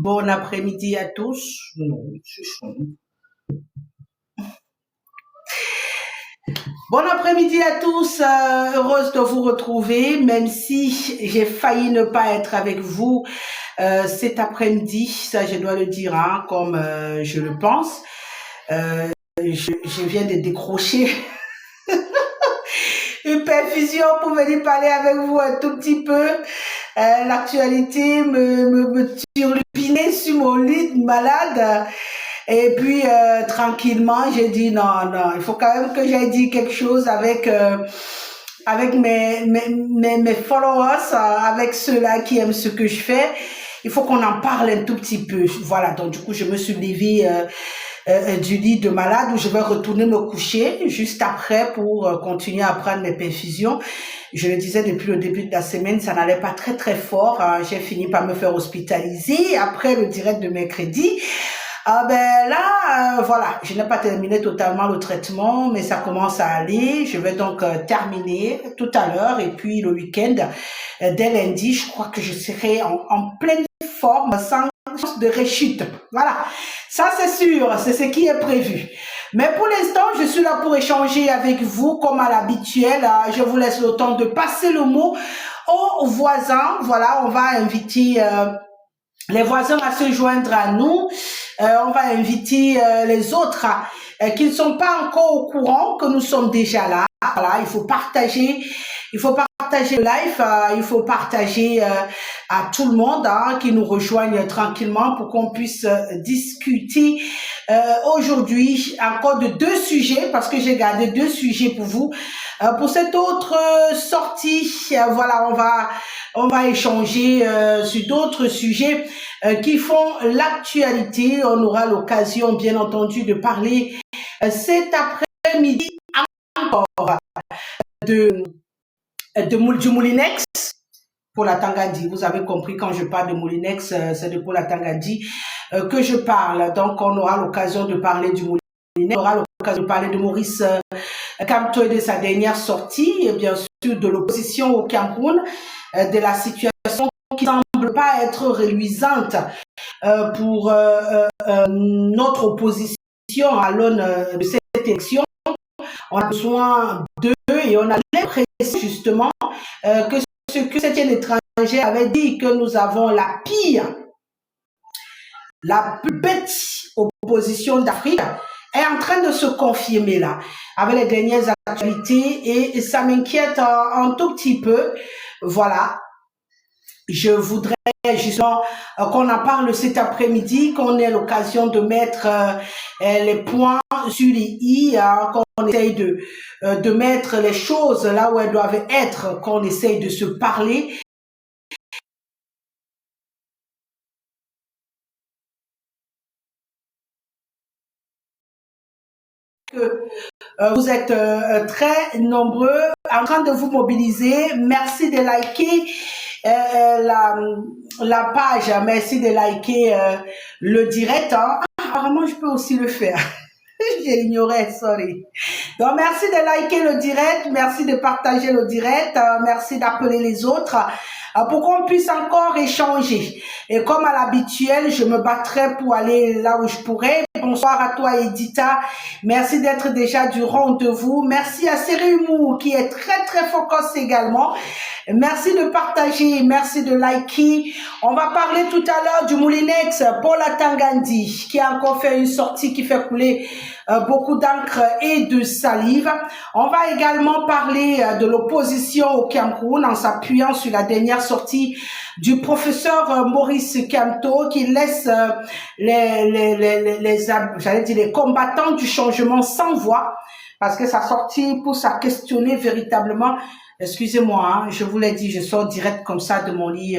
Bon après-midi à tous. Non, c'est chaud. Bon après-midi à tous. Heureuse de vous retrouver, même si j'ai failli ne pas être avec vous cet après-midi. Ça, je dois le dire, hein, comme je le pense. Je viens de décrocher une perfusion pour venir parler avec vous un tout petit peu. L'actualité me turlupinait sur mon lit malade. Et puis, tranquillement, j'ai dit non, il faut quand même que j'aille dire quelque chose avec mes followers, avec ceux-là qui aiment ce que je fais. Il faut qu'on en parle un tout petit peu. Voilà, donc du coup, je me suis levée du lit de malade où je vais retourner me coucher juste après pour continuer à prendre mes perfusions. Je le disais depuis le début de la semaine, ça n'allait pas très très fort. J'ai fini par me faire hospitaliser après le direct de mercredi. Ah ben là, voilà, je n'ai pas terminé totalement le traitement, mais ça commence à aller. Je vais donc terminer tout à l'heure et puis le week-end, dès lundi, je crois que je serai en pleine forme, sans chance de rechute. Voilà, ça c'est sûr, c'est ce qui est prévu. Mais pour l'instant, je suis là pour échanger avec vous comme à l'habituel. Je vous laisse le temps de passer le mot aux voisins. Voilà, on va inviter les voisins à se joindre à nous. On va inviter les autres qui ne sont pas encore au courant que nous sommes déjà là. Voilà, il faut partager le live, il faut partager à tout le monde qui nous rejoigne tranquillement pour qu'on puisse discuter aujourd'hui encore de deux sujets, parce que j'ai gardé deux sujets pour vous. Pour cette autre sortie, voilà, on va échanger sur d'autres sujets qui font l'actualité. On aura l'occasion, bien entendu, de parler cet après-midi encore du Moulinex pour la Tangandi. Vous avez compris, quand je parle de Moulinex, c'est de pour la Tangandi que je parle. Donc, on aura l'occasion de parler du Moulinex. On aura l'occasion de parler de Maurice Kamto et de sa dernière sortie, et bien sûr de l'opposition au Cameroun, de la situation qui semble pas être reluisante pour notre opposition à l'aune de cette élection. On a besoin d'eux et on a l'impression justement que ce que cet étranger avait dit, que nous avons la plus bête opposition d'Afrique, est en train de se confirmer là, avec les dernières actualités, et ça m'inquiète un tout petit peu. Voilà. Je voudrais justement qu'on en parle cet après-midi, qu'on ait l'occasion de mettre les points sur les i, qu'on essaye de mettre les choses là où elles doivent être, qu'on essaye de se parler. Vous êtes très nombreux en train de vous mobiliser. Merci de liker la page, merci de liker le direct. Apparemment, je peux aussi le faire. J'ai ignoré, sorry. Donc, merci de liker le direct, merci de partager le direct, merci d'appeler les autres pour qu'on puisse encore échanger. Et comme à l'habituel, je me battrai pour aller là où je pourrais. Bonsoir à toi, Edita. Merci d'être déjà du rendez-vous. Merci à Sérimou qui est très, très focus également. Merci de partager, merci de liker. On va parler tout à l'heure du Moulinex, Paula Tangandi, qui a encore fait une sortie qui fait couler beaucoup d'encre et de salive. On va également parler de l'opposition au Cameroun en s'appuyant sur la dernière sortie du professeur Maurice Kamto, qui laisse les combattants du changement sans voix, parce que sa sortie pousse à questionner véritablement. Excusez-moi, je vous l'ai dit, je sors direct comme ça de mon lit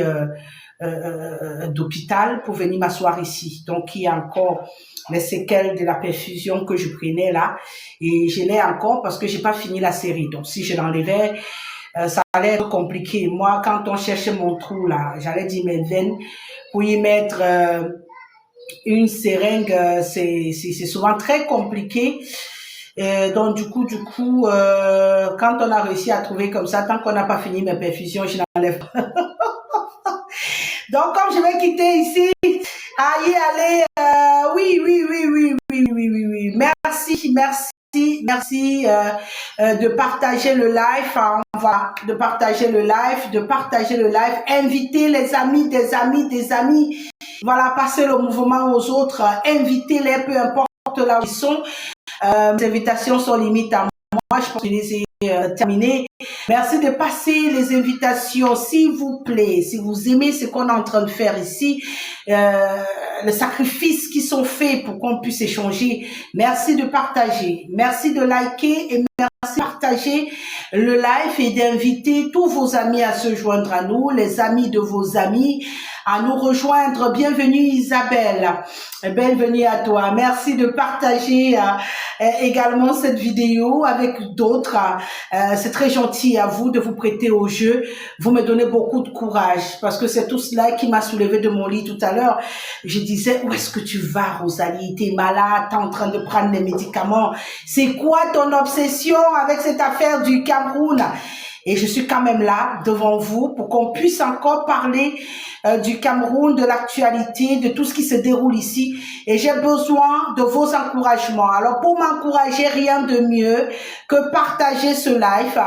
d'hôpital pour venir m'asseoir ici. Donc, il y a encore les séquelles de la perfusion que je prenais là, et je l'ai encore parce que j'ai pas fini la série. Donc, si je l'enlevais, ça allait être compliqué. Moi, quand on cherchait mon trou là, j'allais dire mes veines pour y mettre une seringue, c'est souvent très compliqué. Donc du coup, quand on a réussi à trouver comme ça, tant qu'on n'a pas fini mes perfusions, je n'enlève pas. Donc comme je vais quitter ici, Allez, allez, oui, oui, oui, oui, oui, oui, oui, oui. Merci, merci, merci de partager le live. Hein, voilà, de partager le live, de partager le live. Invitez les amis, des amis, des amis. Voilà, passez le mouvement aux autres. Invitez-les, peu importe là où ils sont. Les invitations sont limites à moi. Je pense que je les ai terminées. Merci de passer les invitations, s'il vous plaît. Si vous aimez ce qu'on est en train de faire ici, les sacrifices qui sont faits pour qu'on puisse échanger, merci de partager. Merci de liker et merci de partager le live et d'inviter tous vos amis à se joindre à nous, les amis de vos amis, à nous rejoindre. Bienvenue Isabelle, bienvenue à toi. Merci de partager également cette vidéo avec d'autres. C'est très gentil à vous de vous prêter au jeu. Vous me donnez beaucoup de courage parce que c'est tout cela qui m'a soulevé de mon lit tout à l'heure. Je disais, où est-ce que tu vas, Rosalie? T'es malade, t'es en train de prendre des médicaments. C'est quoi ton obsession avec cette affaire du Cameroun? Et je suis quand même là devant vous pour qu'on puisse encore parler du Cameroun, de l'actualité, de tout ce qui se déroule ici. Et j'ai besoin de vos encouragements. Alors pour m'encourager, rien de mieux que partager ce live.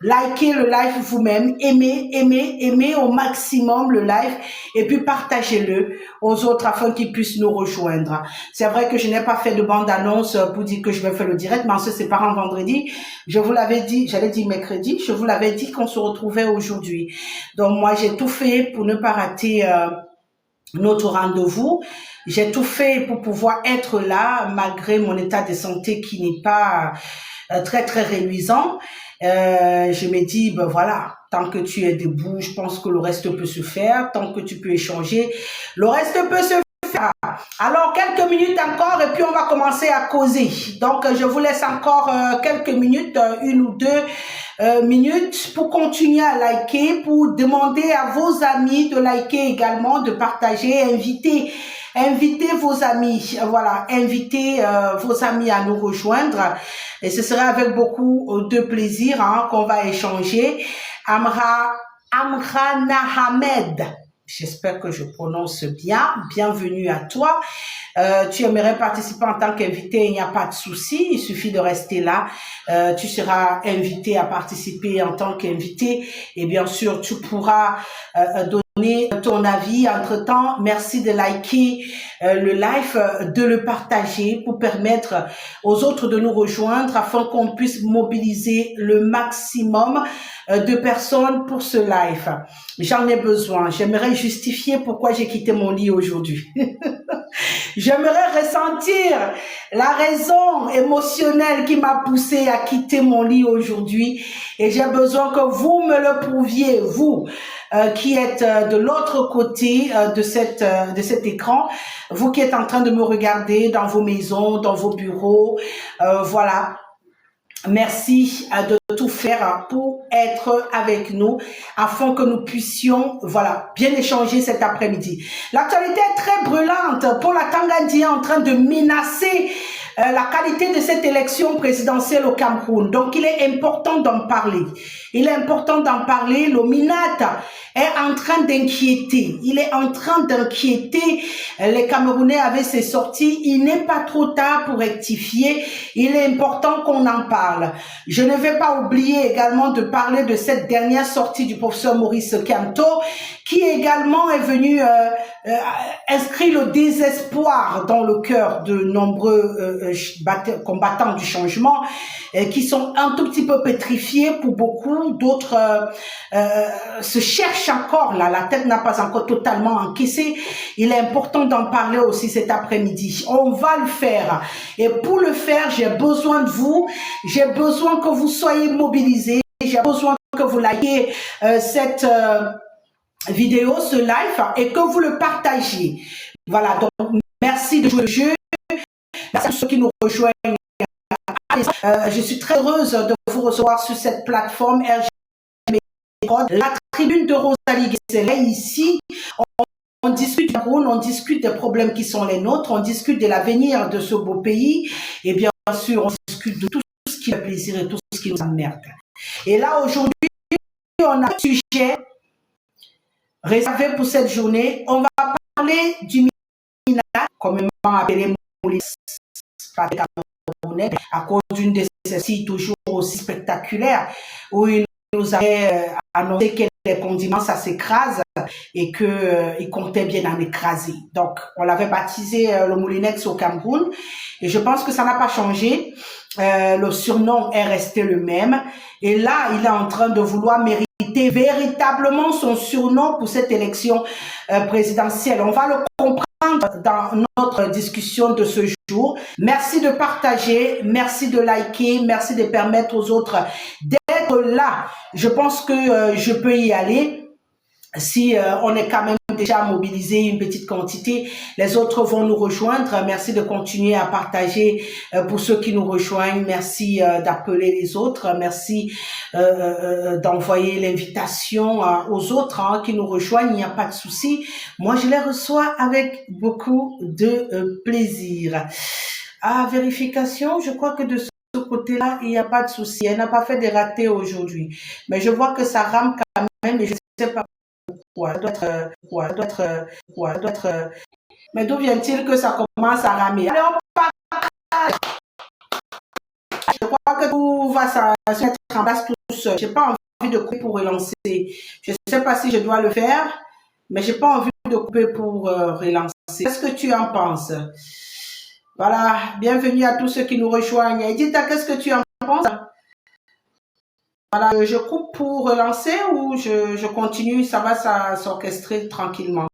Likez le live vous-même, aimez au maximum le live et puis partagez-le aux autres afin qu'ils puissent nous rejoindre. C'est vrai que je n'ai pas fait de bande-annonce pour dire que je vais faire le direct, mais on se sépare en vendredi. Je vous l'avais dit, j'allais dire mercredi, je vous l'avais dit qu'on se retrouvait aujourd'hui. Donc moi, j'ai tout fait pour ne pas rater notre rendez-vous. J'ai tout fait pour pouvoir être là malgré mon état de santé qui n'est pas très, très réluisant. Je me dis, ben voilà, tant que tu es debout, je pense que le reste peut se faire. Tant que tu peux échanger, le reste peut se faire. Alors, quelques minutes encore et puis on va commencer à causer. Donc, je vous laisse encore quelques minutes, une ou deux minutes pour continuer à liker, pour demander à vos amis de liker également, de partager, invitez vos amis, voilà, invitez vos amis à nous rejoindre et ce sera avec beaucoup de plaisir qu'on va échanger. Amra Nahamed, j'espère que je prononce bien, bienvenue à toi. Tu aimerais participer en tant qu'invité, il n'y a pas de souci, il suffit de rester là. Tu seras invité à participer en tant qu'invité et bien sûr, tu pourras donner ton avis. Entre-temps, merci de liker le live, de le partager pour permettre aux autres de nous rejoindre afin qu'on puisse mobiliser le maximum de personnes pour ce live. J'en ai besoin. J'aimerais justifier pourquoi j'ai quitté mon lit aujourd'hui. J'aimerais ressentir la raison émotionnelle qui m'a poussé à quitter mon lit aujourd'hui et j'ai besoin que vous me le prouviez, vous qui êtes de l'autre côté de cet écran, vous qui êtes en train de me regarder dans vos maisons, dans vos bureaux, voilà. Merci de tout faire pour être avec nous afin que nous puissions, voilà, bien échanger cet après-midi. L'actualité est très brûlante. Paul Atanga est en train de menacer la qualité de cette élection présidentielle au Cameroun. Donc, il est important d'en parler. Il est important d'en parler. Le Minata est en train d'inquiéter. Il est en train d'inquiéter les Camerounais avec ses sorties. Il n'est pas trop tard pour rectifier. Il est important qu'on en parle. Je ne vais pas oublier également de parler de cette dernière sortie du professeur Maurice Kamto, qui également est venu inscrire le désespoir dans le cœur de nombreux combattants du changement qui sont un tout petit peu pétrifiés pour beaucoup, d'autres se cherchent encore là, la tête n'a pas encore totalement encaissé. Il est important d'en parler aussi cet après-midi. On va le faire et pour le faire, j'ai besoin de vous, j'ai besoin que vous soyez mobilisés, j'ai besoin que vous likez cette vidéo, ce live et que vous le partagiez. Voilà, donc merci de jouer le jeu. Merci à ceux qui nous rejoignent. Je suis très heureuse de vous recevoir sur cette plateforme RGM, la tribune de Rosalie Guesselet. Ici, on discute du Cameroun, on discute des problèmes qui sont les nôtres, on discute de l'avenir de ce beau pays et bien sûr, on discute de tout ce qui fait plaisir et tout ce qui nous emmerde. Et là, aujourd'hui, on a un sujet réservé pour cette journée. On va parler du Moulinat, communément appelé Moulinat, à cause d'une de ces sites toujours aussi spectaculaires, où il nous avait annoncé que les condiments, ça s'écrase et qu'il comptait bien en écraser. Donc, on l'avait baptisé le Moulinex au Cameroun et je pense que ça n'a pas changé. Le surnom est resté le même. Et là, il est en train de vouloir mériter véritablement son surnom pour cette élection présidentielle. On va le comprendre dans notre discussion de ce jour. Merci de partager, merci de liker, merci de permettre aux autres d'être là. Je pense que je peux y aller. Si on est quand même déjà mobilisé une petite quantité, les autres vont nous rejoindre. Merci de continuer à partager pour ceux qui nous rejoignent. Merci d'appeler les autres. Merci d'envoyer l'invitation aux autres qui nous rejoignent. Il n'y a pas de souci. Moi, je les reçois avec beaucoup de plaisir. À vérification, je crois que de ce côté-là, il n'y a pas de souci. Elle n'a pas fait des ratés aujourd'hui. Mais je vois que ça rame quand même et je ne sais pas mais d'où vient-il que ça commence à ramer? Allez, on part. Je crois que tout va se mettre en place tout seul. Je n'ai pas envie de couper pour relancer. Je ne sais pas si je dois le faire, mais je n'ai pas envie de couper pour relancer. Qu'est-ce que tu en penses? Voilà, bienvenue à tous ceux qui nous rejoignent. Edita, qu'est-ce que tu en penses? Voilà, je coupe pour relancer ou je continue, ça va s'orchestrer tranquillement.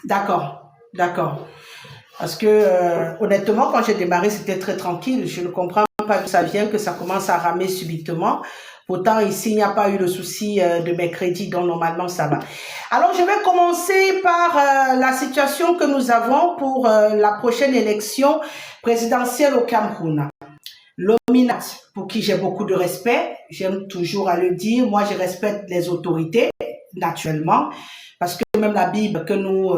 D'accord, d'accord. Parce que honnêtement, quand j'ai démarré, c'était très tranquille. Je ne comprends pas d'où ça vient, que ça commence à ramer subitement. Pourtant, ici, il n'y a pas eu le souci de mes crédits, donc normalement, ça va. Alors, je vais commencer par la situation que nous avons pour la prochaine élection présidentielle au Cameroun. L'Ominat, pour qui j'ai beaucoup de respect, j'aime toujours à le dire, moi je respecte les autorités, naturellement, parce que même la Bible que nous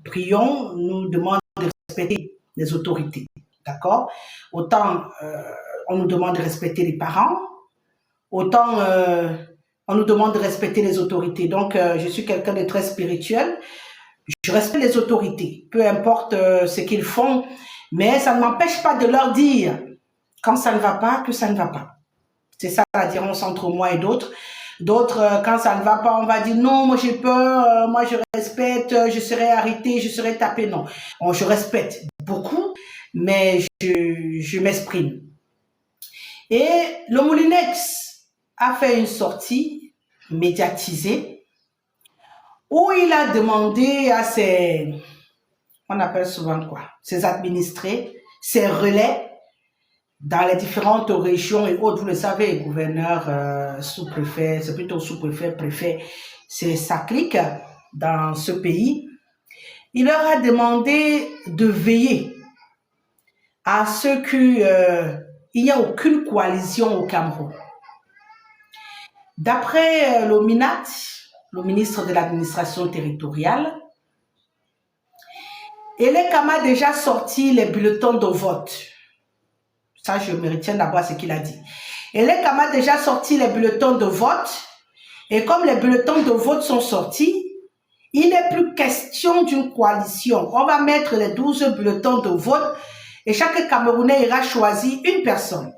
prions nous demande de respecter les autorités, d'accord? Autant on nous demande de respecter les parents, autant on nous demande de respecter les autorités. Donc je suis quelqu'un de très spirituel, je respecte les autorités, peu importe ce qu'ils font, mais ça ne m'empêche pas de leur dire quand ça ne va pas, que ça ne va pas. C'est ça la différence entre moi et d'autres. D'autres, quand ça ne va pas, on va dire non, moi j'ai peur, moi je respecte, je serai arrêté, je serai tapé. Non, bon, je respecte beaucoup, mais je m'exprime. Et le Moulinex a fait une sortie médiatisée où il a demandé à ses, on appelle souvent quoi, ses administrés, ses relais, dans les différentes régions et autres, vous le savez, gouverneur, sous-préfet, c'est plutôt sous-préfet, préfet, c'est ça clique dans ce pays. Il leur a demandé de veiller à ce qu'il n'y ait aucune coalition au Cameroun. D'après l'Ominat, le ministre de l'administration territoriale, Elekam a déjà sorti les bulletins de vote. Ça, je me retiens d'abord ce qu'il a dit. Elekam a déjà sorti les bulletins de vote. Et comme les bulletins de vote sont sortis, il n'est plus question d'une coalition. On va mettre les 12 bulletins de vote et chaque Camerounais ira choisir une personne.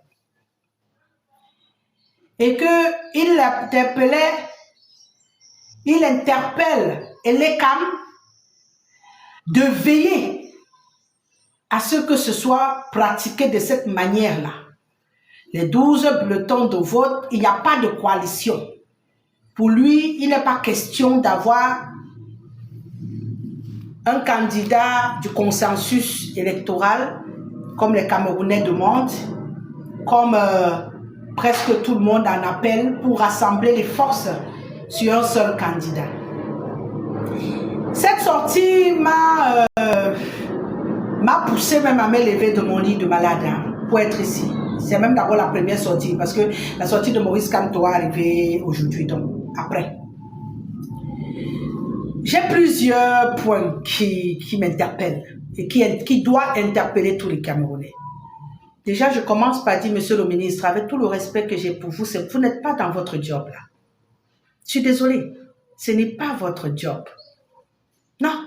Et qu'il interpelle Elekam de veiller à ce que ce soit pratiqué de cette manière-là. Les 12 bulletins de vote, il n'y a pas de coalition. Pour lui, il n'est pas question d'avoir un candidat du consensus électoral, comme les Camerounais demandent, comme presque tout le monde en appelle, pour rassembler les forces sur un seul candidat. Cette sortie m'a poussé même à me lever de mon lit de malade pour être ici. C'est même d'abord la première sortie parce que la sortie de Maurice Kamto est arrivée aujourd'hui, donc après. J'ai plusieurs points qui m'interpellent et qui doivent interpeller tous les Camerounais. Déjà, je commence par dire, monsieur le ministre, avec tout le respect que j'ai pour vous, vous n'êtes pas dans votre job là. Je suis désolée, ce n'est pas votre job. Non.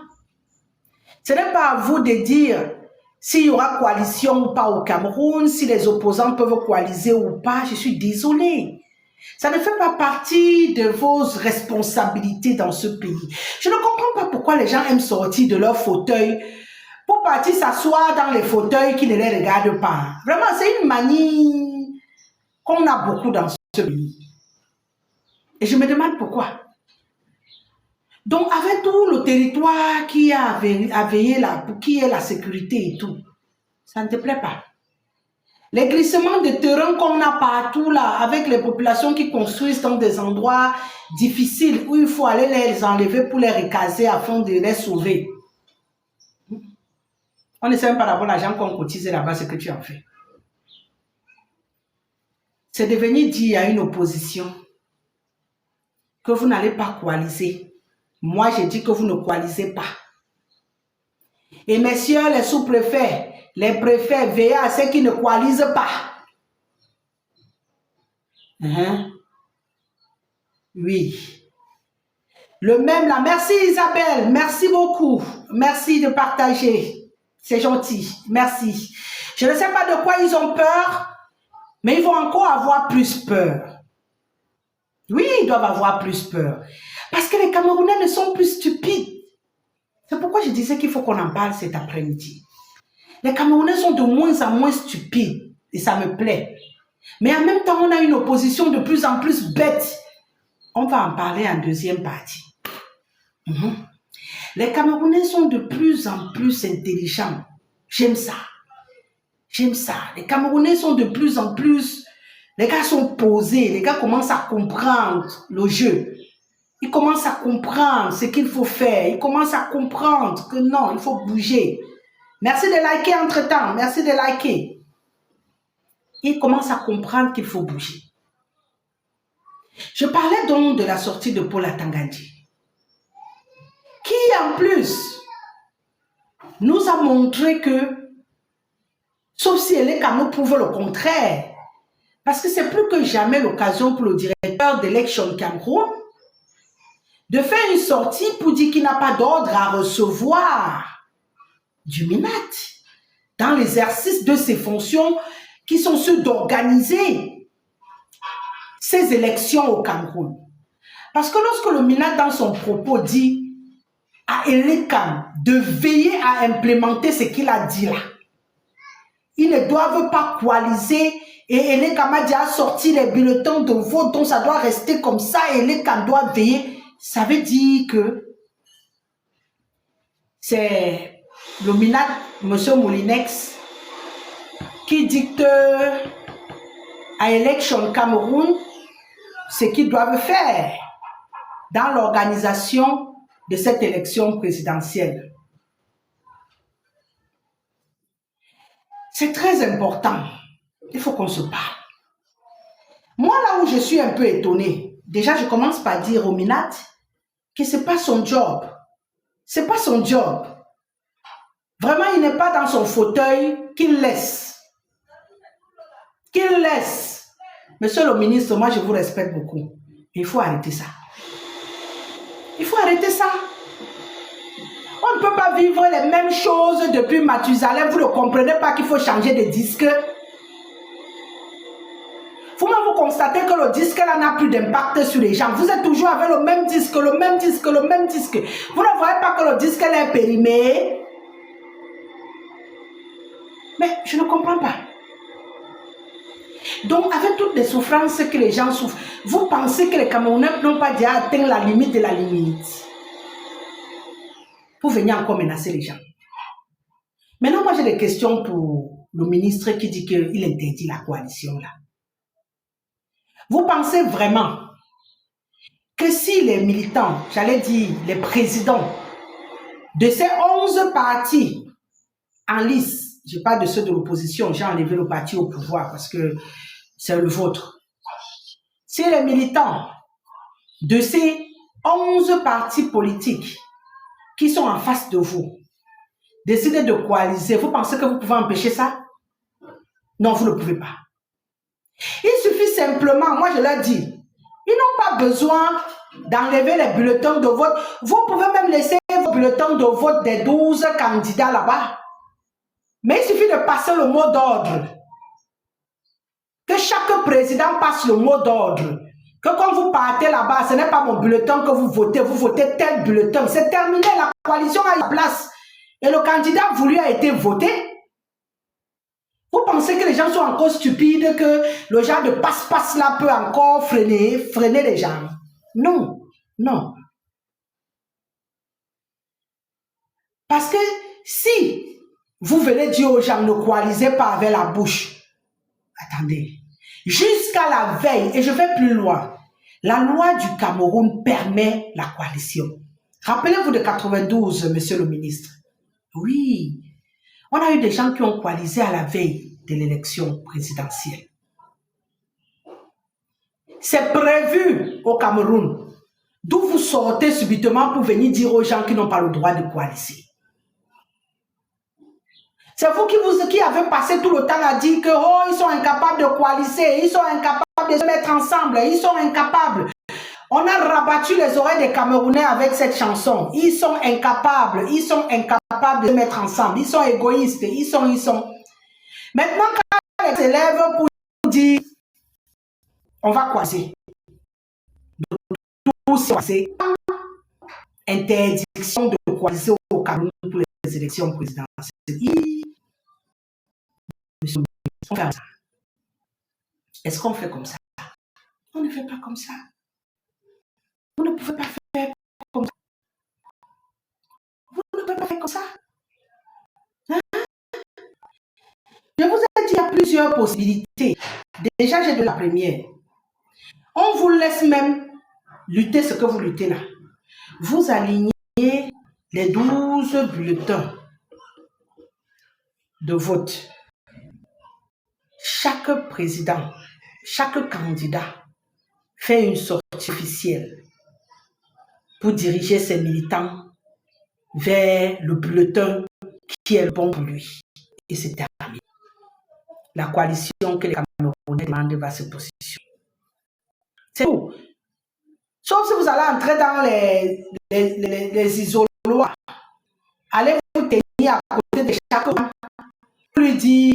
Ce n'est pas à vous de dire s'il y aura coalition ou pas au Cameroun, si les opposants peuvent coaliser ou pas. Je suis désolée. Ça ne fait pas partie de vos responsabilités dans ce pays. Je ne comprends pas pourquoi les gens aiment sortir de leur fauteuil pour partir s'asseoir dans les fauteuils qui ne les regardent pas. Vraiment, c'est une manie qu'on a beaucoup dans ce pays. Et je me demande pourquoi. Donc, avec tout le territoire qui a à veiller là, pour qui est la sécurité et tout, ça ne te plaît pas. Les glissements de terrain qu'on a partout là, avec les populations qui construisent dans des endroits difficiles où il faut aller les enlever pour les recaser afin de les sauver. On ne sait même pas d'abord l'argent qu'on cotise là-bas, ce que tu en fais. C'est de venir dire à une opposition que vous n'allez pas coaliser. Moi, j'ai dit que vous ne coalisez pas. Et messieurs les sous-préfets, les préfets, veillez à ceux qui ne coalisent pas. Oui. Le même là. Merci Isabelle. Merci beaucoup. Merci de partager. C'est gentil. Merci. Je ne sais pas de quoi ils ont peur, mais ils vont encore avoir plus peur. Oui, ils doivent avoir plus peur. Parce que les Camerounais ne sont plus stupides. C'est pourquoi je disais qu'il faut qu'on en parle cet après-midi. Les Camerounais sont de moins en moins stupides. Et ça me plaît. Mais en même temps, on a une opposition de plus en plus bête. On va en parler en deuxième partie. Les Camerounais sont de plus en plus intelligents. J'aime ça. J'aime ça. Les Camerounais sont de plus en plus... Les gars sont posés. Les gars commencent à comprendre le jeu. Ils commencent à comprendre ce qu'il faut faire. Ils commencent à comprendre que non, il faut bouger. Merci de liker entre-temps. Merci de liker. Ils commencent à comprendre qu'il faut bouger. Je parlais donc de la sortie de Paul Atangadi, qui en plus nous a montré que, sauf si Eleka nous prouve le contraire, parce que c'est plus que jamais l'occasion pour le directeur d'Election Cameroun de faire une sortie pour dire qu'il n'a pas d'ordre à recevoir du MINAT dans l'exercice de ses fonctions qui sont ceux d'organiser ces élections au Cameroun. Parce que lorsque le MINAT dans son propos dit à Eleka de veiller à implémenter ce qu'il a dit là, ils ne doivent pas coaliser et Eleka m'a dit à sortir les bulletins de vote, donc ça doit rester comme ça et Eleka doit veiller. Ça veut dire que c'est le MINAT, M. Moulinex, qui dicte à Election Cameroun ce qu'ils doivent faire dans l'organisation de cette élection présidentielle. C'est très important. Il faut qu'on se parle. Moi, là où je suis un peu étonnée, déjà, je commence par dire au MINAT que ce n'est pas son job. Ce n'est pas son job. Vraiment, il n'est pas dans son fauteuil qu'il laisse. Qu'il laisse. Monsieur le ministre, moi, je vous respecte beaucoup. Il faut arrêter ça. Il faut arrêter ça. On ne peut pas vivre les mêmes choses depuis Mathusalem. Vous ne comprenez pas qu'il faut changer de disque. Vous-même, vous constatez que le disque là n'a plus d'impact sur les gens. Vous êtes toujours avec le même disque, le même disque, le même disque. Vous ne voyez pas que le disque là est périmé. Mais je ne comprends pas. Donc, avec toutes les souffrances que les gens souffrent, vous pensez que les Camerounais n'ont pas déjà atteint la limite de la limite pour venir encore menacer les gens. Maintenant, moi, j'ai des questions pour le ministre qui dit qu'il interdit la coalition là. Vous pensez vraiment que si les militants, j'allais dire les présidents de ces 11 partis en lice, je parle de ceux de l'opposition, j'ai enlevé le parti au pouvoir parce que c'est le vôtre. Si les militants de ces 11 partis politiques qui sont en face de vous décident de coaliser, vous pensez que vous pouvez empêcher ça? Non, vous ne pouvez pas. Il suffit simplement, moi je leur dis, ils n'ont pas besoin d'enlever les bulletins de vote. Vous pouvez même laisser votre au bulletin de vote des 12 candidats là-bas. Mais il suffit de passer le mot d'ordre. Que chaque président passe le mot d'ordre. Que quand vous partez là-bas, ce n'est pas mon bulletin que vous votez tel bulletin. C'est terminé, la coalition a eu place. Et le candidat voulu a été voté. Vous pensez que les gens sont encore stupides, que le genre de passe-passe là peut encore freiner les gens? Non, non. Parce que si vous venez dire aux gens ne coalisez pas avec la bouche, attendez, jusqu'à la veille, et je vais plus loin, la loi du Cameroun permet la coalition. Rappelez-vous de 92, monsieur le ministre. Oui, on a eu des gens qui ont coalisé à la veille de l'élection présidentielle. C'est prévu au Cameroun. D'où vous sortez subitement pour venir dire aux gens qui n'ont pas le droit de coaliser. C'est vous qui avez passé tout le temps à dire que oh, ils sont incapables de coaliser, ils sont incapables de se mettre ensemble, ils sont incapables. On a rabattu les oreilles des Camerounais avec cette chanson. Ils sont incapables de se mettre ensemble. Ils sont égoïstes, ils sont. Maintenant, quand ils s'élèvent pour dire on va coaliser. C'est interdiction de coaliser au Cameroun pour les élections présidentielles. Est-ce qu'on fait comme ça? On ne fait pas comme ça. Vous ne pouvez pas faire comme ça. Vous ne pouvez pas faire comme ça. Hein? Je vous ai dit, il y a plusieurs possibilités. Déjà, j'ai de la première. On vous laisse même lutter ce que vous luttez là. Vous alignez les 12 bulletins de vote. Chaque président, chaque candidat fait une sortie officielle pour diriger ses militants vers le bulletin qui est le bon pour lui. Et c'est terminé. La coalition que les Camerounais demandent va se positionner. C'est tout. Sauf si vous allez entrer dans les isoloirs, allez vous tenir à côté de chacun pour lui dire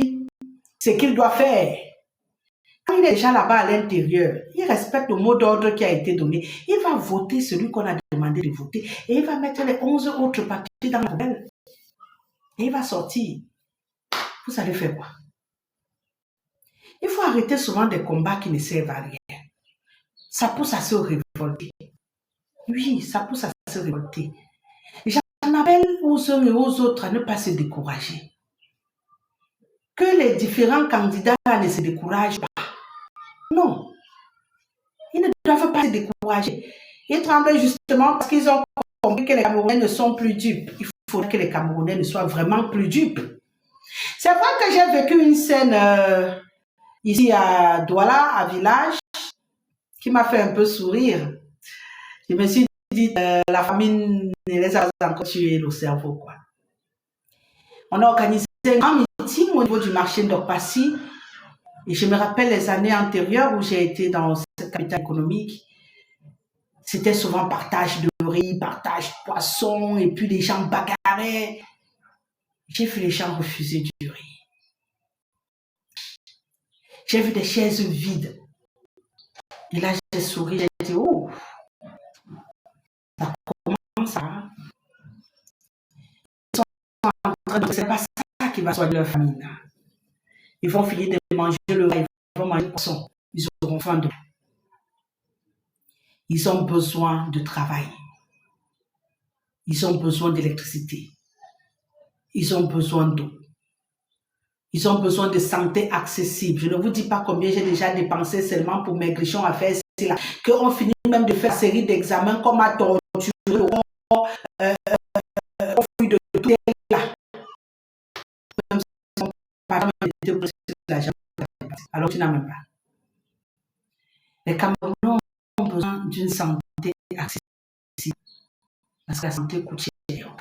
ce qu'il doit faire. Quand il est déjà là-bas à l'intérieur, il respecte le mot d'ordre qui a été donné. Il va voter celui qu'on a demandé de voter et il va mettre les 11 autres papiers dans la poubelle. Et il va sortir. Vous allez faire quoi? Il faut arrêter souvent des combats qui ne servent à rien. Ça pousse à se révolter. Oui, ça pousse à se révolter. J'en appelle aux uns et aux autres à ne pas se décourager. Que les différents candidats ne se découragent pas. Non. Ils ne doivent pas se décourager. Ils tremblent justement parce qu'ils ont compris que les Camerounais ne sont plus dupes. Il faut que les Camerounais ne soient vraiment plus dupes. C'est vrai que j'ai vécu une scène ici à Douala, à Village, qui m'a fait un peu sourire. Je me suis dit, la famine ne les a encore tué le cerveau, quoi. On a organisé un grand meeting au niveau du marché d'Okpassi. Et je me rappelle les années antérieures où j'ai été dans cette capitale économique. C'était souvent partage de riz, partage de poisson, et puis les gens bagarraient. J'ai vu les gens refuser du riz. J'ai vu des chaises vides. Et là, j'ai souri, j'ai dit, oh, ça commence ça. Ils sont en train de... C'est pas ça qui va soigner leur famille. Ils vont finir de manger le riz, ils vont manger le poisson. Ils auront faim de... Ils ont besoin de travail. Ils ont besoin d'électricité. Ils ont besoin d'eau. Ils ont besoin de santé accessible. Je ne vous dis pas combien j'ai déjà dépensé seulement pour mes grichons à faire cela. Qu'on finit même de faire une série d'examens comme à torturer le corps, fruit de tout là. Même si son parent était pour l'argent, alors tu n'as même pas. Les Camerounais ont besoin d'une santé accessible. Parce que la santé coûte cher.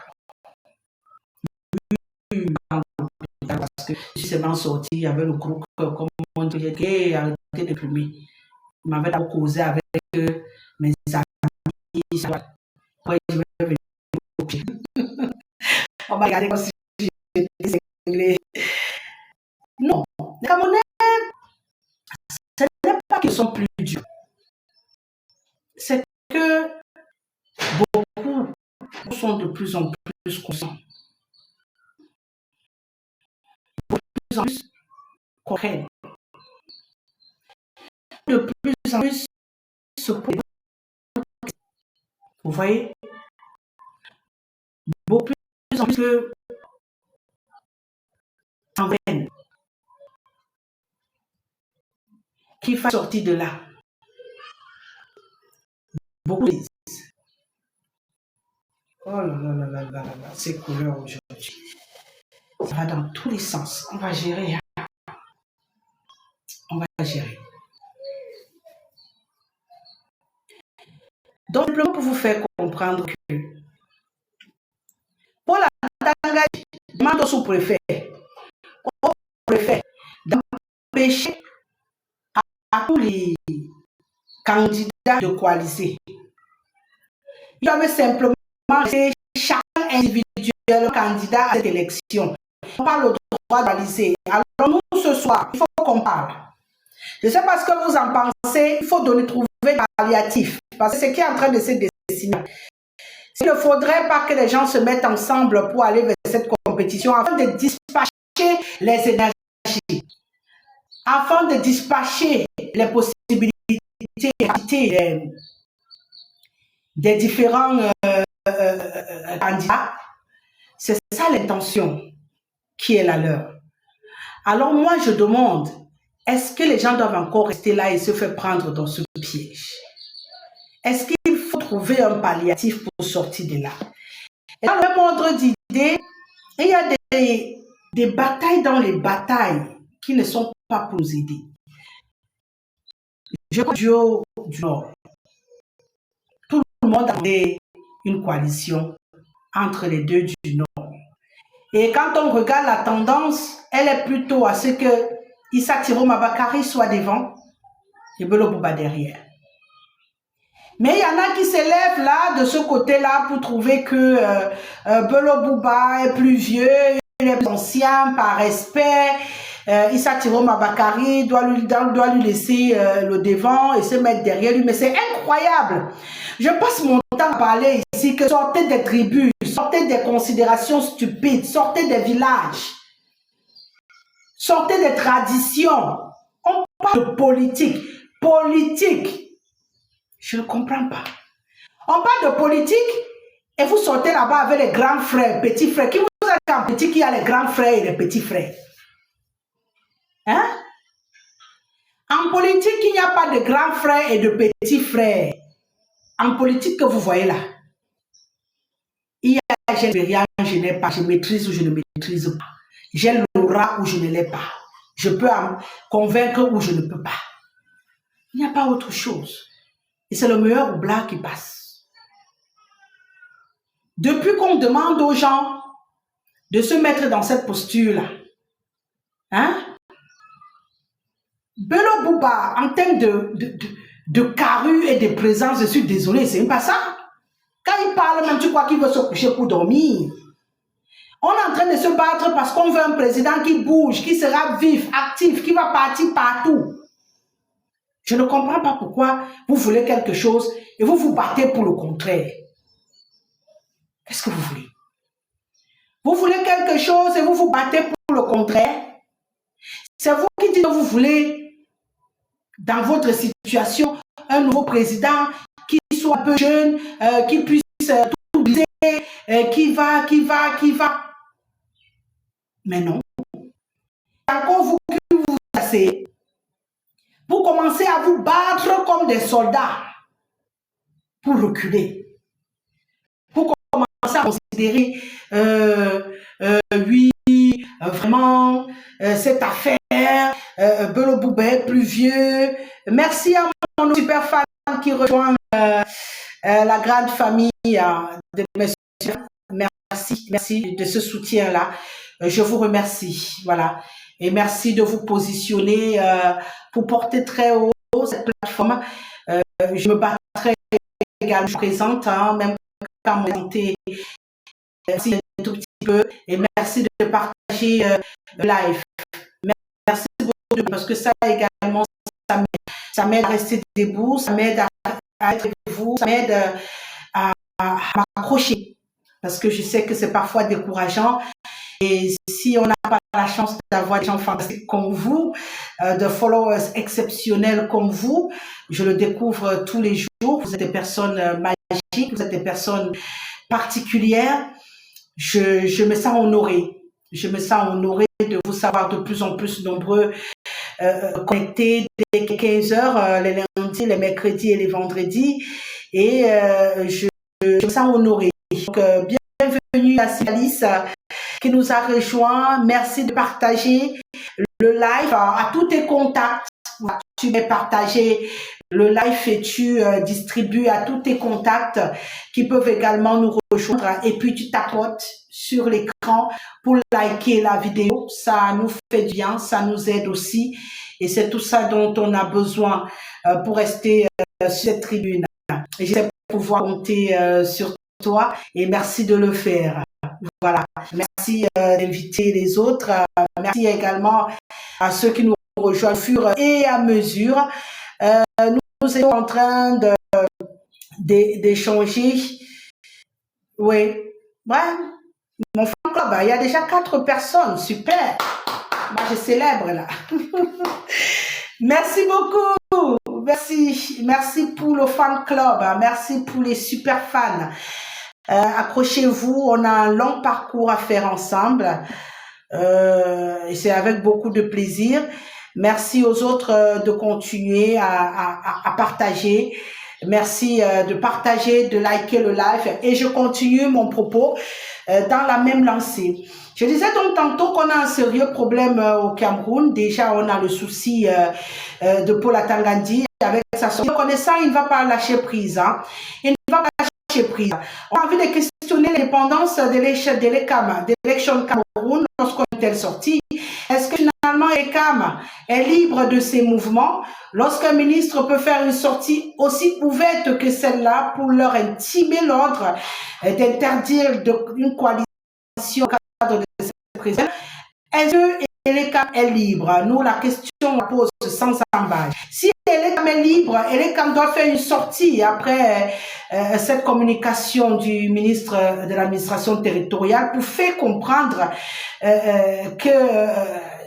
Parce que je suis seulement sorti, il y avait le groupe comme on dit, j'ai arrêté de plumer. Il m'avait d'abord causé avec mes amis. Ouais, je vais venir. On va regarder comme si j'étais anglais. Non, les Camerounais, ce n'est pas qu'ils sont plus durs. C'est que beaucoup sont de plus en plus conscients. De plus en plus comprennent. De plus en plus se posent. Vous voyez? Beaucoup plus en plus que en vaine. Qu'il fasse sortir de là. Beaucoup disent. Oh là là là là là là, ces couleurs aujourd'hui. Ça va dans tous les sens. On va gérer. Hein? On va gérer. Donc, simplement pour vous faire comprendre que pour la Tanga, demande au sous-préfet, au préfet, d'empêcher à tous les candidats de coaliser. Il avait simplement laissé chaque individuel candidat à cette élection. On parle au droit de coaliser. Alors nous, ce soir, il faut qu'on parle. Je ne sais pas ce que vous en pensez, il faut trouver des palliatifs. Parce que c'est ce qui est en train de se dessiner. Il ne faudrait pas que les gens se mettent ensemble pour aller vers cette compétition afin de dispatcher les énergies, afin de dispatcher les possibilités des différents candidats. C'est ça l'intention qui est la leur. Alors moi, je demande, est-ce que les gens doivent encore rester là et se faire prendre dans ce piège? Est-ce qu'il faut trouver un palliatif pour sortir de là? Et dans le même ordre d'idée, il y a des batailles dans les batailles qui ne sont pas pour nous aider. Je crois du Nord. Tout le monde a fait une coalition entre les deux du Nord. Et quand on regarde la tendance, elle est plutôt à ce que Issa Thiro Mabakari soit devant et Bello Bouba derrière. Mais il y en a qui s'élèvent là, de ce côté-là, pour trouver que Bello Bouba est plus vieux, il est plus ancien, par respect. Issa Thiro Mabakari doit lui laisser le devant et se mettre derrière lui. Mais c'est incroyable. Je passe mon temps à parler ici que sortez des tribus, sortez des considérations stupides, sortez des villages, sortez des traditions. On parle de politique. Politique. Je ne comprends pas. On parle de politique et vous sortez là-bas avec les grands frères, petits frères. Qui vous a dit en politique qu'il y a les grands frères et les petits frères? Hein? En politique, il n'y a pas de grands frères et de petits frères. En politique que vous voyez là, il y a j'ai je n'ai pas, je maîtrise ou je ne maîtrise pas. J'ai l'aura ou je ne l'ai pas. Je peux convaincre ou je ne peux pas. Il n'y a pas autre chose. Et c'est le meilleur ou blanc qui passe. Depuis qu'on demande aux gens de se mettre dans cette posture-là, hein? Bello Bouba, en termes de carrure et de présence, je suis désolé, c'est même pas ça. Quand il parle, même tu crois qu'il veut se coucher pour dormir. On est en train de se battre parce qu'on veut un président qui bouge, qui sera vif, actif, qui va partir partout. Je ne comprends pas pourquoi vous voulez quelque chose et vous vous battez pour le contraire. Qu'est-ce que vous voulez? Vous voulez quelque chose et vous vous battez pour le contraire. C'est vous qui dites que vous voulez, dans votre situation, un nouveau président qui soit un peu jeune, qui puisse tout briser, qui va. Mais non. Encore vous qui vous asseyez, vous commencez à vous battre comme des soldats pour reculer. Pour commencer à considérer, oui, vraiment, cette affaire, Bello Bouba est plus vieux. Merci à mon super fan qui rejoint la grande famille de messieurs. Merci de ce soutien-là. Je vous remercie. Voilà. Et merci de vous positionner pour porter très haut cette plateforme. Je me battrai également présente, hein, même quand mon santé est un tout petit peu et merci de partager le live. Merci beaucoup parce que ça également, ça m'aide à rester debout, ça m'aide à être avec vous, ça m'aide à m'accrocher parce que je sais que c'est parfois décourageant. Et si on n'a pas la chance d'avoir des gens fantastiques comme vous, de followers exceptionnels comme vous, je le découvre tous les jours. Vous êtes des personnes magiques, vous êtes des personnes particulières. Je me sens honorée. Je me sens honorée de vous savoir de plus en plus nombreux connectés dès 15 heures, les lundis, les mercredis et les vendredis. Et je me sens honorée. Donc, bienvenue à Alice qui nous a rejoint. Merci de partager le live à tous tes contacts. Tu vas partager le live et tu distribues à tous tes contacts qui peuvent également nous rejoindre. Et puis tu tapotes sur l'écran pour liker la vidéo. Ça nous fait du bien, ça nous aide aussi. Et c'est tout ça dont on a besoin pour rester sur cette tribune. Et j'espère pouvoir compter sur toi et merci de le faire. Voilà, merci d'inviter les autres. Merci également à ceux qui nous rejoignent au fur et à mesure. Nous sommes en train d'échanger. Oui, ouais. Mon fan club, il y a déjà 4 personnes. Super. Moi, je célèbre là. Merci beaucoup. Merci pour le fan club. Merci pour les super fans. Accrochez-vous, on a un long parcours à faire ensemble et c'est avec beaucoup de plaisir. Merci aux autres de continuer à partager. Merci de partager, de liker le live et je continue mon propos dans la même lancée. Je disais donc tantôt qu'on a un sérieux problème au Cameroun. Déjà, on a le souci de Paul Atangandi avec sa sortie. Connaissant, il ne va pas lâcher prise. Hein. Il ne va pas lâcher prise. On a envie de questionner l'indépendance de l'ECAM, d'Election Cameroun, lorsqu'on est sorti. Est-ce que finalement l'ECAM est libre de ses mouvements lorsqu'un ministre peut faire une sortie aussi ouverte que celle-là pour leur intimer l'ordre d'interdire une coalition au cadre de cette présidence? Est-ce que l'ECAM est libre? Nous, la question on la pose sans embâche. Si l'ECAM est libre, l'ECAM doit faire une sortie après cette communication du ministre de l'administration territoriale pour faire comprendre que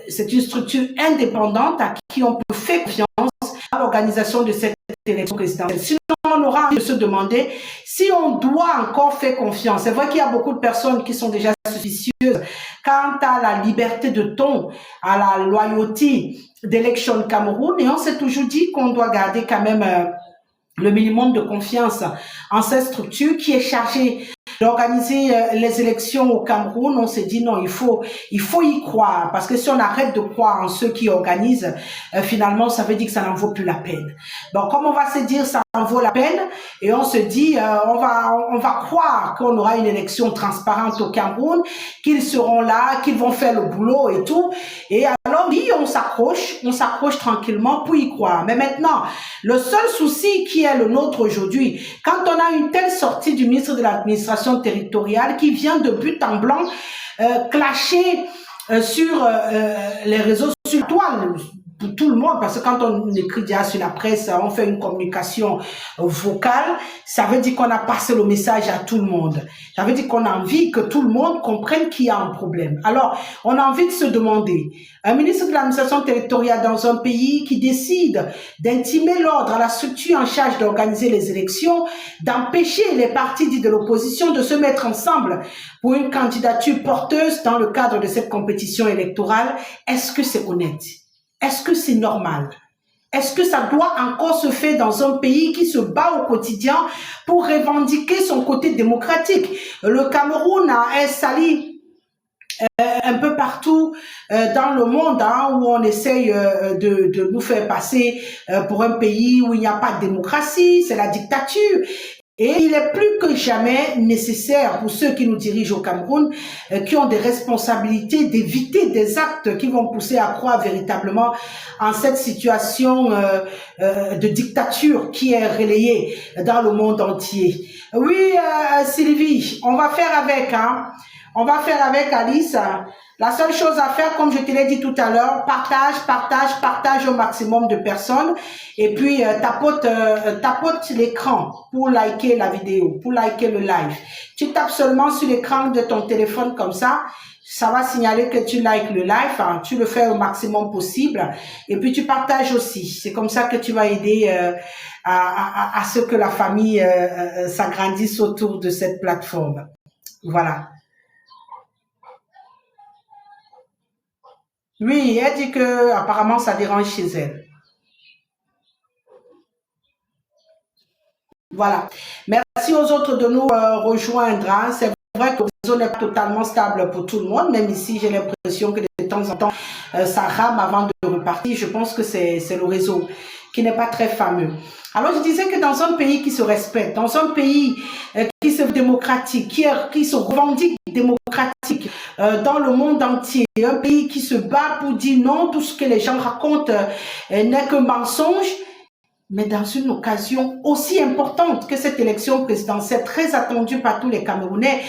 c'est une structure indépendante à qui on peut faire confiance à l'organisation de cette élection présidentielle. Sinon, on aura envie de se demander si on doit encore faire confiance. C'est vrai qu'il y a beaucoup de personnes qui sont déjà suspicieuses quant à la liberté de ton, à la loyauté d'Election Cameroun, et on s'est toujours dit qu'on doit garder quand même le minimum de confiance en cette structure qui est chargée d'organiser les élections au Cameroun. On s'est dit non, il faut y croire, parce que si on arrête de croire en ceux qui organisent, finalement ça veut dire que ça n'en vaut plus la peine. Donc comme on va se dire ça en vaut la peine, et on se dit on va croire qu'on aura une élection transparente au Cameroun, qu'ils seront là, qu'ils vont faire le boulot et tout, et alors oui, on s'accroche tranquillement pour y croire. Mais maintenant, le seul souci qui est le nôtre aujourd'hui, quand on a une telle sortie du ministre de l'administration territoriale qui vient de but en blanc clasher sur les réseaux sur toile pour tout le monde, parce que quand on écrit déjà sur la presse, on fait une communication vocale, ça veut dire qu'on a passé le message à tout le monde. Ça veut dire qu'on a envie que tout le monde comprenne qu'il y a un problème. Alors, on a envie de se demander, un ministre de l'administration territoriale dans un pays qui décide d'intimer l'ordre à la structure en charge d'organiser les élections, d'empêcher les partis dits de l'opposition de se mettre ensemble pour une candidature porteuse dans le cadre de cette compétition électorale, est-ce que c'est honnête? Est-ce que c'est normal? Est-ce que ça doit encore se faire dans un pays qui se bat au quotidien pour revendiquer son côté démocratique? Le Cameroun est sali un peu partout dans le monde, hein, où on essaye de nous faire passer pour un pays où il n'y a pas de démocratie, c'est la dictature. Et il est plus que jamais nécessaire pour ceux qui nous dirigent au Cameroun, qui ont des responsabilités, d'éviter des actes qui vont pousser à croire véritablement en cette situation de dictature qui est relayée dans le monde entier. Oui, Sylvie, on va faire avec, hein. On va faire avec Alice. La seule chose à faire, comme je te l'ai dit tout à l'heure, partage au maximum de personnes. Et puis, tapote l'écran pour liker la vidéo, pour liker le live. Tu tapes seulement sur l'écran de ton téléphone comme ça va signaler que tu likes le live, hein, tu le fais au maximum possible. Et puis, tu partages aussi. C'est comme ça que tu vas aider à ce que la famille s'agrandisse autour de cette plateforme. Voilà. Oui, elle dit que apparemment ça dérange chez elle. Voilà. Merci aux autres de nous rejoindre, hein. C'est vrai que le réseau n'est pas totalement stable pour tout le monde, même ici j'ai l'impression que de temps en temps ça rame avant de repartir. Je pense que c'est le réseau qui n'est pas très fameux. Alors je disais que dans un pays qui se respecte, dans un pays qui se démocratique, qui se revendique démocratique dans le monde entier, un pays qui se bat pour dire non, tout ce que les gens racontent n'est que mensonge. Mais dans une occasion aussi importante que cette élection présidentielle, très attendue par tous les Camerounais,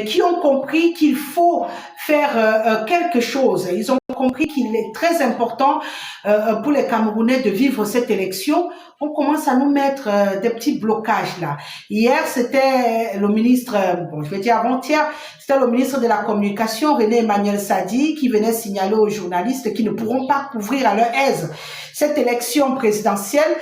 qui ont compris qu'il faut faire quelque chose. Ils ont compris qu'il est très important pour les Camerounais de vivre cette élection. On commence à nous mettre des petits blocages là. Hier, c'était le ministre, bon, je vais dire avant-hier, c'était le ministre de la Communication, René Emmanuel Sadi, qui venait signaler aux journalistes qu'ils ne pourront pas couvrir à leur aise cette élection présidentielle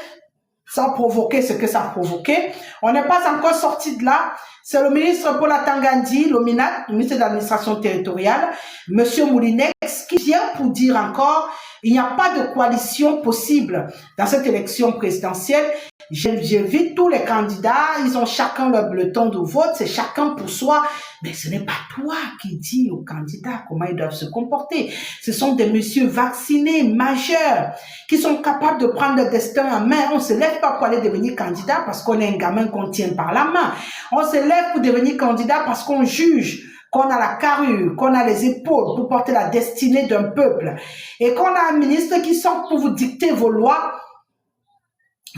sans provoquer ce que ça a provoqué. On n'est pas encore sorti de là. C'est le ministre Paul Atangandi, le ministre de l'administration territoriale, Monsieur Moulinex, qui vient pour dire encore il n'y a pas de coalition possible dans cette élection présidentielle. J'invite tous les candidats, ils ont chacun leur bulletin de vote, c'est chacun pour soi. Mais ce n'est pas toi qui dis aux candidats comment ils doivent se comporter. Ce sont des messieurs vaccinés, majeurs, qui sont capables de prendre le destin en main. On ne se lève pas pour aller devenir candidat parce qu'on est un gamin qu'on tient par la main. On se lève pour devenir candidat parce qu'on juge qu'on a la carrure, qu'on a les épaules pour porter la destinée d'un peuple et qu'on a un ministre qui sort pour vous dicter vos lois.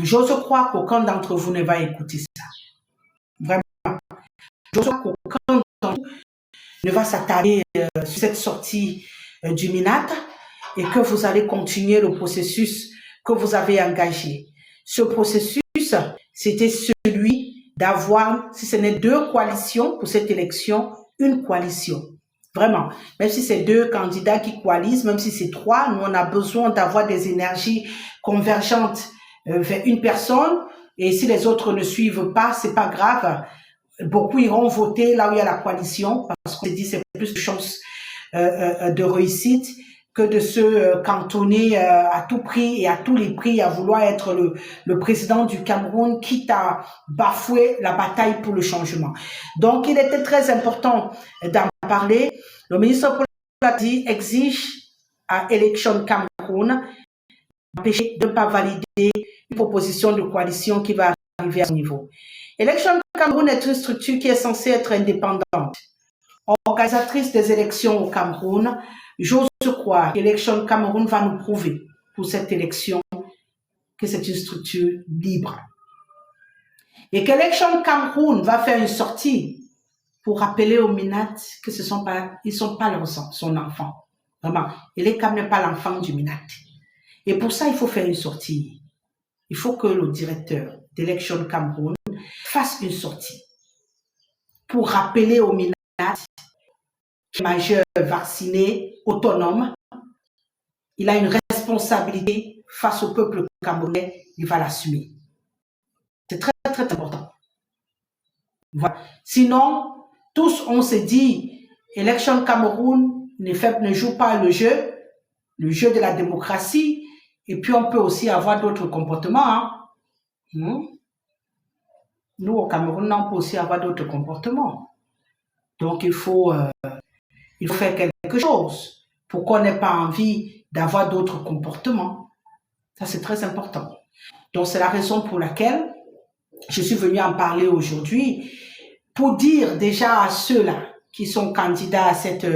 J'ose croire qu'aucun d'entre vous ne va écouter ça. Vraiment. J'ose croire qu'aucun d'entre vous ne va s'attarder sur cette sortie du MINAT et que vous allez continuer le processus que vous avez engagé. Ce processus, c'était celui d'avoir, si ce n'est 2 coalitions pour cette élection, une coalition. Vraiment. Même si c'est 2 candidats qui coalisent, même si c'est 3, nous on a besoin d'avoir des énergies convergentes vers une personne, et si les autres ne suivent pas, c'est pas grave. Beaucoup iront voter là où il y a la coalition, parce qu'on se dit c'est plus de chances de réussite que de se cantonner à tout prix et à tous les prix à vouloir être le président du Cameroun, quitte à bafouer la bataille pour le changement. Donc, il était très important d'en parler. Le ministre Paul exige à Election Cameroun d'empêcher de ne pas valider une proposition de coalition qui va arriver à ce niveau. Election Cameroun est une structure qui est censée être indépendante, organisatrice des élections au Cameroun. J'ose croire qu'Election Cameroun va nous prouver pour cette élection que c'est une structure libre. Et qu'Election Cameroun va faire une sortie pour rappeler au MINAT que ils sont pas son enfant. Vraiment. Elekam n'est pas l'enfant du MINAT. Et pour ça, il faut faire une sortie. Il faut que le directeur d'Election Cameroun fasse une sortie pour rappeler au MINAT majeur, vacciné, autonome. Il a une responsabilité face au peuple camerounais, il va l'assumer. C'est très, très important. Voilà. Sinon, tous, on se dit, Election Cameroun ne joue pas le jeu de la démocratie, et puis on peut aussi avoir d'autres comportements. Hein. Nous, au Cameroun, on peut aussi avoir d'autres comportements. Donc, il faut faire quelque chose pour qu'on n'ait pas envie d'avoir d'autres comportements. Ça, c'est très important. Donc, c'est la raison pour laquelle je suis venue en parler aujourd'hui, pour dire déjà à ceux-là qui sont candidats à cette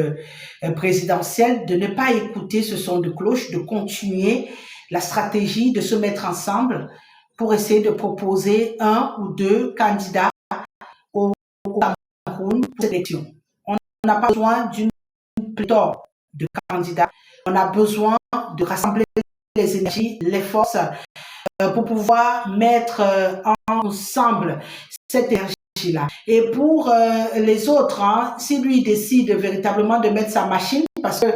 présidentielle de ne pas écouter ce son de cloche, de continuer la stratégie, de se mettre ensemble pour essayer de proposer 1 ou 2 candidats au Cameroun pour cette élection. On n'a pas besoin d'une pléthore de candidats. On a besoin de rassembler les énergies, les forces pour pouvoir mettre ensemble cette énergie-là. Et pour les autres, hein, si lui décide véritablement de mettre sa machine, parce que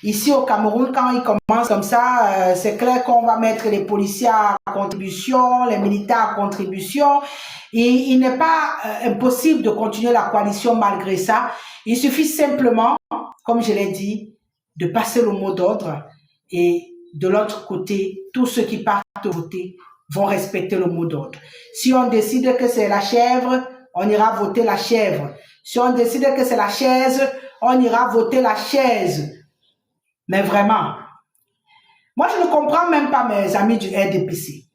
ici au Cameroun, quand il commence comme ça, c'est clair qu'on va mettre les policiers à contribution, les militaires à contribution. Et il n'est pas impossible de continuer la coalition malgré ça. Il suffit simplement, comme je l'ai dit, de passer le mot d'ordre et de l'autre côté, tous ceux qui partent voter vont respecter le mot d'ordre. Si on décide que c'est la chèvre, on ira voter la chèvre. Si on décide que c'est la chaise, on ira voter la chaise. Mais vraiment, moi je ne comprends même pas mes amis du RDPC.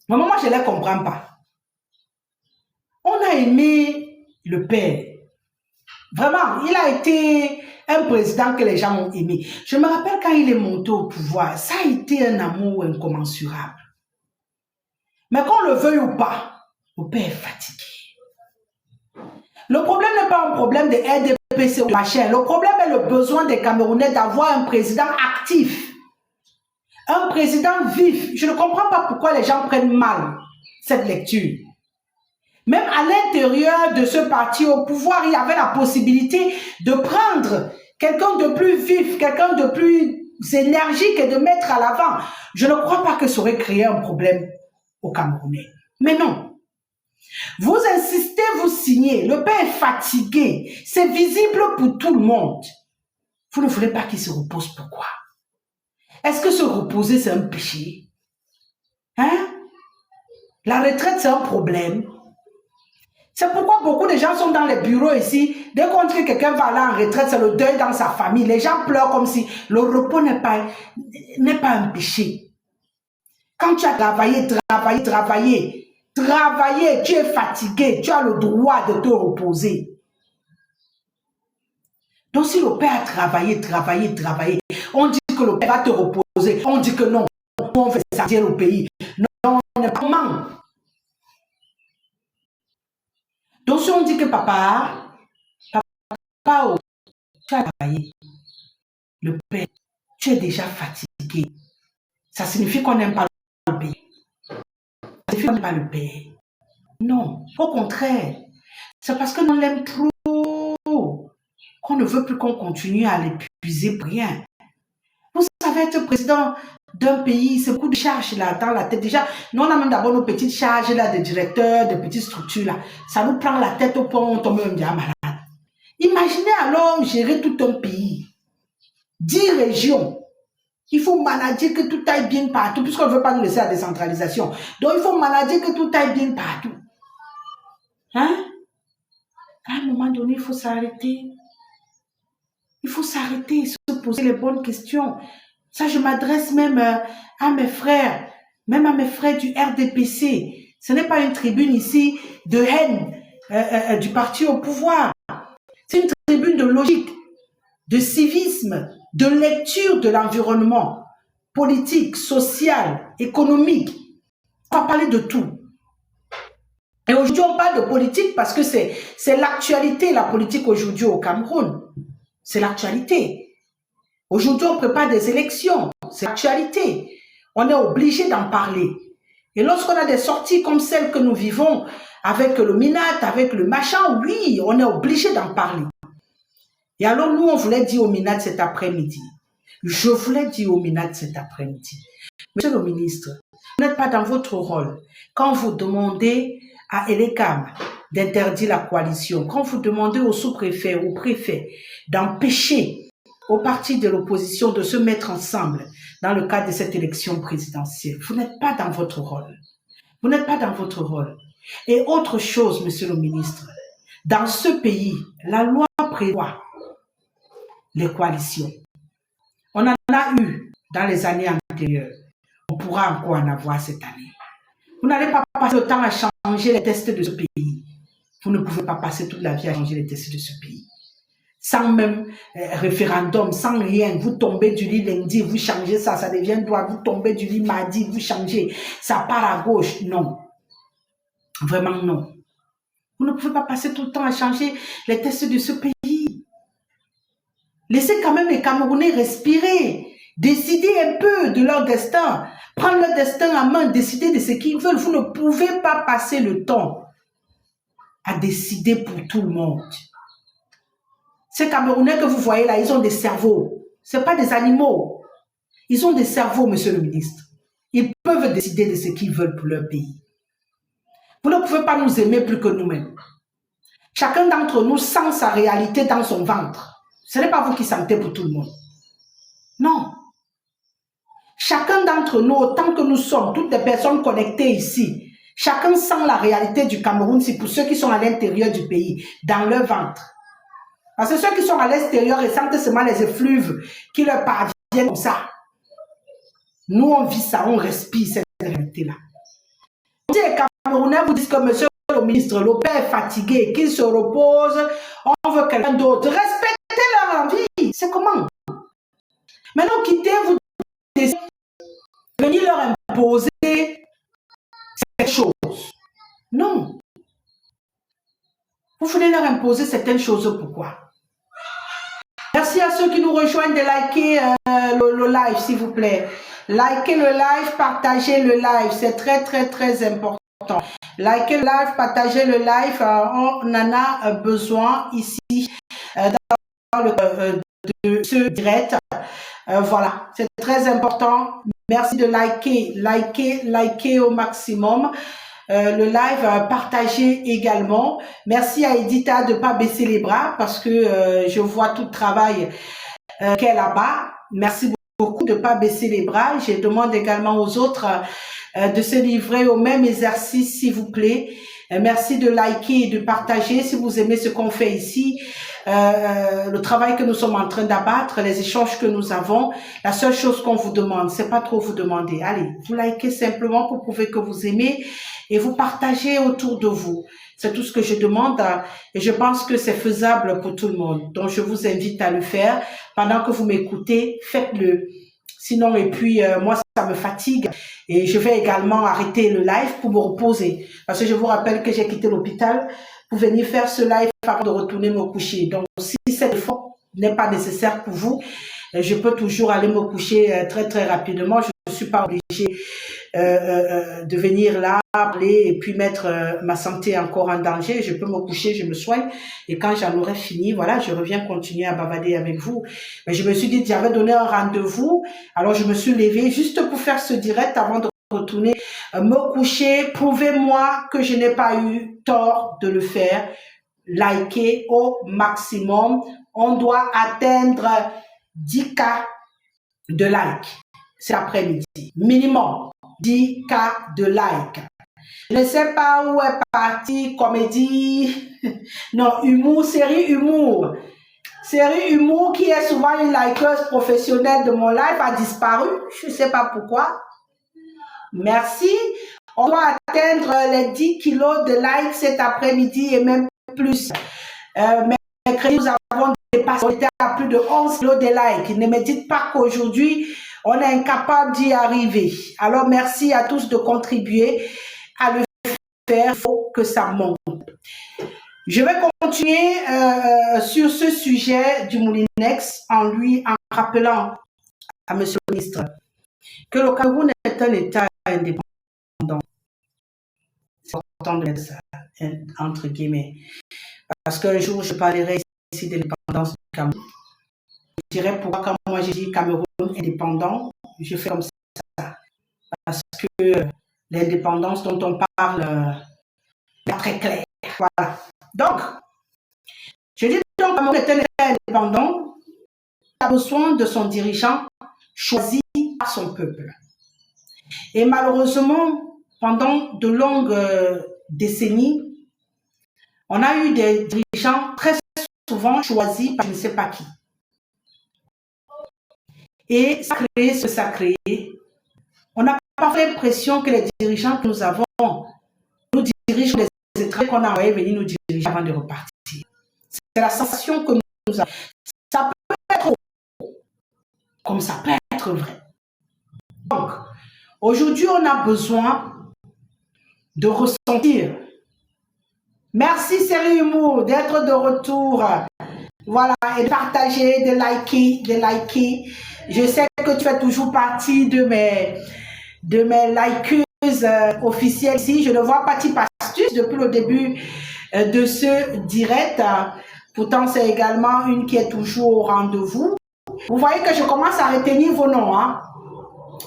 Vraiment, moi je ne les comprends pas. On a aimé le père. Vraiment, il a été un président que les gens ont aimé. Je me rappelle quand il est monté au pouvoir, ça a été un amour incommensurable. Mais qu'on le veuille ou pas, le père est fatigué. Le problème n'est pas un problème de RDPC ou machin. Le problème est le besoin des Camerounais d'avoir un président actif. Un président vif. Je ne comprends pas pourquoi les gens prennent mal cette lecture. Même à l'intérieur de ce parti au pouvoir, il y avait la possibilité de prendre quelqu'un de plus vif, quelqu'un de plus énergique et de mettre à l'avant. Je ne crois pas que ça aurait créé un problème aux Camerounais. Mais non. Vous insistez, vous signez. Le père est fatigué. C'est visible pour tout le monde. Vous ne voulez pas qu'il se repose. Pourquoi? Est-ce que se reposer, c'est un péché? Hein? La retraite, c'est un problème. C'est pourquoi beaucoup de gens sont dans les bureaux ici. Dès qu'on dit que quelqu'un va aller en retraite, c'est le deuil dans sa famille. Les gens pleurent comme si le repos n'est pas un péché. Quand tu as travaillé, tu es fatigué, tu as le droit de te reposer. Donc si le père a travaillé, on dit que le père va te reposer, on dit que non, on fait sortir le pays. Non, on n'est pas manque. Donc si on dit que papa, tu as travaillé, le père, tu es déjà fatigué, ça signifie qu'on n'aime pas le pays. Ça signifie qu'on n'aime pas le père. Non, au contraire, c'est parce que nous l'aimons trop qu'on ne veut plus qu'on continue à l'épuiser pour rien. Vous savez, être président d'un pays, c'est beaucoup de charges là dans la tête. Déjà, nous on a même d'abord nos petites charges là de directeurs, de petites structures là. Ça nous prend la tête au point où on tombe même bien malade. Imaginez alors gérer tout un pays, 10 régions. Il faut manager que tout aille bien partout, puisqu'on ne veut pas nous laisser la décentralisation. Donc il faut manager que tout aille bien partout. Hein? À un moment donné, il faut s'arrêter. Il faut s'arrêter et se poser les bonnes questions. Ça, je m'adresse même à mes frères, même à mes frères du RDPC. Ce n'est pas une tribune ici de haine du parti au pouvoir. C'est une tribune de logique, de civisme, de lecture de l'environnement politique, social, économique. On va parler de tout. Et aujourd'hui, on parle de politique parce que c'est l'actualité, la politique aujourd'hui au Cameroun. C'est l'actualité. Aujourd'hui, on prépare des élections. C'est l'actualité. On est obligé d'en parler. Et lorsqu'on a des sorties comme celles que nous vivons avec le Minat, avec le machin, oui, on est obligé d'en parler. Et alors, nous, on voulait dire au Minat cet après-midi. Je voulais dire au Minat cet après-midi. Monsieur le ministre, vous n'êtes pas dans votre rôle. Quand vous demandez à Elekam d'interdire la coalition, quand vous demandez au sous-préfet, au préfet d'empêcher aux partis de l'opposition de se mettre ensemble dans le cadre de cette élection présidentielle, vous n'êtes pas dans votre rôle. Vous n'êtes pas dans votre rôle. Et autre chose, monsieur le ministre, dans ce pays, la loi prévoit les coalitions. On en a eu dans les années antérieures. On pourra encore en avoir cette année. Vous n'allez pas passer le temps à changer les tests de ce pays. Vous ne pouvez pas passer toute la vie à changer les tests de ce pays. Sans même référendum, sans rien. Vous tombez du lit lundi, vous changez ça, ça devient droit. Vous tombez du lit mardi, vous changez. Ça part à gauche. Non. Vraiment non. Vous ne pouvez pas passer tout le temps à changer les tests de ce pays. Laissez quand même les Camerounais respirer, décider un peu de leur destin, prendre leur destin en main, décider de ce qu'ils veulent. Vous ne pouvez pas passer le temps à décider pour tout le monde. Ces Camerounais que vous voyez là, ils ont des cerveaux. Ce ne sont pas des animaux. Ils ont des cerveaux, monsieur le ministre. Ils peuvent décider de ce qu'ils veulent pour leur pays. Vous ne pouvez pas nous aimer plus que nous-mêmes. Chacun d'entre nous sent sa réalité dans son ventre. Ce n'est pas vous qui sentez pour tout le monde. Non. Chacun d'entre nous, autant que nous sommes, toutes les personnes connectées ici, chacun sent la réalité du Cameroun, c'est pour ceux qui sont à l'intérieur du pays, dans leur ventre. Parce que ceux qui sont à l'extérieur ressentent seulement les effluves qui leur parviennent comme ça. Nous, on vit ça, on respire cette réalité-là. Si les Camerounais vous disent que monsieur le ministre, le père est fatigué, qu'il se repose, on veut quelqu'un d'autre. Respectez leur envie. C'est comment? Maintenant, quittez-vous, venir leur imposer ces choses. Non. Vous voulez leur imposer certaines choses, pourquoi? Merci à ceux qui nous rejoignent de liker le live, s'il vous plaît. Likez le live, partagez le live. C'est très, très, très important. Likez le live, partagez le live. On en a besoin ici dans de ce direct. Voilà, c'est très important. Merci de liker au maximum. Le live, partagez également. Merci à Edita de ne pas baisser les bras parce que je vois tout le travail qu'elle a là-bas. Merci beaucoup de ne pas baisser les bras. Je demande également aux autres de se livrer au même exercice, s'il vous plaît. Merci de liker et de partager si vous aimez ce qu'on fait ici. Le travail que nous sommes en train d'abattre, les échanges que nous avons, la seule chose qu'on vous demande, c'est pas trop vous demander. Allez, vous likez simplement pour prouver que vous aimez et vous partagez autour de vous. C'est tout ce que je demande et je pense que c'est faisable pour tout le monde. Donc, je vous invite à le faire. Pendant que vous m'écoutez, faites-le. Sinon, et puis, moi, ça me fatigue et je vais également arrêter le live pour me reposer. Parce que je vous rappelle que j'ai quitté l'hôpital pour venir faire ce live avant de retourner me coucher. Donc, si cet effort n'est pas nécessaire pour vous, je peux toujours aller me coucher très, très rapidement. Je ne suis pas obligée de venir là, parler et puis mettre ma santé encore en danger. Je peux me coucher, je me soigne et quand j'en aurai fini, voilà, je reviens continuer à bavarder avec vous. Mais je me suis dit, j'avais donné un rendez-vous, alors je me suis levée juste pour faire ce direct avant de retourner me coucher. Prouvez-moi que je n'ai pas eu tort de le faire. Likez au maximum. On doit atteindre 10K de likes cet après-midi. Minimum 10K de likes. Je ne sais pas où est partie comédie. Non, humour, série humour. Série humour qui est souvent une likeuse professionnelle de mon live a disparu. Je ne sais pas pourquoi. Merci. On doit atteindre les 10 kilos de likes cet après-midi et même plus. Mercredi, nous avons dépassé, on était à plus de 11 kilos de likes. Ne me dites pas qu'aujourd'hui, on est incapable d'y arriver. Alors, merci à tous de contribuer à le faire. Il faut que ça monte. Je vais continuer sur ce sujet du Moulinex en rappelant à M. le ministre que le Cameroun est un État indépendant. C'est important de mettre ça entre guillemets. Parce qu'un jour, je parlerai ici de l'indépendance du Cameroun. Je dirais pourquoi quand moi j'ai dit Cameroun indépendant, je fais comme ça. Parce que l'indépendance dont on parle n'est pas très claire. Voilà. Donc, je dis donc Cameroun est un État indépendant qui a besoin de son dirigeant choisi par son peuple. Et malheureusement, pendant de longues décennies, on a eu des dirigeants très souvent choisis par je ne sais pas qui. Et ça a créé ce que ça a créé. On n'a pas fait l'impression que les dirigeants que nous avons nous dirigent des étrangers qu'on a envoyés venir nous diriger avant de repartir. C'est la sensation que nous avons. Ça peut être faux, comme ça peut être vrai. Donc, aujourd'hui, on a besoin de ressentir. Merci Série Humour d'être de retour. Voilà, et de partager, de liker, de liker. Je sais que tu fais toujours partie de mes likeuses officielles ici. Je ne vois pas Tip Astuce depuis le début de ce direct. Pourtant, c'est également une qui est toujours au rendez-vous. Vous voyez que je commence à retenir vos noms. Hein?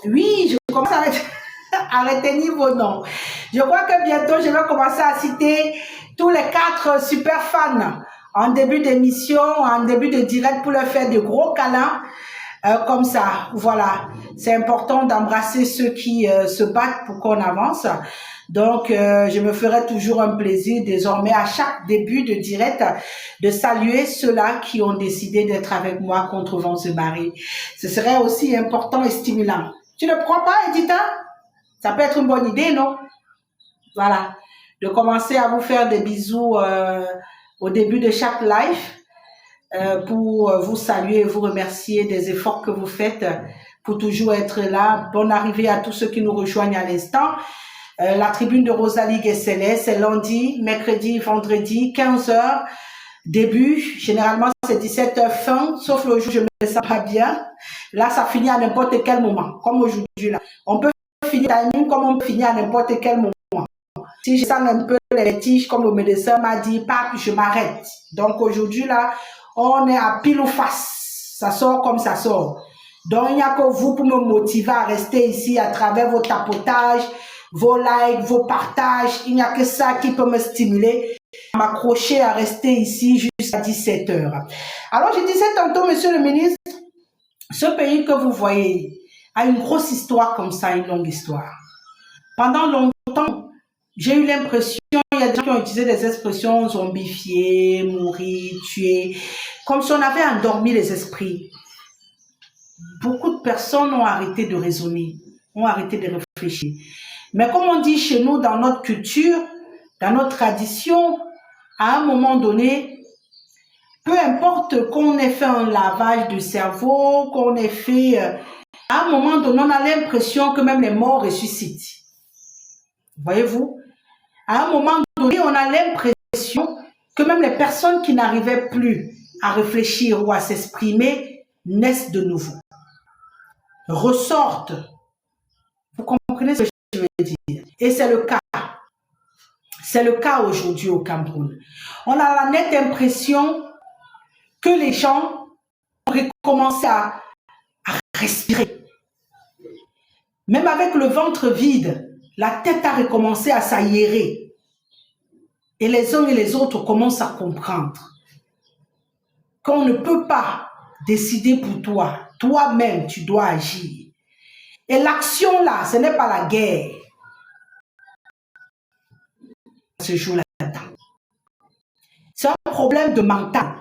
Oui, je commence à retenir vos noms. Je crois que bientôt, je vais commencer à citer tous les 4 super fans en début d'émission, en début de direct pour leur faire de gros câlins. Comme ça, voilà. C'est important d'embrasser ceux qui se battent pour qu'on avance. Donc, je me ferai toujours un plaisir désormais à chaque début de direct de saluer ceux-là qui ont décidé d'être avec moi contre vents et marées. Ce serait aussi important et stimulant. Tu ne crois pas, Edita? Ça peut être une bonne idée, non? Voilà. De commencer à vous faire des bisous au début de chaque live pour vous saluer et vous remercier des efforts que vous faites pour toujours être là. Bonne arrivée à tous ceux qui nous rejoignent à l'instant. La tribune de Rosalie Guesselet, c'est lundi, mercredi, vendredi, 15h. Début, généralement c'est 17h fin, sauf le jour où je ne me sens pas bien. Là, ça finit à n'importe quel moment, comme aujourd'hui là. On peut finir timing comme on peut finir à n'importe quel moment. Si je sens un peu les tiges, comme le médecin m'a dit, pape, je m'arrête. Donc aujourd'hui là, on est à pile ou face. Ça sort comme ça sort. Donc il n'y a que vous pour me motiver à rester ici à travers vos tapotages, vos likes, vos partages. Il n'y a que ça qui peut me stimuler à m'accrocher à rester ici jusqu'à 17h. Alors je disais tantôt, monsieur le ministre, ce pays que vous voyez a une grosse histoire comme ça, une longue histoire. Pendant longtemps, j'ai eu l'impression, il y a des gens qui ont utilisé des expressions zombifier, mourir, tuer, comme si on avait endormi les esprits. Beaucoup de personnes ont arrêté de raisonner, ont arrêté de réfléchir. Mais comme on dit chez nous, dans notre culture, dans notre tradition, à un moment donné, peu importe qu'on ait fait un lavage de cerveau, qu'on ait fait... à un moment donné, on a l'impression que même les morts ressuscitent. Voyez-vous? À un moment donné, on a l'impression que même les personnes qui n'arrivaient plus à réfléchir ou à s'exprimer naissent de nouveau, ressortent. Vous comprenez ce que je veux dire? Et c'est le cas. C'est le cas aujourd'hui au Cameroun. On a la nette impression que les gens ont recommencé à respirer. Même avec le ventre vide, la tête a recommencé à s'aérer. Et les uns et les autres commencent à comprendre qu'on ne peut pas décider pour toi. Toi-même, tu dois agir. Et l'action là, ce n'est pas la guerre. Ce jour-là, c'est un problème de mental.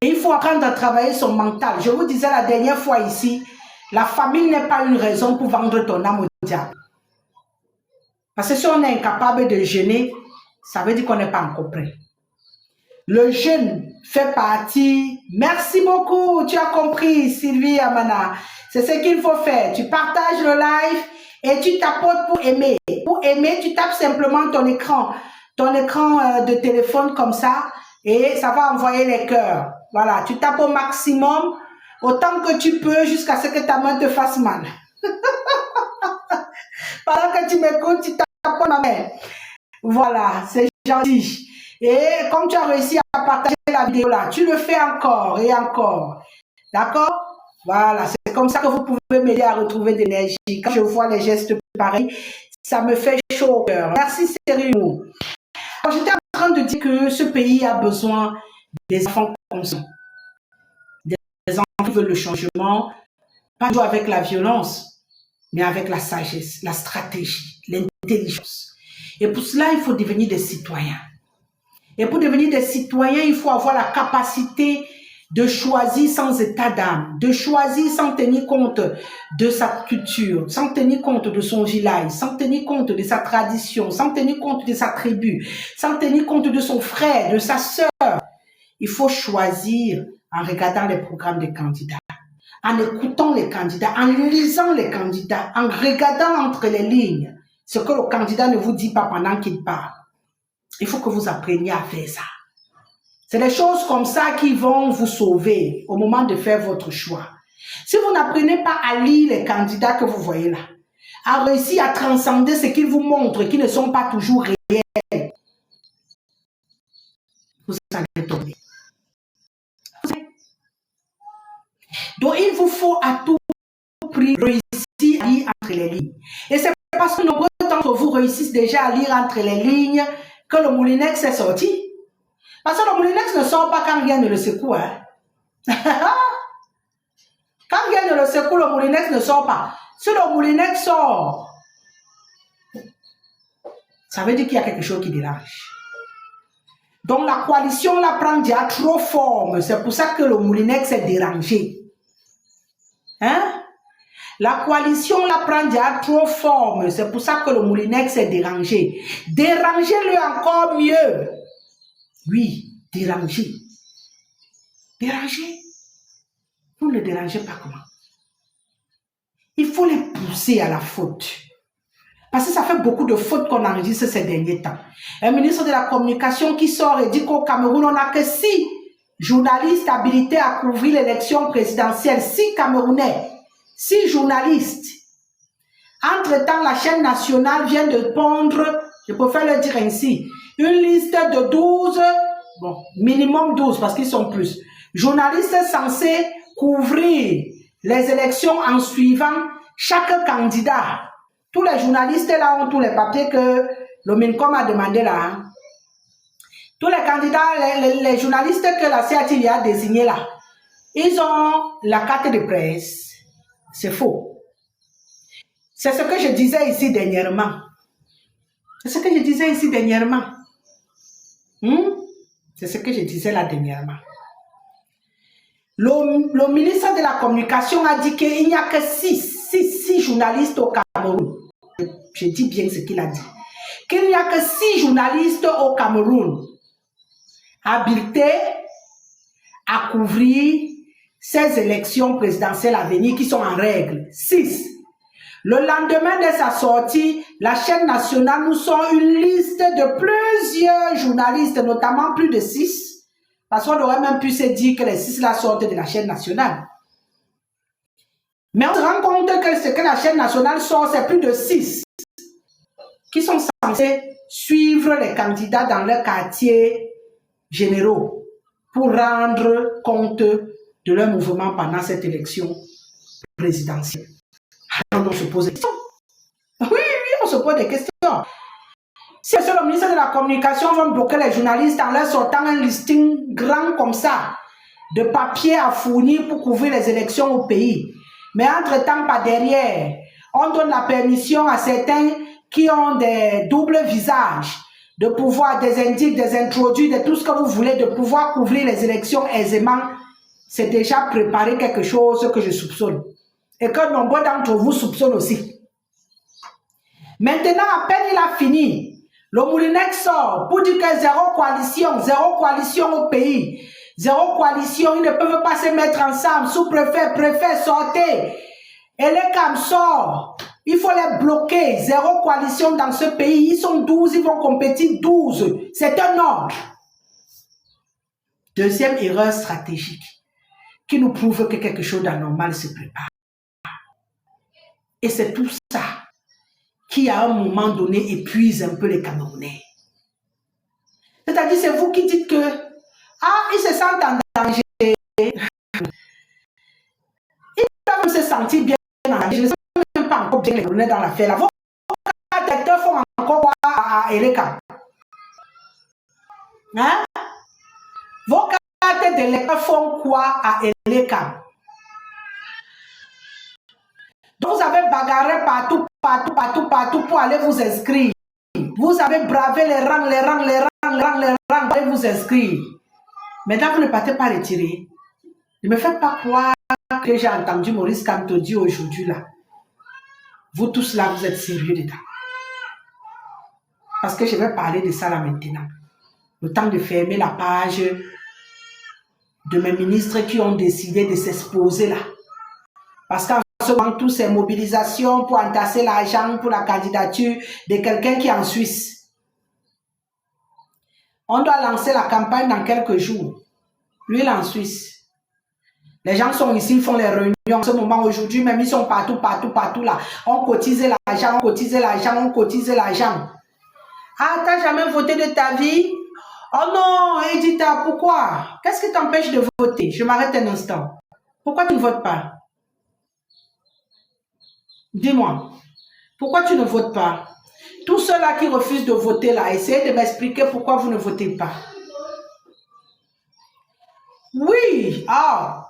Et il faut apprendre à travailler son mental. Je vous disais la dernière fois ici, la famille n'est pas une raison pour vendre ton âme au diable. Parce que si on est incapable de jeûner, ça veut dire qu'on n'est pas encore prêt. Le jeûne fait partie... Merci beaucoup, tu as compris Sylvie Amana. C'est ce qu'il faut faire. Tu partages le live et tu tapotes pour aimer. Pour aimer, tu tapes simplement ton écran de téléphone comme ça et ça va envoyer les cœurs. Voilà, tu tapes au maximum, autant que tu peux jusqu'à ce que ta main te fasse mal. Pendant que tu m'écoutes, tu tapes ma main. Voilà, c'est gentil. Et comme tu as réussi à partager la vidéo là, tu le fais encore et encore. D'accord? Voilà, c'est comme ça que vous pouvez m'aider à retrouver de l'énergie. Quand je vois les gestes pareils, ça me fait chaud au cœur. Merci Cyril. J'étais en train de dire que ce pays a besoin des enfants conscients. Des enfants qui veulent le changement, pas toujours avec la violence, mais avec la sagesse, la stratégie, l'intelligence. Et pour cela, il faut devenir des citoyens. Et pour devenir des citoyens, il faut avoir la capacité de choisir sans état d'âme, de choisir sans tenir compte de sa culture, sans tenir compte de son village, sans tenir compte de sa tradition, sans tenir compte de sa tribu, sans tenir compte de son frère, de sa sœur. Il faut choisir en regardant les programmes des candidats, en écoutant les candidats, en lisant les candidats, en regardant entre les lignes ce que le candidat ne vous dit pas pendant qu'il parle. Il faut que vous appreniez à faire ça. C'est des choses comme ça qui vont vous sauver au moment de faire votre choix. Si vous n'apprenez pas à lire les candidats que vous voyez là, à réussir à transcender ce qu'ils vous montrent, qui ne sont pas toujours réels, vous allez tomber. Donc, il vous faut à tout prix réussir à lire entre les lignes. Et c'est parce que nombreux d'entre vous réussissent déjà à lire entre les lignes que le Moulinex est sorti. Parce que le Moulinex ne sort pas quand rien ne le secoue. Hein. Quand rien ne le secoue, le Moulinex ne sort pas. Si le Moulinex sort, ça veut dire qu'il y a quelque chose qui dérange. Donc la coalition la prend déjà trop forme. C'est pour ça que le Moulinex est dérangé. Hein? La coalition la prend déjà trop forme. C'est pour ça que le Moulinex est dérangé. Dérangez-le encore mieux. Oui, dérangez. Dérangez. Vous ne le dérangez pas comment? Il faut les pousser à la faute. Parce que ça fait beaucoup de fautes qu'on enregistre ces derniers temps. Un ministre de la Communication qui sort et dit qu'au Cameroun, on n'a que 6 journalistes habilités à couvrir l'élection présidentielle. 6 Camerounais. 6 journalistes. Entre-temps, la chaîne nationale vient de pondre, je préfère le dire ainsi, une liste de 12, bon, minimum 12 parce qu'ils sont plus, journalistes censés couvrir les élections en suivant chaque candidat. Tous les journalistes là ont tous les papiers que le MINCOM a demandé là. Hein. Tous les candidats, les journalistes que la CATI a désignés là, ils ont la carte de presse. C'est faux. C'est ce que je disais ici dernièrement. C'est ce que je disais ici dernièrement. C'est ce que je disais là dernièrement. Le ministre de la Communication a dit qu'il n'y a que 6 journalistes au Cameroun. Je dis bien ce qu'il a dit. Qu'il n'y a que 6 journalistes au Cameroun habilités à couvrir ces élections présidentielles à venir qui sont en règle. 6. Le lendemain de sa sortie, la chaîne nationale nous sort une liste de plusieurs journalistes, notamment plus de 6. Parce qu'on aurait même pu se dire que les 6 là sortent de la chaîne nationale. Mais on se rend compte que ce que la chaîne nationale sort, c'est plus de 6 qui sont censés suivre les candidats dans leurs quartiers généraux pour rendre compte de leur mouvement pendant cette élection présidentielle. Alors on se pose des questions. Oui, on se pose des questions. Si le ministre de la Communication va bloquer les journalistes en leur sortant un listing grand comme ça, de papiers à fournir pour couvrir les élections au pays, mais entre-temps, pas derrière, on donne la permission à certains qui ont des doubles visages, de pouvoir, des indices, des introduits, de tout ce que vous voulez, de pouvoir couvrir les élections aisément, c'est déjà préparer quelque chose que je soupçonne. Et que nombreux d'entre vous soupçonnent aussi. Maintenant, à peine il a fini, le Moulinex sort pour dire que zéro coalition au pays. Zéro coalition, ils ne peuvent pas se mettre ensemble. Sous-préfet, préfet, sortez. Et les CAM sort. Il faut les bloquer. Zéro coalition dans ce pays. Ils sont 12, ils vont compétir 12. C'est un ordre. Deuxième erreur stratégique qui nous prouve que quelque chose d'anormal se prépare. Et c'est tout ça qui, à un moment donné, épuise un peu les Camerounais. C'est-à-dire, c'est vous qui dites que, ils se sentent en danger. Ils doivent se sentir bien en danger. Je ne sais même pas encore bien les Camerounais dans l'affaire. Là. Vos directeurs font encore quoi à Eleka? Hein? Vos cartes d'électeurs font quoi à Eleka? Donc, vous avez bagarré partout pour aller vous inscrire. Vous avez bravé les rangs pour aller vous inscrire. Maintenant, vous ne partez pas retirer. Ne me faites pas croire que j'ai entendu Maurice Kamto dire aujourd'hui là. Vous tous là, vous êtes sérieux dedans. Parce que je vais parler de ça là maintenant. Le temps de fermer la page de mes ministres qui ont décidé de s'exposer là. Parce qu'en ce moment, toutes ces mobilisations pour entasser l'argent pour la candidature de quelqu'un qui est en Suisse. On doit lancer la campagne dans quelques jours. Lui, il est en Suisse. Les gens sont ici, ils font les réunions. En ce moment, aujourd'hui, même, ils sont partout, partout, partout là. On cotise l'argent, on cotise l'argent, on cotise l'argent. Ah, t'as jamais voté de ta vie? Oh non, Edita, pourquoi? Qu'est-ce qui t'empêche de voter? Je m'arrête un instant. Pourquoi tu ne votes pas? Dis-moi. Pourquoi tu ne votes pas? Tous ceux-là qui refusent de voter là, essayez de m'expliquer pourquoi vous ne votez pas. Oui, ah,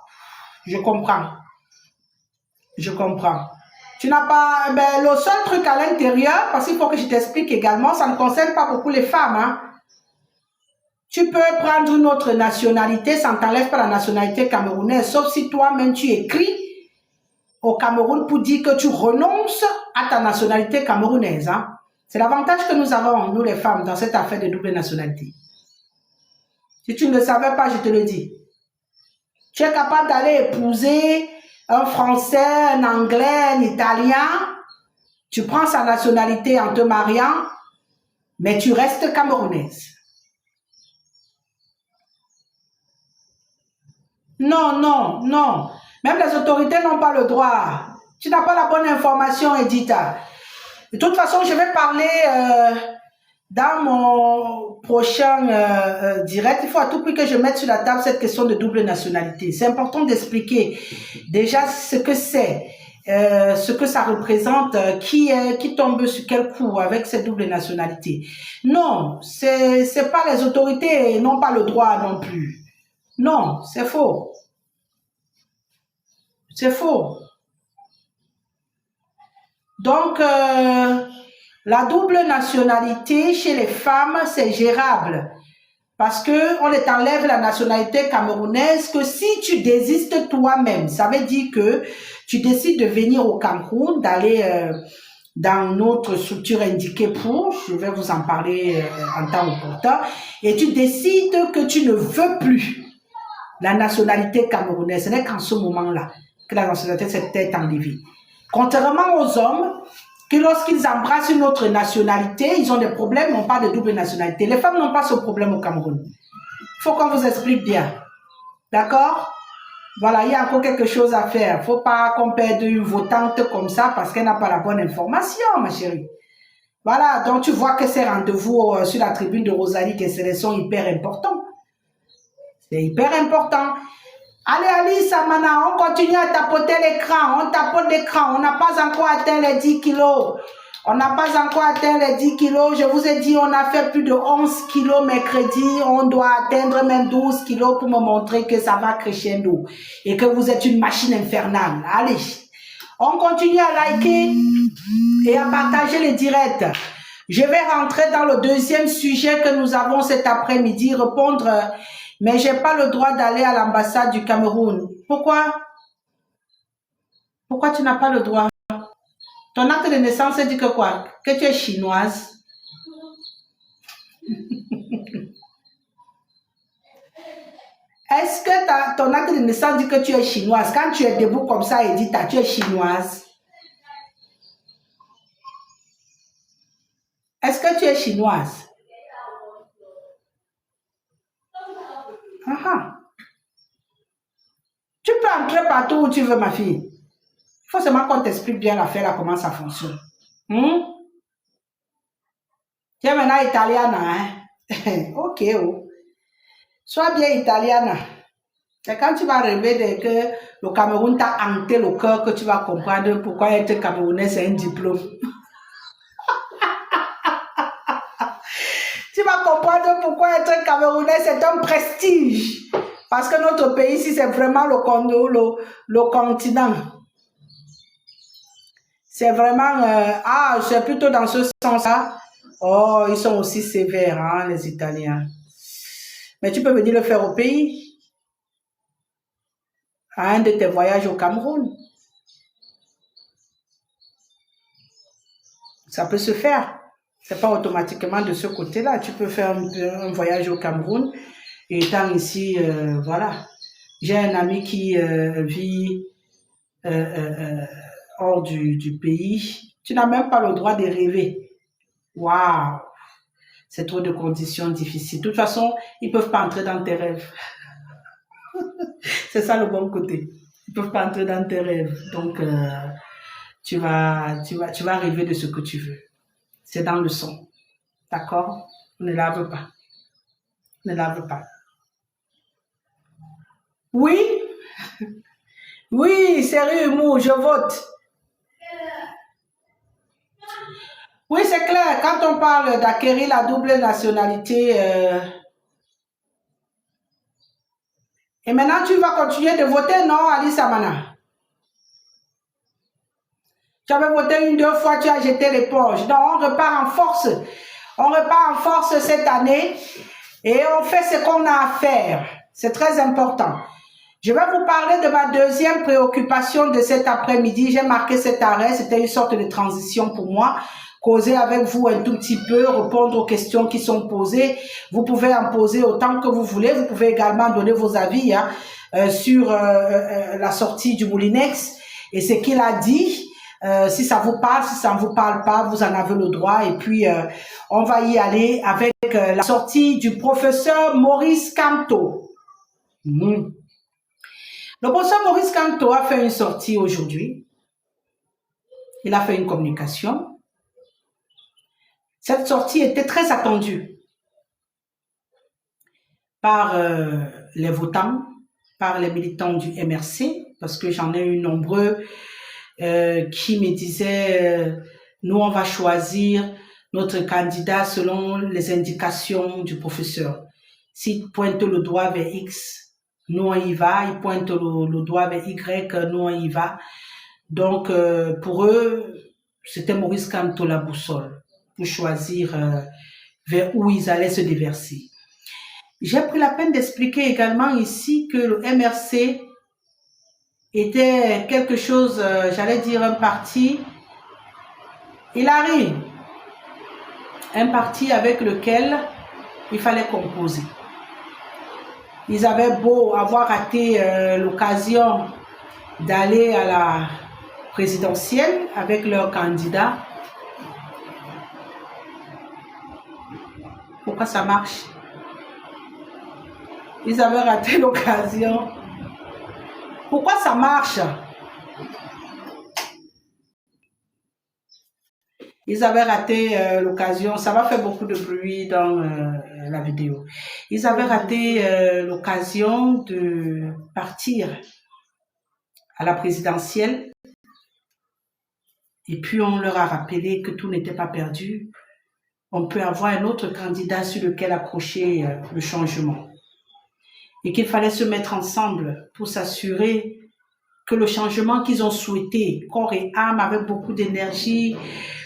je comprends. Je comprends. Tu n'as pas... Ben, le seul truc à l'intérieur, parce qu'il faut que je t'explique également, ça ne concerne pas beaucoup les femmes. Hein. Tu peux prendre une autre nationalité, ça ne t'enlève pas la nationalité camerounaise, sauf si toi-même tu écris au Cameroun pour dire que tu renonces à ta nationalité camerounaise. Hein. C'est l'avantage que nous avons, nous les femmes, dans cette affaire de double nationalité. Si tu ne le savais pas, je te le dis. Tu es capable d'aller épouser un Français, un Anglais, un Italien. Tu prends sa nationalité en te mariant, mais tu restes camerounaise. Non, non, non. Même les autorités n'ont pas le droit. Tu n'as pas la bonne information, Edita. De toute façon, je vais parler dans mon prochain direct. Il faut à tout prix que je mette sur la table cette question de double nationalité. C'est important d'expliquer déjà ce que c'est, ce que ça représente, qui tombe sur quel coup avec cette double nationalité. Non, c'est pas les autorités n'ont pas le droit non plus. Non, c'est faux. C'est faux. Donc, la double nationalité chez les femmes, c'est gérable. Parce qu'on ne t'enlève la nationalité camerounaise que si tu désistes toi-même. Ça veut dire que tu décides de venir au Cameroun, d'aller dans notre structure indiquée pour, je vais vous en parler en temps opportun, et tu décides que tu ne veux plus la nationalité camerounaise. Ce n'est qu'en ce moment-là que la nationalité s'est enlevée. Contrairement aux hommes, que lorsqu'ils embrassent une autre nationalité, ils ont des problèmes, n'ont pas de double nationalité. Les femmes n'ont pas ce problème au Cameroun. Il faut qu'on vous explique bien. D'accord? Voilà, il y a encore quelque chose à faire. Il ne faut pas qu'on perde une votante comme ça parce qu'elle n'a pas la bonne information, ma chérie. Voilà, donc tu vois que ces rendez-vous sur la tribune de Rosalie Kessere sont hyper importants. C'est hyper important. Allez, Alice, Amana, on continue à tapoter l'écran. On tapote l'écran. On n'a pas encore atteint les 10 kilos. On n'a pas encore atteint les 10 kilos. Je vous ai dit, on a fait plus de 11 kilos mercredi. On doit atteindre même 12 kilos pour me montrer que ça va crescendo. Et que vous êtes une machine infernale. Allez, on continue à liker et à partager les directs. Je vais rentrer dans le deuxième sujet que nous avons cet après-midi. Répondre... Mais je n'ai pas le droit d'aller à l'ambassade du Cameroun. Pourquoi? Pourquoi tu n'as pas le droit? Ton acte de naissance dit que quoi? Que tu es chinoise. Est-ce que ton acte de naissance dit que tu es chinoise? Quand tu es debout comme ça et dit tu es chinoise. Est-ce que tu es chinoise? Ah. Tu peux entrer partout où tu veux, ma fille. Il faut seulement qu'on t'explique bien l'affaire, là, comment ça fonctionne. Tu es maintenant italiana, hein? Ok, oh. Sois bien italiana. C'est quand tu vas rêver que le Cameroun t'a hanté le cœur que tu vas comprendre pourquoi être camerounais, c'est un diplôme. Tu vas comprendre pourquoi être camerounais, c'est un prestige. Parce que notre pays ici, c'est vraiment le continent. C'est vraiment... c'est plutôt dans ce sens-là. Oh, ils sont aussi sévères, hein, les Italiens. Mais tu peux venir le faire au pays. À un de tes voyages au Cameroun. Ça peut se faire. C'est pas automatiquement de ce côté-là. Tu peux faire un voyage au Cameroun. Et étant ici, voilà. J'ai un ami qui vit hors du pays. Tu n'as même pas le droit de rêver. Waouh! C'est trop de conditions difficiles. De toute façon, ils peuvent pas entrer dans tes rêves. C'est ça le bon côté. Ils peuvent pas entrer dans tes rêves. Donc, tu vas rêver de ce que tu veux. C'est dans le son. D'accord? Ne lave pas. Ne lave pas. Oui? Oui, sérieux, Mou, je vote. Oui, c'est clair. Quand on parle d'acquérir la double nationalité, et maintenant tu vas continuer de voter, non, Ali Samana? Tu avais voté une, deux fois, tu as jeté l'éponge. Non, on repart en force. On repart en force cette année et on fait ce qu'on a à faire. C'est très important. Je vais vous parler de ma deuxième préoccupation de cet après-midi. J'ai marqué cet arrêt, c'était une sorte de transition pour moi. Causer avec vous un tout petit peu, répondre aux questions qui sont posées. Vous pouvez en poser autant que vous voulez. Vous pouvez également donner vos avis sur la sortie du Moulinex et ce qu'il a dit. Si ça vous parle, si ça ne vous parle pas, vous en avez le droit. Et puis, on va y aller avec la sortie du professeur Maurice Kamto. Le professeur Maurice Kamto a fait une sortie aujourd'hui. Il a fait une communication. Cette sortie était très attendue par les votants, par les militants du MRC, parce que j'en ai eu nombreux qui me disaient nous on va choisir notre candidat selon les indications du professeur. S'il pointe le doigt vers X, nous on y va. Il pointe le doigt vers Y, nous on y va. Donc pour eux, c'était Maurice Kamto la boussole pour choisir vers où ils allaient se déverser. J'ai pris la peine d'expliquer également ici que le MRC était quelque chose, j'allais dire un parti, Hilary, un parti avec lequel il fallait composer. Ils avaient beau avoir raté l'occasion d'aller à la présidentielle avec leur candidat. Pourquoi ça marche? Ils avaient raté l'occasion. Pourquoi ça marche? Ils avaient raté l'occasion. Ça va faire beaucoup de bruit dans la vidéo. Ils avaient raté l'occasion de partir à la présidentielle. Et puis on leur a rappelé que tout n'était pas perdu. On peut avoir un autre candidat sur lequel accrocher le changement. Et qu'il fallait se mettre ensemble pour s'assurer que le changement qu'ils ont souhaité, corps et âme, avec beaucoup d'énergie,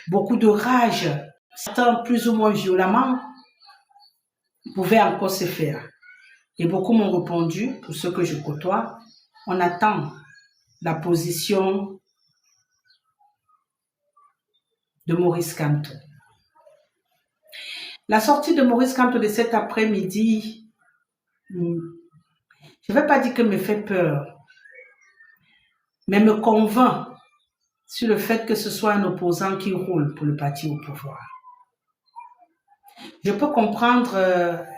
beaucoup de rage, certains plus ou moins violemment, pouvait encore se faire. Et beaucoup m'ont répondu, pour ceux que je côtoie, on attend la position de Maurice Kamto. La sortie de Maurice Kamto de cet après-midi, je ne vais pas dire qu'elle me fait peur, mais me convainc sur le fait que ce soit un opposant qui roule pour le parti au pouvoir. Je peux comprendre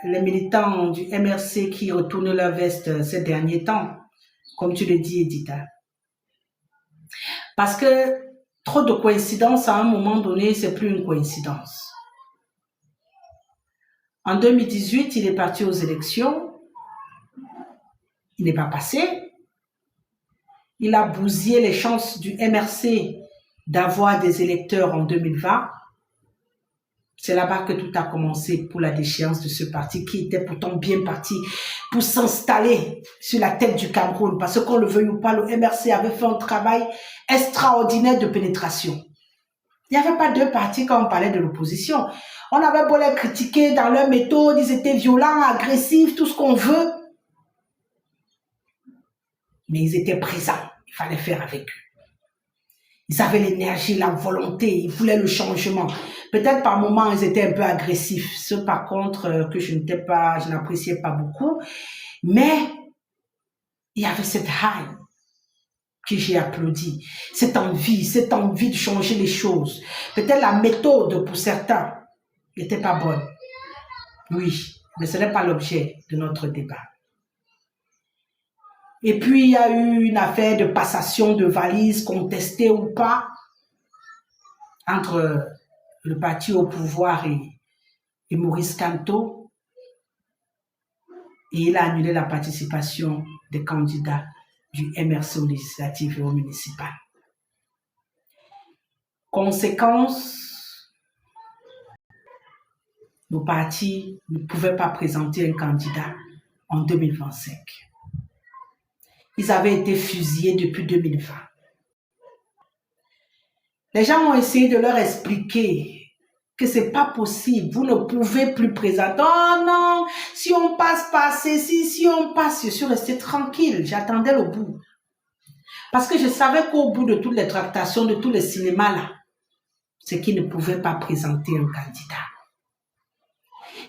les militants du MRC qui retournent leur veste ces derniers temps, comme tu le dis, Edita. Parce que trop de coïncidences, à un moment donné, c'est plus une coïncidence. En 2018, il est parti aux élections. Il n'est pas passé. Il a bousillé les chances du MRC d'avoir des électeurs en 2020. C'est là-bas que tout a commencé pour la déchéance de ce parti qui était pourtant bien parti pour s'installer sur la tête du Cameroun. Parce qu'on le veuille ou pas, le MRC avait fait un travail extraordinaire de pénétration. Il n'y avait pas deux partis quand on parlait de l'opposition. On avait beau les critiquer dans leur méthode, ils étaient violents, agressifs, tout ce qu'on veut. Mais ils étaient présents, il fallait faire avec eux. Ils avaient l'énergie, la volonté, ils voulaient le changement. Peut-être par moments, ils étaient un peu agressifs. Ce par contre que je n'appréciais pas beaucoup. Mais il y avait cette haine que j'ai applaudi. Cette envie de changer les choses. Peut-être la méthode pour certains n'était pas bonne. Oui, mais ce n'est pas l'objet de notre débat. Et puis, il y a eu une affaire de passation de valises, contestée ou pas, entre le parti au pouvoir et Maurice Kamto. Et il a annulé la participation des candidats du MRC aux législatives et aux municipales. Conséquence, nos partis ne pouvaient pas présenter un candidat en 2025. Ils avaient été fusillés depuis 2020. Les gens ont essayé de leur expliquer que c'est pas possible, vous ne pouvez plus présenter. Oh non, si on passe par ceci, si on passe, je suis restée tranquille, j'attendais le bout. Parce que je savais qu'au bout de toutes les tractations, de tous les cinémas là, c'est qu'ils ne pouvaient pas présenter un candidat.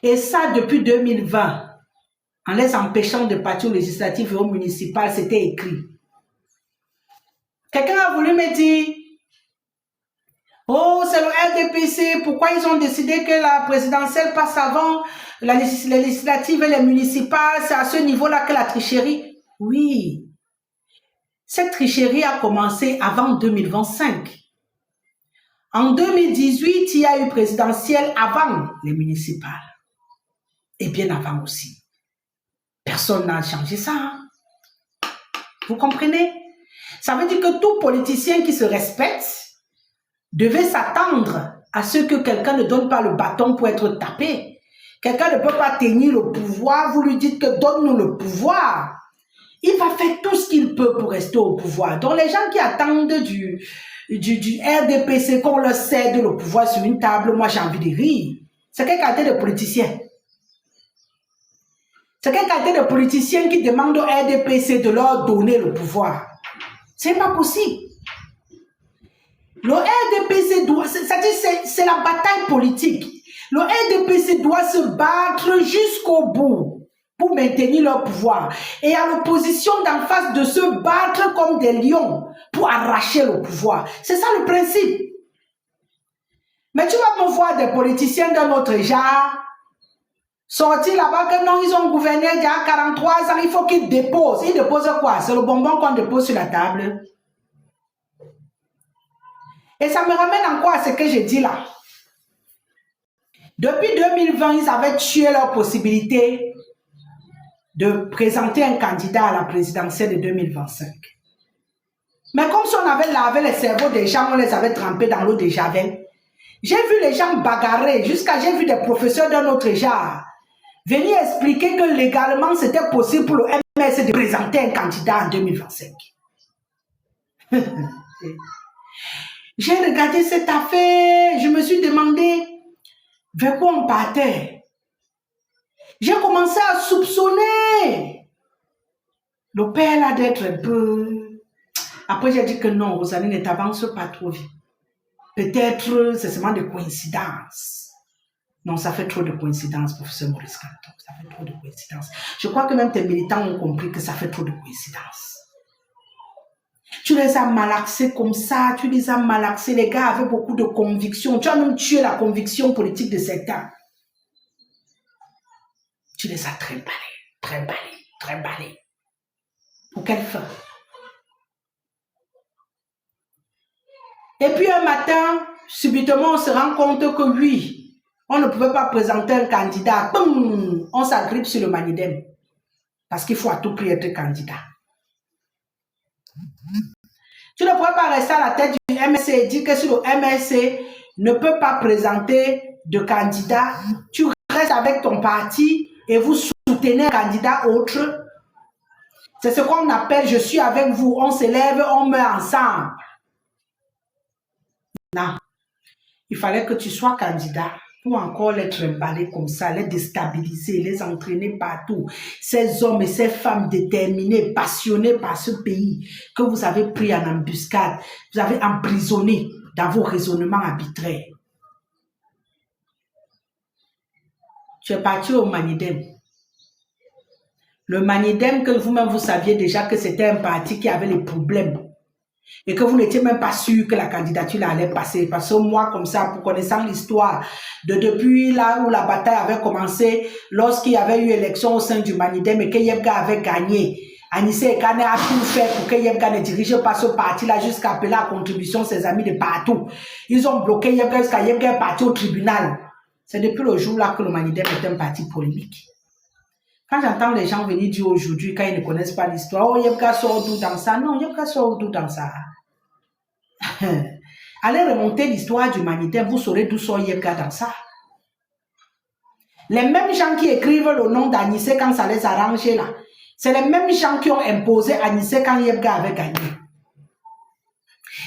Et ça, depuis 2020, en les empêchant de partir aux législatives et aux municipales, c'était écrit. Quelqu'un a voulu me dire, oh, c'est le RDPC, pourquoi ils ont décidé que la présidentielle passe avant les législatives et les municipales, c'est à ce niveau-là que la tricherie. Oui, cette tricherie a commencé avant 2025. En 2018, il y a eu présidentielle avant les municipales. Et bien avant aussi. Personne n'a changé ça. Hein? Vous comprenez? Ça veut dire que tout politicien qui se respecte devait s'attendre à ce que quelqu'un ne donne pas le bâton pour être tapé. Quelqu'un ne peut pas tenir le pouvoir, vous lui dites que donne-nous le pouvoir. Il va faire tout ce qu'il peut pour rester au pouvoir. Donc les gens qui attendent du RDPC qu'on leur cède le pouvoir sur une table, moi j'ai envie de rire. C'est quelle qualité de politicien? C'est quelle qualité de politicien qui demande au RDPC de leur donner le pouvoir? C'est pas possible. Le RDPC doit, c'est la bataille politique. Le RDPC doit se battre jusqu'au bout pour maintenir leur pouvoir. Et à l'opposition d'en face de se battre comme des lions pour arracher le pouvoir. C'est ça le principe. Mais tu vas me voir des politiciens d'un autre genre sortir là-bas que non, ils ont gouverné il y a 43 ans, il faut qu'ils déposent. Ils déposent quoi? C'est le bonbon qu'on dépose sur la table. Et ça me ramène encore à ce que j'ai dit là. Depuis 2020, ils avaient tué leur possibilité de présenter un candidat à la présidentielle de 2025. Mais comme si on avait lavé les cerveaux des gens, on les avait trempés dans l'eau de Javel. J'ai vu les gens bagarrer, jusqu'à j'ai vu des professeurs d'un autre genre venir expliquer que légalement c'était possible pour le MS de présenter un candidat en 2025. J'ai regardé cette affaire, je me suis demandé vers quoi on partait. J'ai commencé à soupçonner le père là d'être un peu... Après j'ai dit que non, Rosalie ne t'avance pas trop vite. Peut-être c'est seulement des coïncidences. Non, ça fait trop de coïncidences, professeur Maurice Kamto. Ça fait trop de coïncidences. Je crois que même tes militants ont compris que ça fait trop de coïncidences. Tu les as malaxés comme ça, tu les as malaxés, les gars avaient beaucoup de convictions. Tu as même tué la conviction politique de certains. Tu les as trimballés. Pour quelle fin? Et puis un matin, subitement, on se rend compte que oui, on ne pouvait pas présenter un candidat. Boum, on s'agrippe sur le Manidem. Parce qu'il faut à tout prix être candidat. Tu ne pourrais pas rester à la tête du MSC et dire que si le MSC ne peut pas présenter de candidat, tu restes avec ton parti et vous soutenez un candidat autre. C'est ce qu'on appelle « je suis avec vous », on s'élève, on meurt ensemble. Non, il fallait que tu sois candidat pour encore les trimballer comme ça, les déstabiliser, les entraîner partout. Ces hommes et ces femmes déterminés, passionnés par ce pays que vous avez pris en embuscade, vous avez emprisonné dans vos raisonnements arbitraires. Tu es parti au Manidem. Le Manidem que vous-même vous saviez déjà que c'était un parti qui avait les problèmes et que vous n'étiez même pas sûr que la candidature allait passer. Parce que moi, comme ça, pour connaissant l'histoire, depuis là où la bataille avait commencé, lorsqu'il y avait eu élection au sein du Manidem et que Yebga avait gagné, Anissé Ekane a tout fait pour que Yebga ne dirige pas ce parti-là jusqu'à appeler à contribution ses amis de partout. Ils ont bloqué Yebga jusqu'à Yebga est parti au tribunal. C'est depuis le jour-là que le Manidem est un parti polémique. Quand j'entends les gens venir dire aujourd'hui, quand ils ne connaissent pas l'histoire, oh Yebga sort d'où dans ça? Non, Yebga sort d'où dans ça? Allez remonter l'histoire du Manidem, vous saurez d'où sort Yebga dans ça. Les mêmes gens qui écrivent le nom d'Anissé quand ça les arrange là, c'est les mêmes gens qui ont imposé Anissé quand Yebga avait gagné.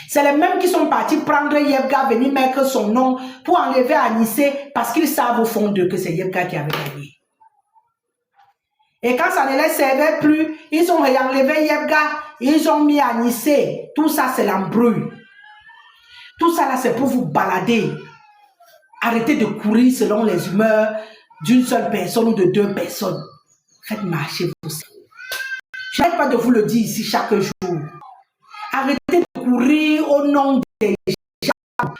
C'est les mêmes qui sont partis prendre Yebga, venir mettre son nom pour enlever Anissé parce qu'ils savent au fond d'eux que c'est Yebga qui avait gagné. Et quand ça ne les servait plus, ils ont réenlevé Yebga, ils ont mis Anissé. Tout ça, c'est l'embrouille. Tout ça, là, c'est pour vous balader. Arrêtez de courir selon les humeurs d'une seule personne ou de deux personnes. Faites marcher vos cerveaux. Je n'arrête pas de vous le dire ici chaque jour. Arrêtez de courir au nom des gens.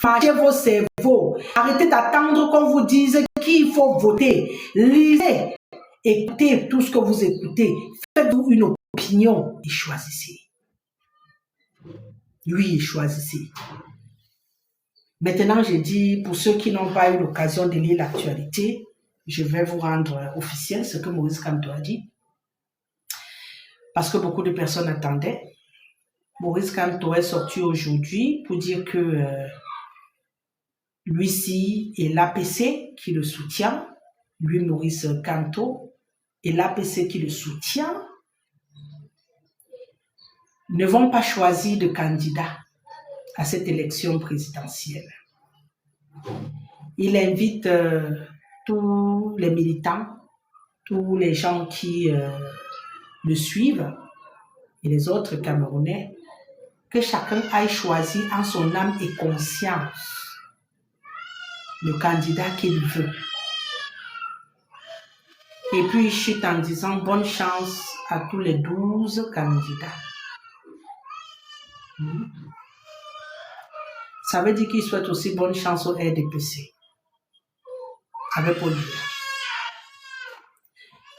Marchez vos cerveaux. Arrêtez d'attendre qu'on vous dise qui il faut voter. Lisez. Écoutez tout ce que vous écoutez. Faites-vous une opinion et choisissez. Oui, choisissez. Maintenant, je dis, pour ceux qui n'ont pas eu l'occasion de lire l'actualité, je vais vous rendre officiel ce que Maurice Kamto a dit. Parce que beaucoup de personnes attendaient. Maurice Kamto est sorti aujourd'hui pour dire que lui-ci et l'APC qui le soutient, lui Maurice Kamto, et l'APC qui le soutient, ne vont pas choisir de candidat à cette élection présidentielle. Il invite tous les militants, tous les gens qui le suivent et les autres Camerounais, que chacun aille choisir en son âme et conscience le candidat qu'il veut. Et puis il chute en disant bonne chance à tous les 12 candidats. Ça veut dire qu'il souhaite aussi bonne chance au RDPC. Avec Olivier.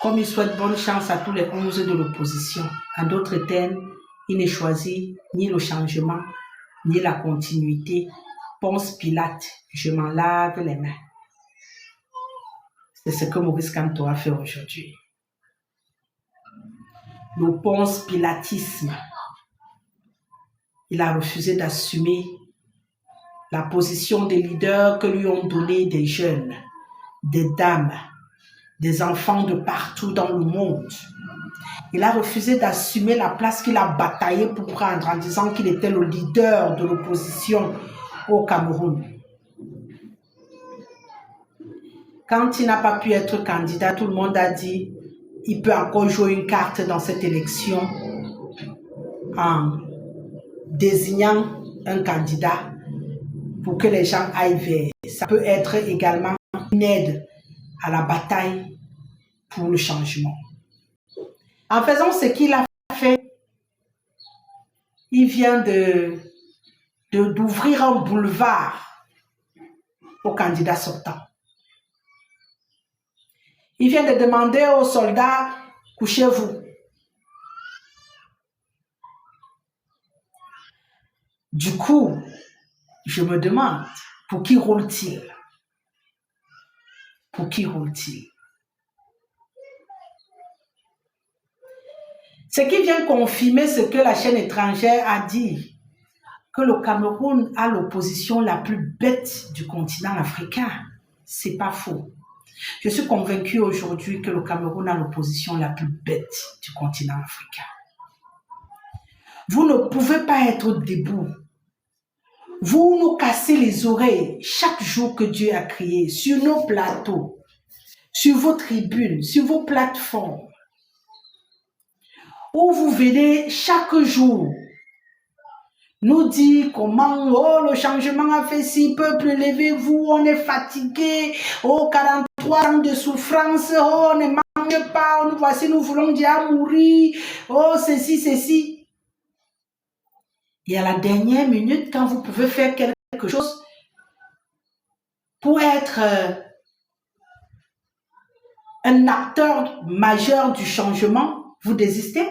Comme il souhaite bonne chance à tous les 11 de l'opposition. En d'autres termes, il ne choisit ni le changement, ni la continuité. Ponce Pilate, je m'en lave les mains. C'est ce que Maurice Kamto a fait aujourd'hui. Le Ponce Pilatisme. Il a refusé d'assumer la position des leaders que lui ont donné des jeunes, des dames, des enfants de partout dans le monde. Il a refusé d'assumer la place qu'il a bataillé pour prendre en disant qu'il était le leader de l'opposition au Cameroun. Quand il n'a pas pu être candidat, tout le monde a dit qu'il peut encore jouer une carte dans cette élection en désignant un candidat pour que les gens aillent vers. Ça peut être également une aide à la bataille pour le changement. En faisant ce qu'il a fait, il vient d'ouvrir un boulevard aux candidats sortants. Il vient de demander aux soldats, couchez-vous. Du coup, je me demande, pour qui roule-t-il? Pour qui roule-t-il? Ce qui vient confirmer ce que la chaîne étrangère a dit, que le Cameroun a l'opposition la plus bête du continent africain. C'est pas faux. Je suis convaincu aujourd'hui que le Cameroun a l'opposition la plus bête du continent africain. Vous ne pouvez pas être debout. Vous nous cassez les oreilles chaque jour que Dieu a créé, sur nos plateaux, sur vos tribunes, sur vos plateformes, où vous venez chaque jour nous dire comment, oh, le changement a fait si, peuple, levez-vous, on est fatigué, oh, 43 ans de souffrance, oh, on ne mange pas, voici, nous voulons déjà mourir, oh, ceci. Et à la dernière minute, quand vous pouvez faire quelque chose pour être un acteur majeur du changement, vous désistez.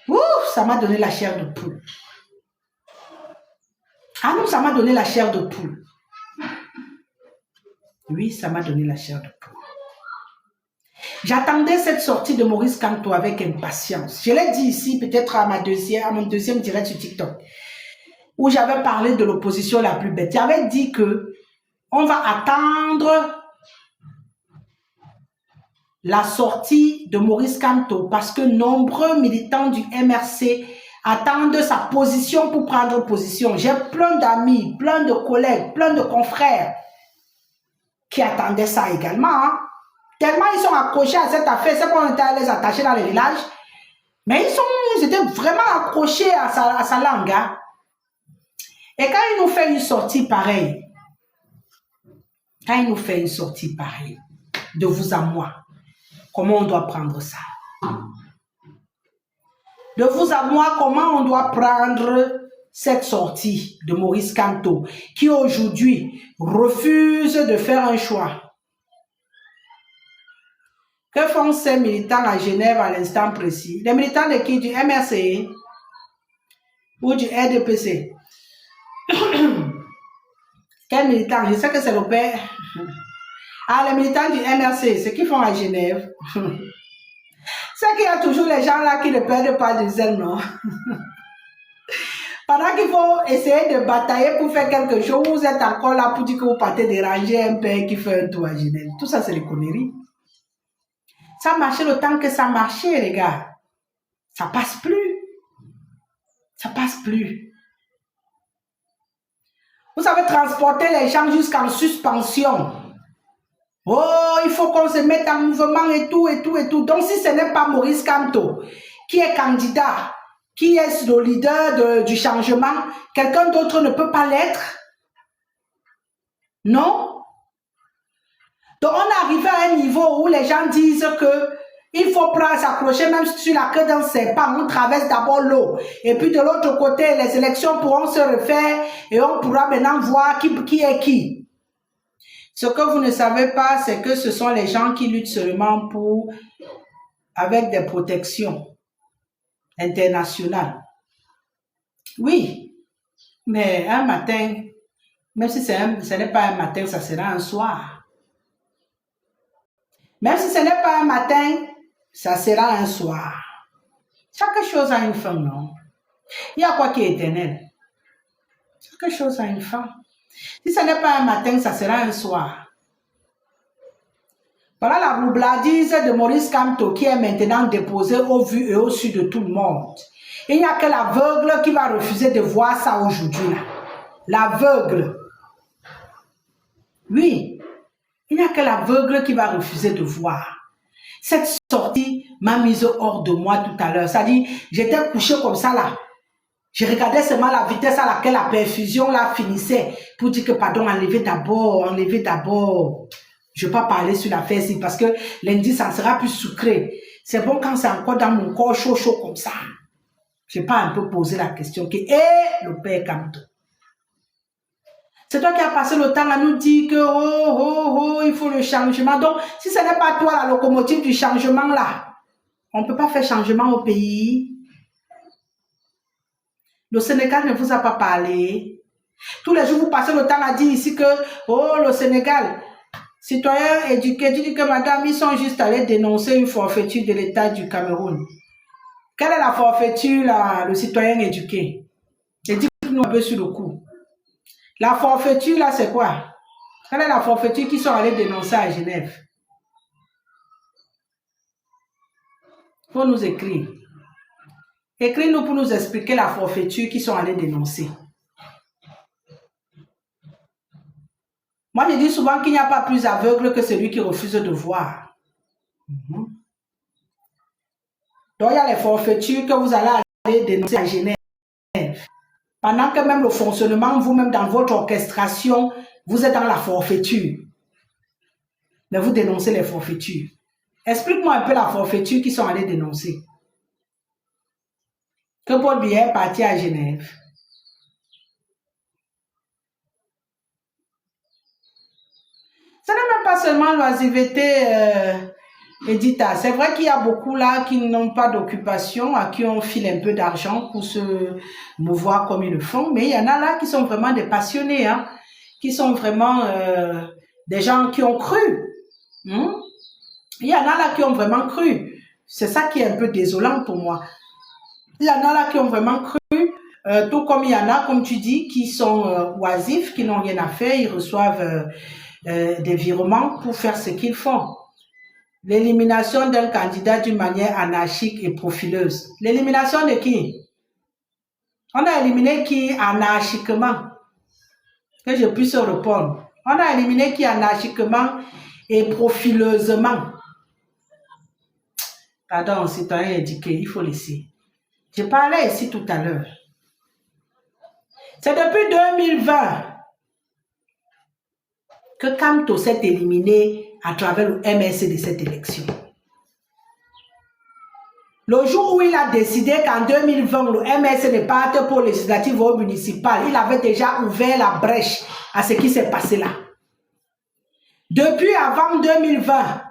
Ouh, ça m'a donné la chair de poule. Ah non, ça m'a donné la chair de poule. Oui, ça m'a donné la chair de poule. J'attendais cette sortie de Maurice Kamto avec impatience. Je l'ai dit ici, peut-être à mon deuxième direct sur TikTok, où j'avais parlé de l'opposition la plus bête. J'avais dit que on va attendre la sortie de Maurice Kamto parce que nombreux militants du MRC attendent sa position pour prendre position. J'ai plein d'amis, plein de collègues, plein de confrères qui attendaient ça également. Hein. Tellement ils sont accrochés à cette affaire, c'est qu'on était à les attacher dans les villages. Mais ils étaient vraiment accrochés à sa langue. Hein. Et quand il nous fait une sortie pareille, de vous à moi, comment on doit prendre ça? De vous à moi, comment on doit prendre cette sortie de Maurice Kamto, qui aujourd'hui refuse de faire un choix? Que font ces militants à Genève à l'instant précis? Les militants de qui? Du MRC ou du RDPC? Quels militants? Je sais que c'est le père. Ah, les militants du MRC, ce qu'ils font à Genève. C'est qu'il y a toujours les gens là qui ne perdent pas de zèle, non? Pendant qu'il faut essayer de batailler pour faire quelque chose, vous êtes encore là pour dire que vous partez déranger un père qui fait un tour à Genève. Tout ça, c'est les conneries. Ça marchait le temps que ça marchait, les gars. Ça passe plus. Ça passe plus. Vous avez transporté les gens jusqu'en suspension. Oh, il faut qu'on se mette en mouvement et tout, et tout, et tout. Donc, si ce n'est pas Maurice Kamto qui est candidat, qui est le leader du changement, quelqu'un d'autre ne peut pas l'être. Non? Donc, on est arrivé à un niveau où les gens disent que il faut s'accrocher même sur la queue d'un serpent. On traverse d'abord l'eau. Et puis de l'autre côté, les élections pourront se refaire et on pourra maintenant voir qui est qui. Ce que vous ne savez pas, c'est que ce sont les gens qui luttent seulement avec des protections internationales. Oui, mais un matin, même si ce n'est pas un matin, ça sera un soir. Même si ce n'est pas un matin, ça sera un soir. Chaque chose a une fin, non? Il y a quoi qui est éternel? Chaque chose a une fin. Si ce n'est pas un matin, ça sera un soir. Voilà la roubladise de Maurice Kamto qui est maintenant déposée au vu et au su de tout le monde. Il n'y a que l'aveugle qui va refuser de voir ça aujourd'hui. L'aveugle. Oui. Il n'y a que l'aveugle qui va refuser de voir. Cette sortie m'a mise hors de moi tout à l'heure. C'est-à-dire, j'étais couché comme ça là. Je regardais seulement la vitesse à laquelle la perfusion là finissait pour dire que pardon, enlevez d'abord, enlevez d'abord. Je ne vais pas parler sur l'affaire ici parce que lundi, ça sera plus sucré. C'est bon quand c'est encore dans mon corps chaud comme ça. Je n'ai pas un peu posé la question que, le père Kamto. C'est toi qui as passé le temps à nous dire que, il faut le changement. Donc, si ce n'est pas toi la locomotive du changement là, on ne peut pas faire changement au pays. Le Sénégal ne vous a pas parlé. Tous les jours, vous passez le temps à dire ici que, le Sénégal, citoyens éduqués, tu dis que madame, ils sont juste allés dénoncer une forfaiture de l'État du Cameroun. Quelle est la forfaiture, là, le citoyen éduqué? Et dites-nous un peu sur le coup. La forfaiture, là, c'est quoi? Quelle est la forfaiture qu'ils sont allés dénoncer à Genève? Il faut nous écrire. Écris-nous pour nous expliquer la forfaiture qu'ils sont allés dénoncer. Moi, je dis souvent qu'il n'y a pas plus aveugle que celui qui refuse de voir. Donc, il y a les forfaitures que vous allez aller dénoncer à Genève. Pendant que même le fonctionnement, vous-même dans votre orchestration, vous êtes dans la forfaiture. Mais vous dénoncez les forfaitures. Explique-moi un peu la forfaiture qu'ils sont allés dénoncer. que Paul Biya est parti à Genève. Ce n'est même pas seulement l'oisiveté, Edita. C'est vrai qu'il y a beaucoup là qui n'ont pas d'occupation, à qui on file un peu d'argent pour se mouvoir comme ils le font, mais il y en a là qui sont vraiment des passionnés, hein, qui sont vraiment des gens qui ont cru. Hmm? Il y en a là qui ont vraiment cru. C'est ça qui est un peu désolant pour moi. Il y en a là qui ont vraiment cru, tout comme il y en a, comme tu dis, qui sont oisifs, qui n'ont rien à faire, ils reçoivent des virements pour faire ce qu'ils font. L'élimination d'un candidat d'une manière anarchique et profileuse. L'élimination de qui? On a éliminé qui anarchiquement? Que je puisse répondre. On a éliminé qui anarchiquement et profileusement? Pardon, citoyen éduqué, il faut laisser. Je parlais ici tout à l'heure. C'est depuis 2020 que Kamto s'est éliminé à travers le MSC de cette élection. Le jour où il a décidé qu'en 2020, le MSC ne parte pour législative ou municipale, il avait déjà ouvert la brèche à ce qui s'est passé là. Depuis avant 2020,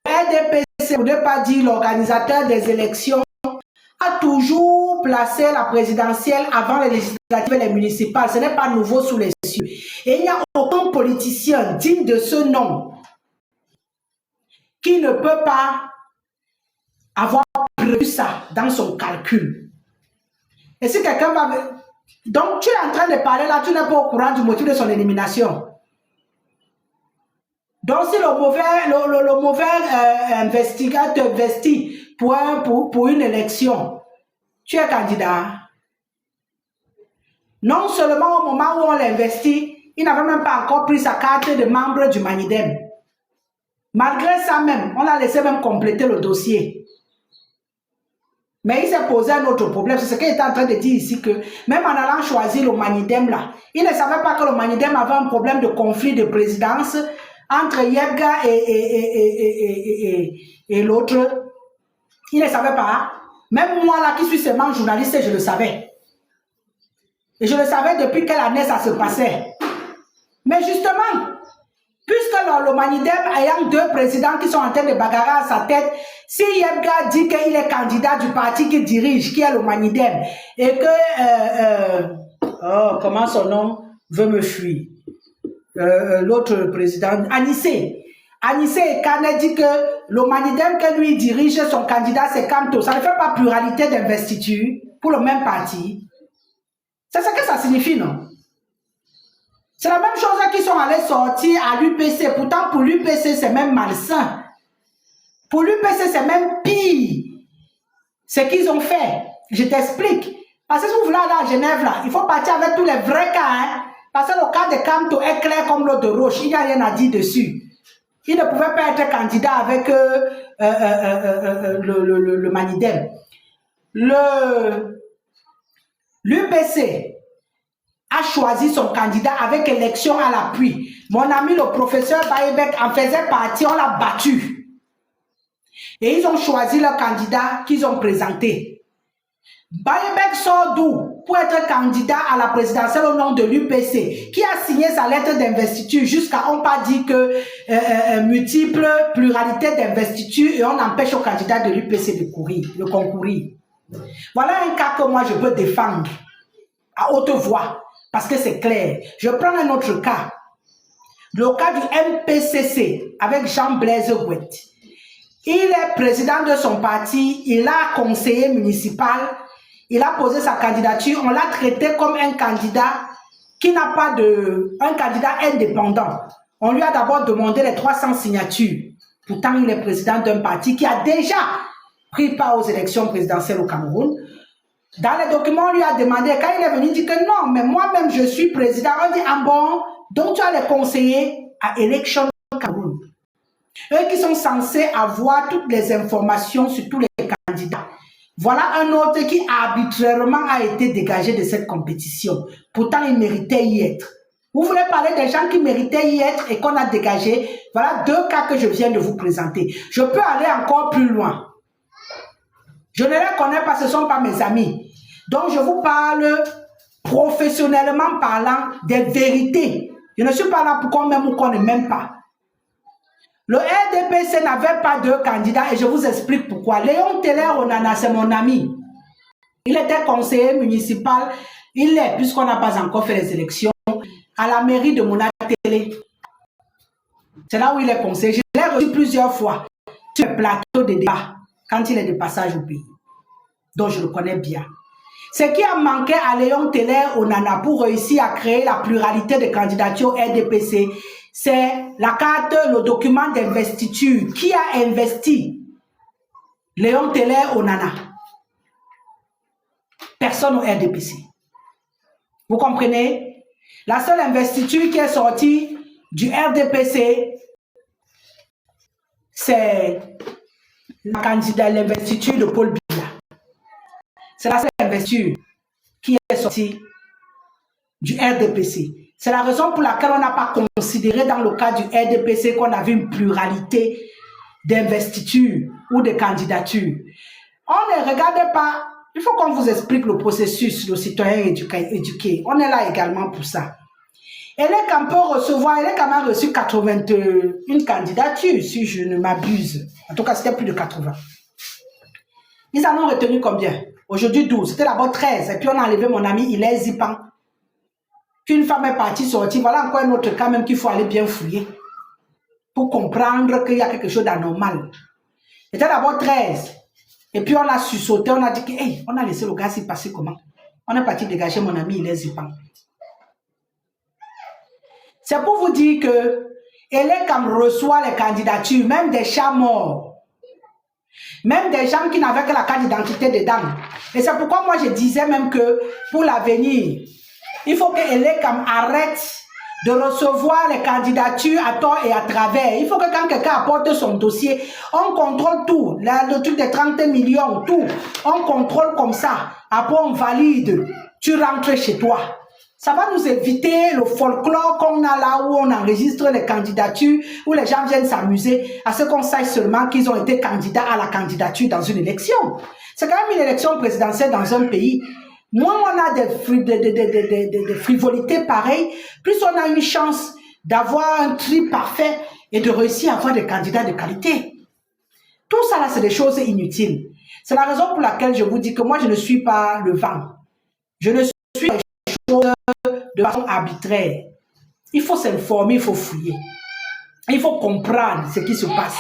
RDPC, pour ne pas dire l'organisateur des élections, a toujours placé la présidentielle avant les législatives et les municipales. Ce n'est pas nouveau sous les cieux. Et il n'y a aucun politicien digne de ce nom qui ne peut pas avoir prévu ça dans son calcul. Et si quelqu'un va... Donc tu es en train de parler là, tu n'es pas au courant du motif de son élimination. Donc si le mauvais investigateur investit pour une élection, tu es candidat. Non seulement au moment où on l'investit, il n'avait même pas encore pris sa carte de membre du Manidem. Malgré ça même, on l'a laissé même compléter le dossier. Mais il s'est posé un autre problème. C'est ce qu'il était en train de dire ici, que même en allant choisir le Manidem là, il ne savait pas que le Manidem avait un problème de conflit de présidence entre Yebga et l'autre. Il ne savait pas. Même moi là qui suis seulement journaliste, je le savais. Et je le savais depuis quelle année ça se passait. Mais justement, puisque le Manidem ayant deux présidents qui sont en train de bagarrer à sa tête, si Yebga dit qu'il est candidat du parti qu'il dirige, qui est le Manidem, et que, comment son nom veut me fuir, l'autre président, Anissé et Kane dit que le Manidem que lui dirige, son candidat c'est Kamto. Ça ne fait pas pluralité d'investiture pour le même parti. C'est ce que ça signifie, non? C'est la même chose qu'ils sont allés sortir à l'UPC. Pourtant, pour l'UPC, c'est même malsain. Pour l'UPC, c'est même pire. Ce qu'ils ont fait. Je t'explique. Parce que si vous voulez aller à Genève, là, il faut partir avec tous les vrais cas. Hein? Parce que le cas de Kamto est clair comme l'eau de roche. Il n'y a rien à dire dessus. Il ne pouvait pas être candidat avec le Manidem. L'UPC a choisi son candidat avec élection à l'appui. Mon ami le professeur Bayebek en faisait partie, on l'a battu. Et ils ont choisi leur candidat qu'ils ont présenté. Bayebek sort d'où pour être candidat à la présidentielle au nom de l'UPC, qui a signé sa lettre d'investiture jusqu'à on pas dit que multiple pluralité d'investiture et on empêche au candidat de l'UPC de concourir. Voilà un cas que moi je peux défendre à haute voix. Parce que c'est clair. Je prends un autre cas. Le cas du MPCC avec Jean-Blaise Gouet. Il est président de son parti, il a conseiller municipal, il a posé sa candidature, on l'a traité comme un candidat qui n'a pas un candidat indépendant. On lui a d'abord demandé les 300 signatures. Pourtant, il est président d'un parti qui a déjà pris part aux élections présidentielles au Cameroun. Dans les documents, on lui a demandé, quand il est venu, il dit que non, mais moi-même, je suis président. On dit, ah bon, donc tu as les conseillers à Élection Cameroun. Eux qui sont censés avoir toutes les informations sur tous les candidats. Voilà un autre qui arbitrairement a été dégagé de cette compétition. Pourtant, il méritait y être. Vous voulez parler des gens qui méritaient y être et qu'on a dégagé. Voilà deux cas que je viens de vous présenter. Je peux aller encore plus loin. Je ne les connais pas, ce ne sont pas mes amis. Donc, je vous parle professionnellement parlant des vérités. Je ne suis pas là pour qu'on m'aime ou qu'on ne m'aime pas. Le RDPC n'avait pas de candidat et je vous explique pourquoi. Léon Teller Onana, c'est mon ami. Il était conseiller municipal. Il est, puisqu'on n'a pas encore fait les élections, à la mairie de Monatélé. C'est là où il est conseiller. Je l'ai reçu plusieurs fois sur le plateau de débat quand il est de passage au pays. Donc je le connais bien. Ce qui a manqué à Léon Teller Onana pour réussir à créer la pluralité de candidatures RDPC, c'est la carte, le document d'investiture. Qui a investi Léon Teller Onana? Personne au RDPC. Vous comprenez? La seule investiture qui est sortie du RDPC, c'est la candidature, l'investiture de Paul Biya. C'est la seule investiture qui est sortie du RDPC. C'est la raison pour laquelle on n'a pas considéré dans le cas du RDPC qu'on avait une pluralité d'investitures ou de candidatures. On ne regarde pas, il faut qu'on vous explique le processus, le citoyen éduqué. On est là également pour ça. Elle est quand même recevoir, elle est quand même reçu 81 candidatures, si je ne m'abuse. En tout cas, c'était plus de 80. Ils en ont retenu combien? Aujourd'hui 12, c'était d'abord 13. Et puis on a enlevé mon ami Hilaire Zipan. Qu'une femme est partie sortir. Voilà encore un autre cas même qu'il faut aller bien fouiller. Pour comprendre qu'il y a quelque chose d'anormal. C'était d'abord 13. Et puis on a sursauté, on a dit que, hey, on a laissé le gars s'y passer comment? On est parti dégager mon ami Hilaire Zipan. C'est pour vous dire que Elekam reçoit les candidatures, même des chats morts. Même des gens qui n'avaient que la carte d'identité dedans. Et c'est pourquoi moi je disais même que pour l'avenir, il faut que Elekam arrête de recevoir les candidatures à tort et à travers. Il faut que quand quelqu'un apporte son dossier, on contrôle tout. Le truc des 30 millions, tout. On contrôle comme ça. Après on valide. Tu rentres chez toi. Ça va nous éviter le folklore qu'on a là où on enregistre les candidatures, où les gens viennent s'amuser à ce qu'on sache seulement qu'ils ont été candidats à la candidature dans une élection. C'est quand même une élection présidentielle dans un pays. Moins on a des frivolités pareilles, plus on a une chance d'avoir un tri parfait et de réussir à avoir des candidats de qualité. Tout ça là, c'est des choses inutiles. C'est la raison pour laquelle je vous dis que moi, je ne suis pas le vent. Je ne suis pas de façon arbitraire. Il faut s'informer, il faut fouiller. Il faut comprendre ce qui se passe.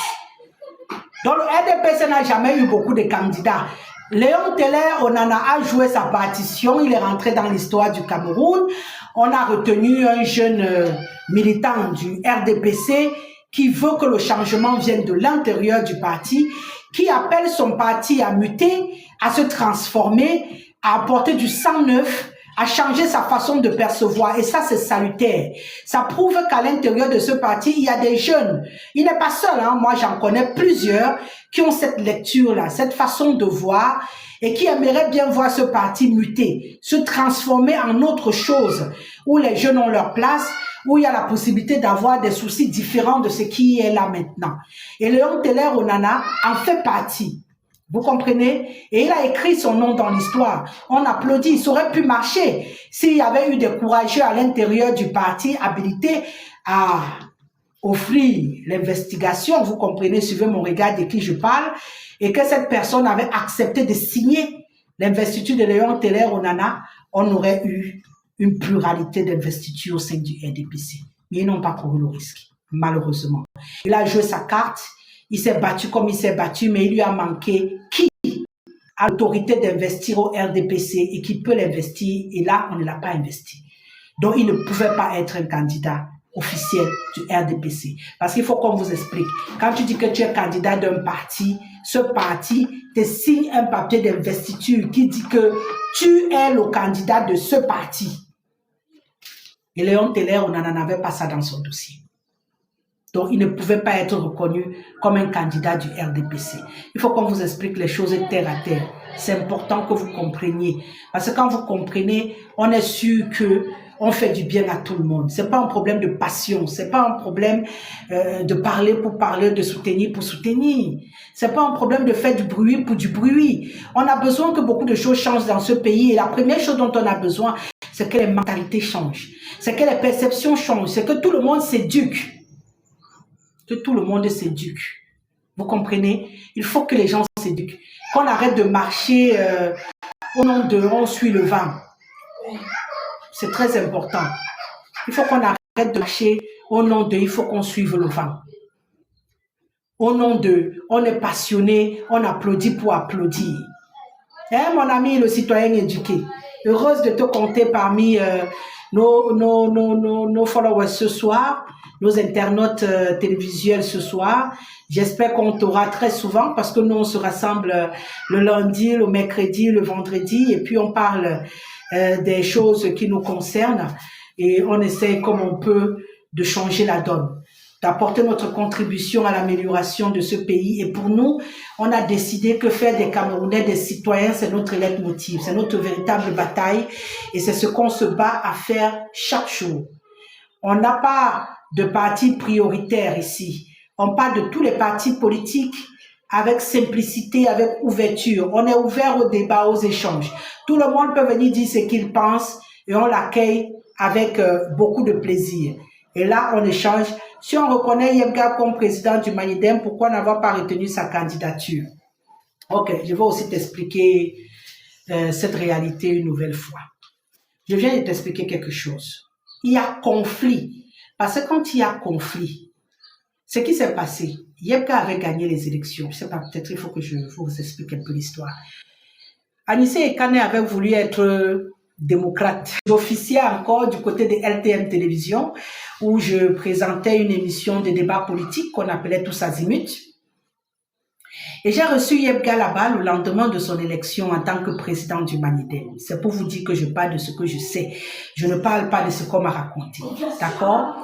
Donc le RDPC n'a jamais eu beaucoup de candidats. Léon Teller Onana a joué sa partition, il est rentré dans l'histoire du Cameroun. On a retenu un jeune militant du RDPC qui veut que le changement vienne de l'intérieur du parti, qui appelle son parti à muter, à se transformer, à apporter du sang neuf, à changer sa façon de percevoir. Et ça, c'est salutaire. Ça prouve qu'à l'intérieur de ce parti, il y a des jeunes. Il n'est pas seul, hein. Moi, j'en connais plusieurs qui ont cette lecture-là, cette façon de voir et qui aimeraient bien voir ce parti muter, se transformer en autre chose, où les jeunes ont leur place, où il y a la possibilité d'avoir des soucis différents de ce qui est là maintenant. Et Léon Teller Onana en fait partie. Vous comprenez? Et il a écrit son nom dans l'histoire. On applaudit. Ça aurait pu marcher s'il y avait eu des courageux à l'intérieur du parti habilités à offrir l'investigation. Vous comprenez? Suivez mon regard de qui je parle. Et que cette personne avait accepté de signer l'investiture de Léon Teller Onana. On aurait eu une pluralité d'investiture au sein du RDPC. Mais ils n'ont pas couru le risque, malheureusement. Il a joué sa carte. Il s'est battu comme il s'est battu, mais il lui a manqué qui a l'autorité d'investir au RDPC et qui peut l'investir. Et là, on ne l'a pas investi. Donc, il ne pouvait pas être un candidat officiel du RDPC. Parce qu'il faut qu'on vous explique. Quand tu dis que tu es candidat d'un parti, ce parti te signe un papier d'investiture qui dit que tu es le candidat de ce parti. Et Léon Teller, on n'en avait pas ça dans son dossier. Donc, il ne pouvait pas être reconnu comme un candidat du RDPC. Il faut qu'on vous explique les choses terre à terre. C'est important que vous compreniez. Parce que quand vous comprenez, on est sûr que on fait du bien à tout le monde. C'est pas un problème de passion, c'est pas un problème de parler pour parler, de soutenir pour soutenir. C'est pas un problème de faire du bruit pour du bruit. On a besoin que beaucoup de choses changent dans ce pays et la première chose dont on a besoin, c'est que les mentalités changent, c'est que les perceptions changent, c'est que tout le monde s'éduque. Que tout le monde s'éduque. Vous comprenez? Il faut que les gens s'éduquent. Qu'on arrête de marcher au nom de on suit le vent. C'est très important. Il faut qu'on arrête de marcher au nom de il faut qu'on suive le vent. Au nom de on est passionné, on applaudit pour applaudir. Hein, mon ami, le citoyen éduqué. Heureuse de te compter parmi nos followers ce soir, nos internautes télévisuels ce soir. J'espère qu'on t'aura très souvent parce que nous, on se rassemble le lundi, le mercredi, le vendredi et puis on parle des choses qui nous concernent et on essaie comme on peut de changer la donne, d'apporter notre contribution à l'amélioration de ce pays. Et pour nous, on a décidé que faire des Camerounais des citoyens, c'est notre leitmotiv, c'est notre véritable bataille et c'est ce qu'on se bat à faire chaque jour. On n'a pas de parti prioritaire ici. On parle de tous les partis politiques avec simplicité, avec ouverture. On est ouvert au débat, aux échanges. Tout le monde peut venir dire ce qu'il pense et on l'accueille avec beaucoup de plaisir. Et là, on échange. Si on reconnaît Yebga comme président du Manidem, pourquoi n'avoir pas retenu sa candidature? Ok, je vais aussi t'expliquer cette réalité une nouvelle fois. Je viens de t'expliquer quelque chose. Il y a conflit. Parce que quand il y a conflit, ce qui s'est passé, Yebga avait gagné les élections. Je ne sais pas, peut-être il faut que je vous explique un peu l'histoire. Anissé Ekane avait voulu être démocrate. J'officiais encore du côté de LTM Télévision où je présentais une émission de débat politique qu'on appelait Tous Azimuts. Et j'ai reçu Yebga là-bas le lendemain de son élection en tant que président du Manidem. C'est pour vous dire que je parle de ce que je sais. Je ne parle pas de ce qu'on m'a raconté. D'accord?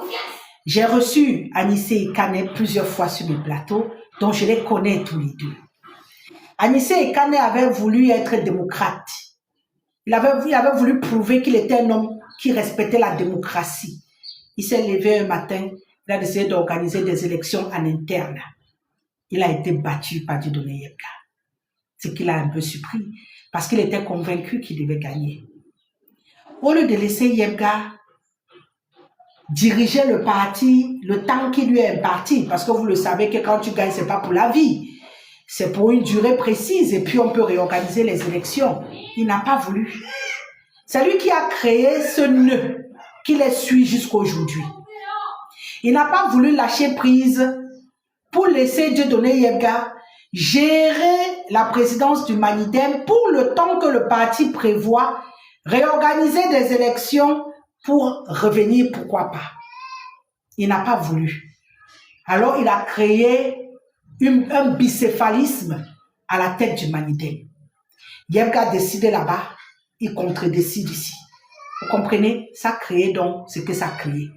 J'ai reçu Anissé Ekane plusieurs fois sur mes plateaux, dont je les connais tous les deux. Anissé Ekane avait voulu être démocrate. Il avait voulu prouver qu'il était un homme qui respectait la démocratie. Il s'est levé un matin, il a décidé d'organiser des élections en interne. Il a été battu par Dieudonné Yebga. Ce qui l'a un peu surpris, parce qu'il était convaincu qu'il devait gagner. Au lieu de laisser Yebga diriger le parti, le temps qui lui est imparti, parce que vous le savez que quand tu gagnes, c'est pas pour la vie. C'est pour une durée précise et puis on peut réorganiser les élections. Il n'a pas voulu. C'est lui qui a créé ce nœud qui les suit jusqu'à aujourd'hui. Il n'a pas voulu lâcher prise pour laisser Dieudonné Yebga gérer la présidence du Manidem pour le temps que le parti prévoit, réorganiser des élections pour revenir, pourquoi pas. Il n'a pas voulu. Alors il a créé un bicéphalisme à la tête du Manidem. Yebga a décidé là-bas, il contre-décide ici. Vous comprenez? Ça a créé donc ce que ça a créé.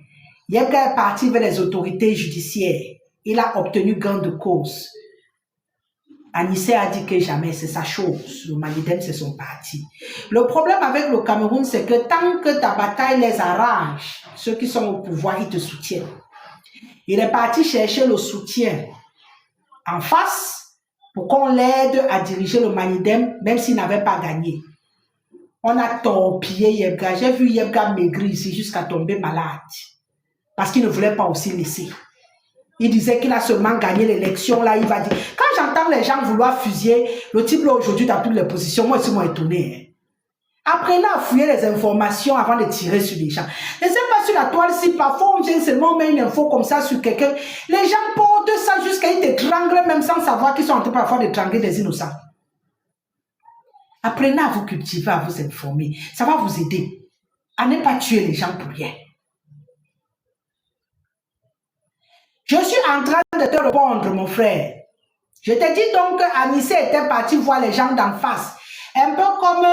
Yebga est parti vers les autorités judiciaires. Il a obtenu gain de cause. Anissé a dit que jamais, c'est sa chose. Le Manidem, c'est son parti. Le problème avec le Cameroun, c'est que tant que ta bataille les arrange, ceux qui sont au pouvoir, ils te soutiennent. Il est parti chercher le soutien en face pour qu'on l'aide à diriger le Manidem, même s'il n'avait pas gagné. On a torpillé Yebga. J'ai vu Yebga maigrir ici jusqu'à tomber malade. Parce qu'il ne voulait pas aussi laisser. Il disait qu'il a seulement gagné l'élection, là, il va dire. Quand j'entends les gens vouloir fusiller, le type là aujourd'hui dans toutes les positions, moi aussi, moi étonné. Apprenez à fouiller les informations avant de tirer sur les gens. Ne sais pas sur la toile si parfois on vient seulement mettre une info comme ça sur quelqu'un. Les gens portent ça jusqu'à ils t'étranglent même sans savoir qu'ils sont en train parfois d'étrangler des innocents. Apprenez à vous cultiver, à vous informer. Ça va vous aider à ne pas tuer les gens pour rien. Je suis en train de te répondre, mon frère. Je te dis donc qu'Anissé était parti voir les gens d'en face. Un peu comme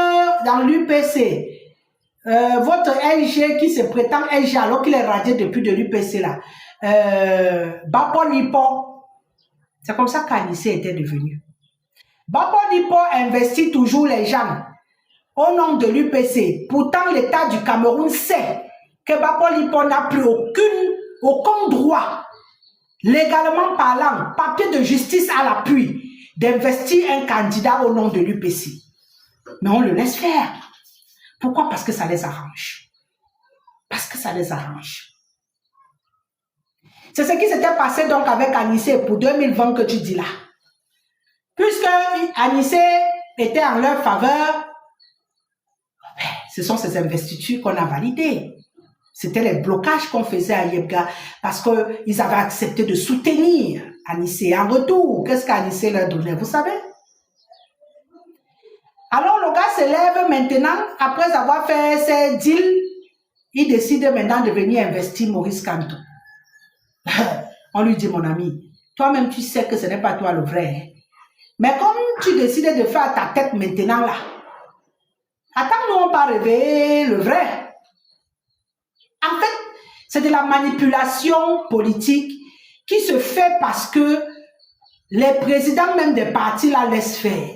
dans l'UPC. Votre LG qui se prétend LG alors qu'il est radié depuis de l'UPC là. Bapo Nipo. C'est comme ça qu'Anissé était devenu. Bapo Nipo investit toujours les gens au nom de l'UPC. Pourtant, l'État du Cameroun sait que Bapolipo n'a plus aucun droit, légalement parlant, papier de justice à l'appui, d'investir un candidat au nom de l'UPC. Mais on le laisse faire. Pourquoi? Parce que ça les arrange. Parce que ça les arrange. C'est ce qui s'était passé donc avec Anissé pour 2020 que tu dis là. Puisque Anissé était en leur faveur, ce sont ces investitures qu'on a validées. C'était les blocages qu'on faisait à Yebga parce qu'ils avaient accepté de soutenir Anissé. En retour, qu'est-ce qu'Anissé leur donnait, vous savez? Alors le gars se lève maintenant, après avoir fait ses deals, il décide maintenant de venir investir Maurice Kamto. On lui dit, mon ami, toi-même tu sais que ce n'est pas toi le vrai. Hein? Mais comme tu décides de faire ta tête maintenant là, attends-nous, on va réveiller le vrai. En fait, c'est de la manipulation politique qui se fait parce que les présidents même des partis la laissent faire.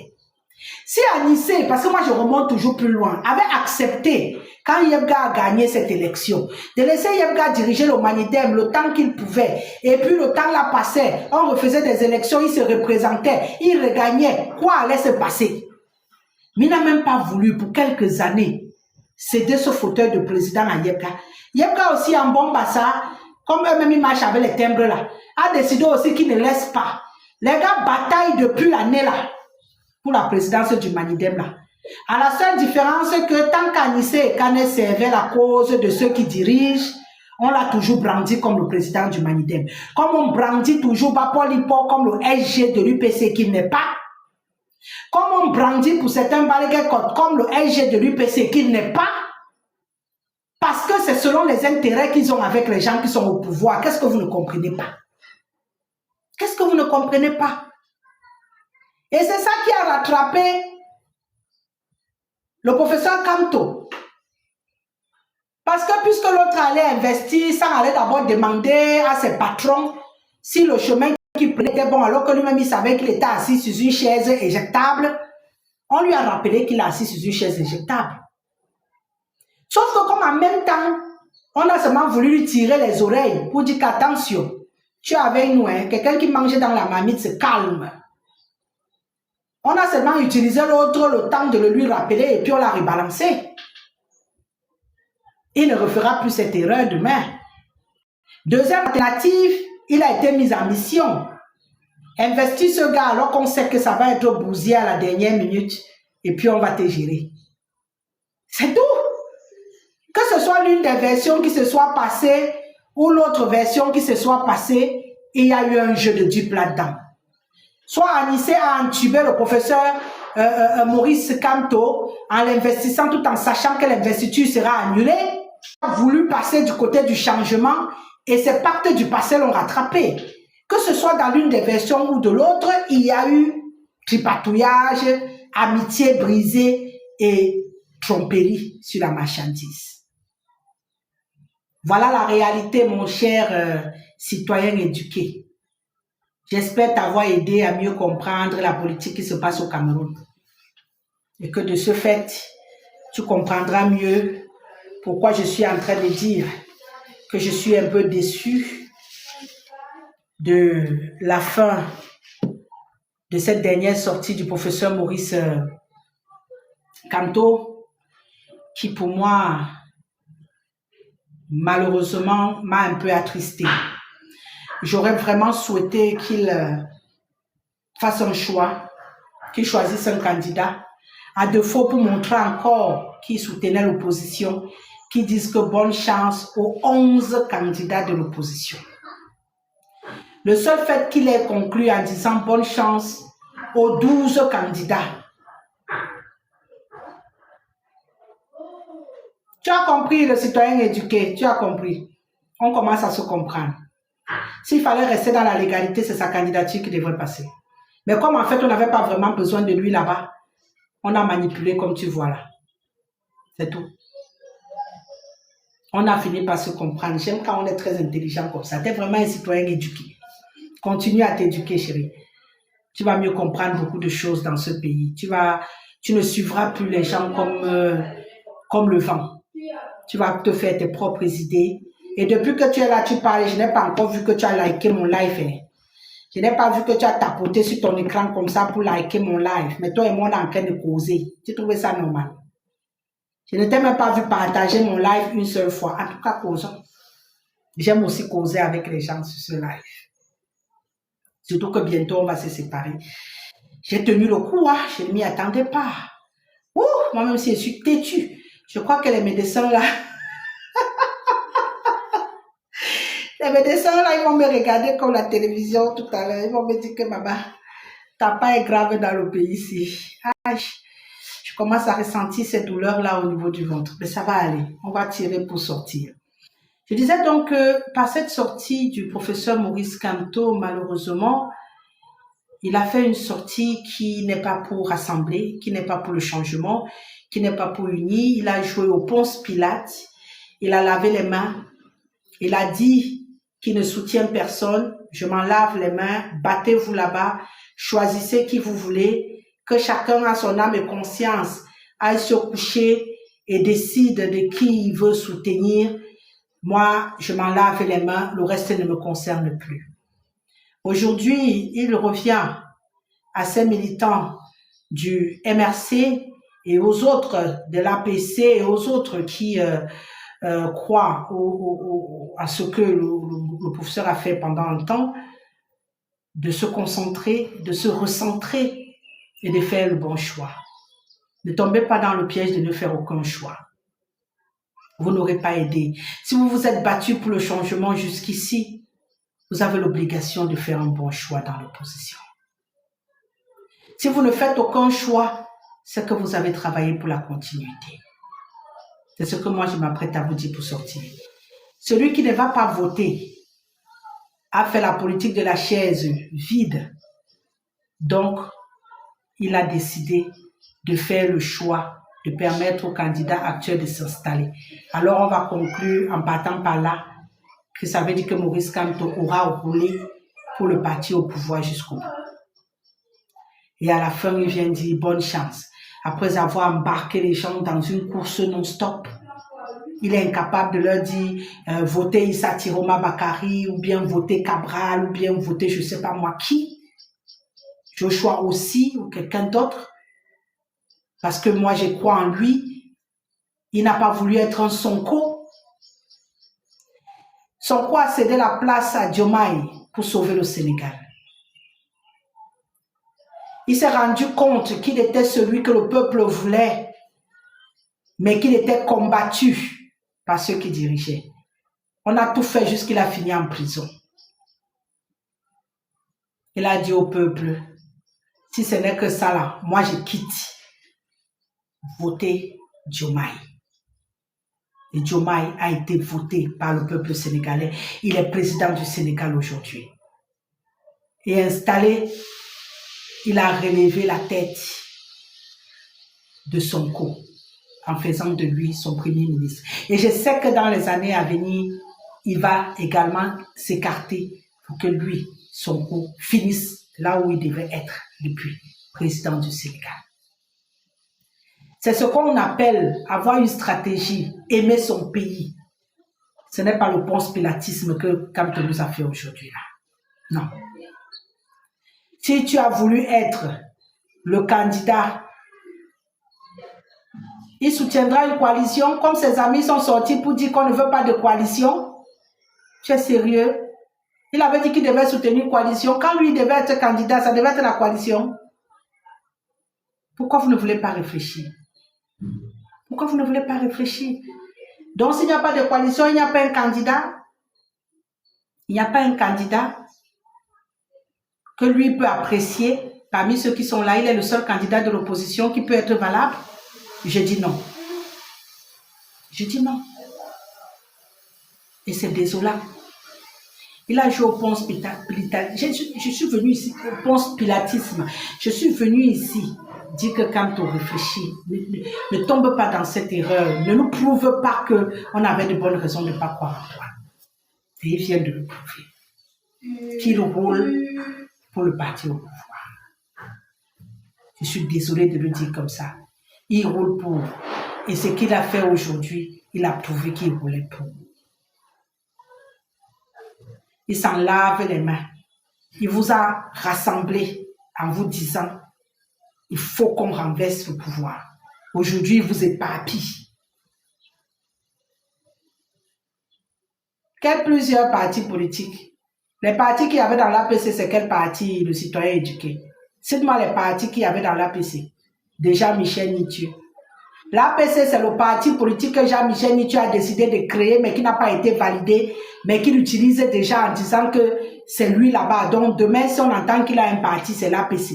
Si Anissé, parce que moi je remonte toujours plus loin, avait accepté, quand Yebga a gagné cette élection, de laisser Yebga diriger le Manidem le temps qu'il pouvait, et puis le temps là passait, on refaisait des élections, il se représentait, il regagnait, quoi allait se passer? Mais il n'a même pas voulu, pour quelques années, céder ce fauteuil de président à Yebga. Yebga aussi en bon bassa, comme eux-mêmes ils marchent avec les timbres là, a décidé aussi qu'il ne laisse pas. Les gars bataillent depuis l'année là, pour la présidence du Manidem là. À la seule différence que tant qu'Anissé et Kane servaient la cause de ceux qui dirigent, on l'a toujours brandi comme le président du Manidem. Comme on brandit toujours Bapolipo comme le SG de l'UPC qu'il n'est pas. Comme on brandit pour certains Baléguécotes comme le SG de l'UPC qu'il n'est pas. Parce que c'est selon les intérêts qu'ils ont avec les gens qui sont au pouvoir. Qu'est-ce que vous ne comprenez pas? Qu'est-ce que vous ne comprenez pas? Et c'est ça qui a rattrapé le professeur Kamto. Parce que puisque l'autre allait investir, ça allait d'abord demander à ses patrons si le chemin qu'il prenait était bon, alors que lui-même il savait qu'il était assis sur une chaise éjectable. On lui a rappelé qu'il est assis sur une chaise éjectable. Sauf que comme en même temps, on a seulement voulu lui tirer les oreilles pour dire qu'attention, tu es avec nous, hein, quelqu'un qui mangeait dans la marmite se calme. On a seulement utilisé l'autre le temps de le lui rappeler et puis on l'a rebalancé. Il ne refera plus cette erreur demain. Deuxième alternative, il a été mis en mission. Investir ce gars alors qu'on sait que ça va être bousillé à la dernière minute et puis on va te gérer. C'est tout. Que ce soit l'une des versions qui se soit passée ou l'autre version qui se soit passée, il y a eu un jeu de dupes là-dedans. Soit Anissé a entubé le professeur Maurice Kamto en l'investissant tout en sachant que l'investiture sera annulée. Il a voulu passer du côté du changement et ses pactes du passé l'ont rattrapé. Que ce soit dans l'une des versions ou de l'autre, il y a eu tripatouillage, amitié brisée et tromperie sur la marchandise. Voilà la réalité, mon cher citoyen éduqué. J'espère t'avoir aidé à mieux comprendre la politique qui se passe au Cameroun. Et que de ce fait, tu comprendras mieux pourquoi je suis en train de dire que je suis un peu déçu de la fin de cette dernière sortie du professeur Maurice Kamto, qui pour moi, malheureusement, m'a un peu attristé. J'aurais vraiment souhaité qu'il fasse un choix, qu'il choisisse un candidat, à défaut pour montrer encore qu'il soutenait l'opposition, qui disent que bonne chance aux 11 candidats de l'opposition. Le seul fait qu'il ait conclu en disant bonne chance aux 12 candidats. Tu as compris, le citoyen éduqué, tu as compris. On commence à se comprendre. S'il fallait rester dans la légalité, c'est sa candidature qui devrait passer. Mais comme en fait, on n'avait pas vraiment besoin de lui là-bas, on a manipulé comme tu vois là. C'est tout. On a fini par se comprendre. J'aime quand on est très intelligent comme ça. Tu es vraiment un citoyen éduqué. Continue à t'éduquer, chérie. Tu vas mieux comprendre beaucoup de choses dans ce pays. Tu ne suivras plus les gens comme le vent. tu vas te faire tes propres idées. Et depuis que tu es là, tu parles, je n'ai pas encore vu que tu as liké mon live. Hein. Je n'ai pas vu que tu as tapoté sur ton écran comme ça pour liker mon live. Mais toi et moi, on est en train de causer. Tu trouvais ça normal? Je ne t'ai même pas vu partager mon live une seule fois. En tout cas, causons. J'aime aussi causer avec les gens sur ce live. Surtout que bientôt, on va se séparer. J'ai tenu le coup, hein. Je ne m'y attendais pas. Ouh, moi-même, si je suis têtue. Je crois que les médecins, là, ils vont me regarder comme la télévision tout à l'heure. Ils vont me dire que, maman, ta pas est grave dans le pays ici. Ah, je commence à ressentir ces douleurs-là au niveau du ventre. Mais ça va aller. On va tirer pour sortir. Je disais donc que par cette sortie du professeur Maurice Kamto, malheureusement, il a fait une sortie qui n'est pas pour rassembler, qui n'est pas pour le changement, qui n'est pas pour unir. Il a joué au Ponce Pilate, il a lavé les mains, il a dit qu'il ne soutient personne. Je m'en lave les mains, battez-vous là-bas, choisissez qui vous voulez, que chacun a son âme et conscience, aille se coucher et décide de qui il veut soutenir. Moi, je m'en lave les mains, le reste ne me concerne plus. Aujourd'hui, il revient à ces militants du MRC et aux autres de l'APC et aux autres qui croient à ce que le professeur a fait pendant un temps, de se concentrer, de se recentrer et de faire le bon choix. Ne tombez pas dans le piège de ne faire aucun choix. Vous n'aurez pas aidé. Si vous vous êtes battu pour le changement jusqu'ici, vous avez l'obligation de faire un bon choix dans l'opposition. Si vous ne faites aucun choix, c'est que vous avez travaillé pour la continuité. C'est ce que moi je m'apprête à vous dire pour sortir. Celui qui ne va pas voter a fait la politique de la chaise vide. Donc, il a décidé de faire le choix de permettre aux candidats actuels de s'installer. Alors, on va conclure en partant par là que ça veut dire que Maurice Kamto aura roulé pour le parti au pouvoir jusqu'au bout. Et à la fin, il vient dire bonne chance. Après avoir embarqué les gens dans une course non-stop, il est incapable de leur dire votez Issa Tiroma Bakari, ou bien votez Cabral, ou bien votez je ne sais pas moi qui. Joshua aussi, ou quelqu'un d'autre. Parce que moi, je crois en lui. Il n'a pas voulu être un Sonko. Sonko a cédé la place à Diomaye pour sauver le Sénégal. Il s'est rendu compte qu'il était celui que le peuple voulait, mais qu'il était combattu par ceux qui dirigeaient. On a tout fait jusqu'il a fini en prison. Il a dit au peuple, si ce n'est que ça là, moi je quitte. Votez Diomaye. Et Diomaye a été voté par le peuple sénégalais. Il est président du Sénégal aujourd'hui. Et installé, il a relevé la tête de Sonko en faisant de lui son premier ministre. Et je sais que dans les années à venir, il va également s'écarter pour que lui, Sonko, finisse là où il devait être depuis, président du Sénégal. C'est ce qu'on appelle avoir une stratégie, aimer son pays. Ce n'est pas le ponce pilatisme que Kamto nous a fait aujourd'hui là. Non. Si tu as voulu être le candidat, il soutiendra une coalition, comme ses amis sont sortis pour dire qu'on ne veut pas de coalition. Tu es sérieux? Il avait dit qu'il devait soutenir une coalition. Quand lui devait être candidat, ça devait être la coalition. Pourquoi vous ne voulez pas réfléchir? Pourquoi vous ne voulez pas réfléchir? Donc, s'il n'y a pas de coalition, il n'y a pas un candidat. Il n'y a pas un candidat que lui peut apprécier. Parmi ceux qui sont là, il est le seul candidat de l'opposition qui peut être valable. Je dis non. Je dis non. Et c'est désolant. Il a joué au ponce pilatisme. Je suis venu ici, au ponce pilatisme. Je suis venu ici dire que quand on réfléchit, ne tombe pas dans cette erreur. Ne nous prouve pas qu'on avait de bonnes raisons de ne pas croire en toi. Et il vient de le prouver. Qu'il roule pour le parti au pouvoir. Je suis désolée de le dire comme ça. Il roule pour. Et ce qu'il a fait aujourd'hui, il a prouvé qu'il voulait pour. Il s'en lave les mains. Il vous a rassemblé en vous disant, il faut qu'on renverse le pouvoir. Aujourd'hui, il vous éparpille. Quels plusieurs partis politiques? Les partis qu'il y avait dans l'APC, c'est quel parti, le citoyen éduqué? Cite-moi les partis qu'il y avait dans l'APC. Déjà, Michel Nitieux. L'APC, c'est le parti politique que Jean-Michel Nitieux a décidé de créer, mais qui n'a pas été validé, mais qu'il utilise déjà en disant que c'est lui là-bas. Donc, demain, si on entend qu'il a un parti, c'est l'APC.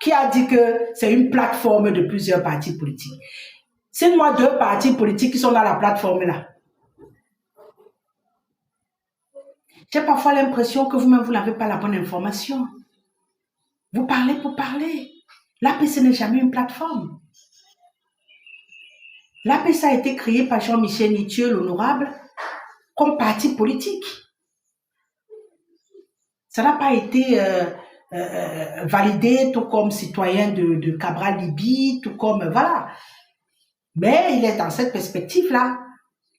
Qui a dit que c'est une plateforme de plusieurs partis politiques? Cite-moi 2 partis politiques qui sont dans la plateforme-là. J'ai parfois l'impression que vous-même, vous n'avez pas la bonne information. Vous parlez pour parler. L'APC n'est jamais une plateforme. L'APC a été créé par Jean-Michel Nitieux, l'honorable, comme parti politique. Ça n'a pas été validé tout comme citoyen de Cabral Libye, tout comme, voilà. Mais il est dans cette perspective-là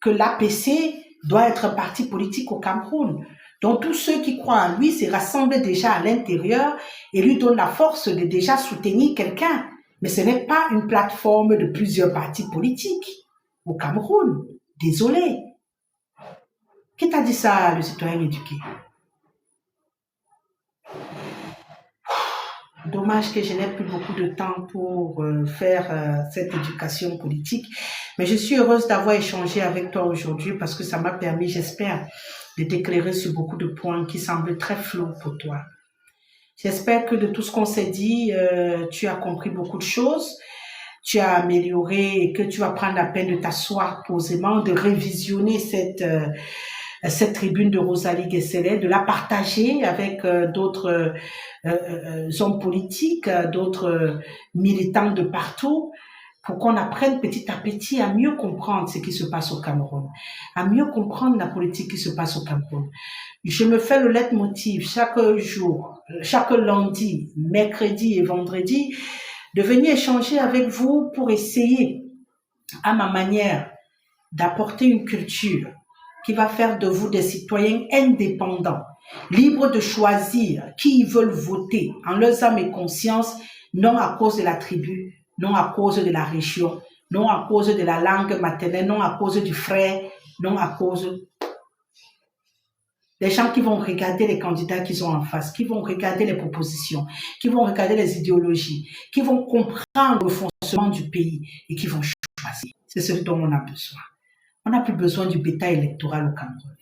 que l'APC doit être un parti politique au Cameroun. Donc tous ceux qui croient en lui se rassemblent déjà à l'intérieur et lui donnent la force de déjà soutenir quelqu'un. Mais ce n'est pas une plateforme de plusieurs partis politiques au Cameroun. Désolé. Qui t'a dit ça, le citoyen éduqué? Dommage que je n'ai plus beaucoup de temps pour faire cette éducation politique. Mais je suis heureuse d'avoir échangé avec toi aujourd'hui parce que ça m'a permis, j'espère, de t'éclairer sur beaucoup de points qui semblent très flous pour toi. J'espère que de tout ce qu'on s'est dit, tu as compris beaucoup de choses, tu as amélioré et que tu vas prendre la peine de t'asseoir posément, de révisionner cette tribune de Rosalie Guesselet, de la partager avec d'autres hommes politiques, d'autres militants de partout, pour qu'on apprenne petit à petit à mieux comprendre ce qui se passe au Cameroun, à mieux comprendre la politique qui se passe au Cameroun. Je me fais le leitmotiv chaque jour, chaque lundi, mercredi et vendredi, de venir échanger avec vous pour essayer, à ma manière, d'apporter une culture qui va faire de vous des citoyens indépendants, libres de choisir qui ils veulent voter en leurs âme et conscience, non à cause de la tribu, non à cause de la région, non à cause de la langue maternelle, non à cause du frère, non à cause des gens qui vont regarder les candidats qu'ils ont en face, qui vont regarder les propositions, qui vont regarder les idéologies, qui vont comprendre le fonctionnement du pays et qui vont choisir. C'est ce dont on a besoin. On n'a plus besoin du bétail électoral au Cameroun.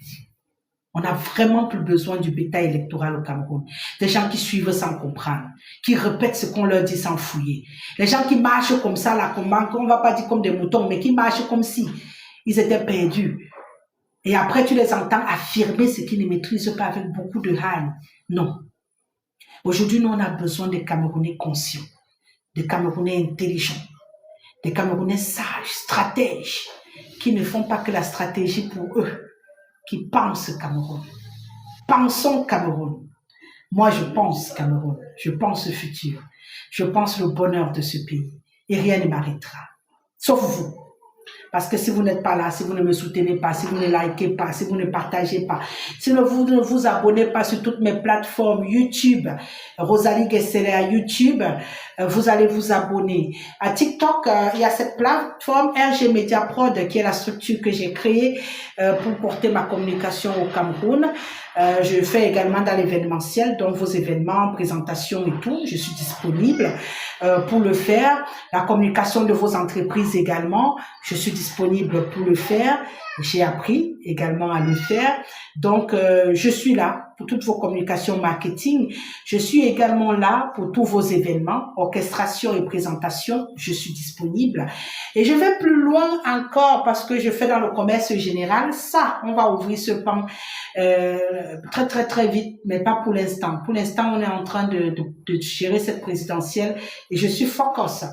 On n'a vraiment plus besoin du bétail électoral au Cameroun. Des gens qui suivent sans comprendre, qui répètent ce qu'on leur dit sans fouiller. Les gens qui marchent comme ça, là, on ne va pas dire comme des moutons, mais qui marchent comme si ils étaient perdus. Et après, tu les entends affirmer ce qu'ils ne maîtrisent pas avec beaucoup de haine. Non. Aujourd'hui, nous, on a besoin de Camerounais conscients, de Camerounais intelligents, de Camerounais sages, stratèges, qui ne font pas que la stratégie pour eux, qui pensent Cameroun. Pensons Cameroun. Moi, je pense Cameroun. Je pense le futur. Je pense le bonheur de ce pays. Et rien ne m'arrêtera. Sauf vous. Parce que si vous n'êtes pas là, si vous ne me soutenez pas, si vous ne likez pas, si vous ne partagez pas, si vous ne vous abonnez pas sur toutes mes plateformes YouTube, Rosalie Guesselet à YouTube, vous allez vous abonner. À TikTok, il y a cette plateforme RG Media Prod qui est la structure que j'ai créée pour porter ma communication au Cameroun. Je fais également dans l'événementiel, donc vos événements, présentations et tout. Je suis disponible pour le faire. La communication de vos entreprises également, je suis disponible pour le faire. J'ai appris également à le faire. Donc, je suis là pour toutes vos communications marketing. Je suis également là pour tous vos événements, orchestration et présentation. Je suis disponible. Et je vais plus loin encore parce que je fais dans le commerce général. Ça, on va ouvrir ce pan très, très, très vite, mais pas pour l'instant. Pour l'instant, on est en train de gérer cette présidentielle et je suis focus.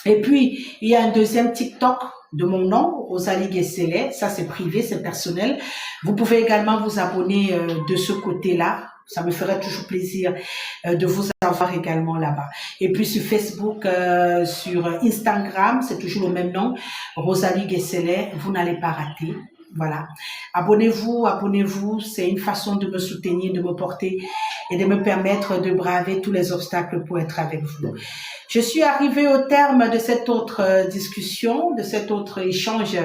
Et puis, il y a un deuxième TikTok de mon nom, Rosalie Guesselet. Ça, c'est privé, c'est personnel. Vous pouvez également vous abonner de ce côté-là. Ça me ferait toujours plaisir de vous avoir également là-bas. Et puis sur Facebook, sur Instagram, c'est toujours le même nom, Rosalie Guesselet, vous n'allez pas rater. Voilà. Abonnez-vous. C'est une façon de me soutenir, de me porter et de me permettre de braver tous les obstacles pour être avec vous. Je suis arrivée au terme de cette autre discussion, de cet autre échange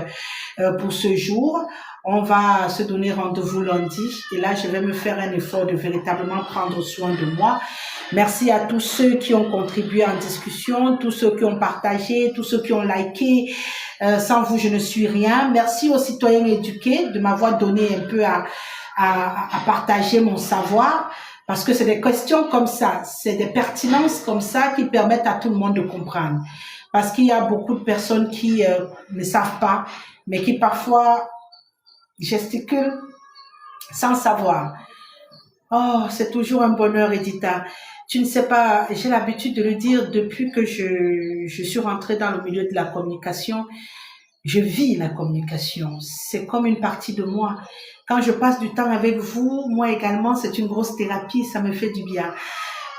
pour ce jour. On va se donner rendez-vous lundi et là, je vais me faire un effort de véritablement prendre soin de moi. Merci à tous ceux qui ont contribué en discussion, tous ceux qui ont partagé, tous ceux qui ont liké. Sans vous, je ne suis rien. Merci aux citoyens éduqués de m'avoir donné un peu à partager mon savoir, parce que c'est des questions comme ça, c'est des pertinences comme ça qui permettent à tout le monde de comprendre. Parce qu'il y a beaucoup de personnes qui ne savent pas, mais qui parfois gesticulent sans savoir. Oh, c'est toujours un bonheur, Edita. Tu ne sais pas, j'ai l'habitude de le dire depuis que je suis rentrée dans le milieu de la communication. Je vis la communication. C'est comme une partie de moi. Quand je passe du temps avec vous, moi également, c'est une grosse thérapie. Ça me fait du bien.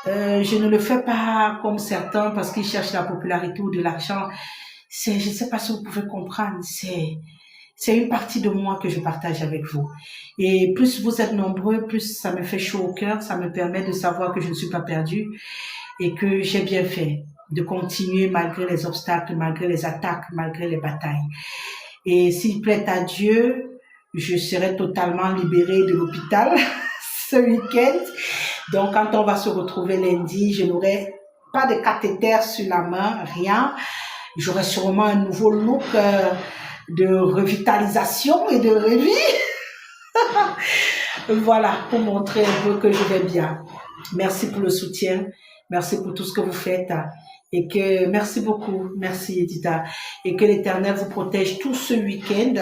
Je ne le fais pas comme certains parce qu'ils cherchent la popularité ou de l'argent. Je ne sais pas si vous pouvez comprendre. C'est une partie de moi que je partage avec vous. Et plus vous êtes nombreux, plus ça me fait chaud au cœur, ça me permet de savoir que je ne suis pas perdue et que j'ai bien fait de continuer malgré les obstacles, malgré les attaques, malgré les batailles. Et s'il plaît à Dieu, je serai totalement libérée de l'hôpital ce week-end. Donc, quand on va se retrouver lundi, je n'aurai pas de cathéter sur la main, rien. J'aurai sûrement un nouveau look de revitalisation et de revue. Voilà, pour montrer un peu que je vais bien. Merci pour le soutien. Merci pour tout ce que vous faites. Et que, merci beaucoup. Merci, Edita. Et que l'Éternel vous protège tout ce week-end.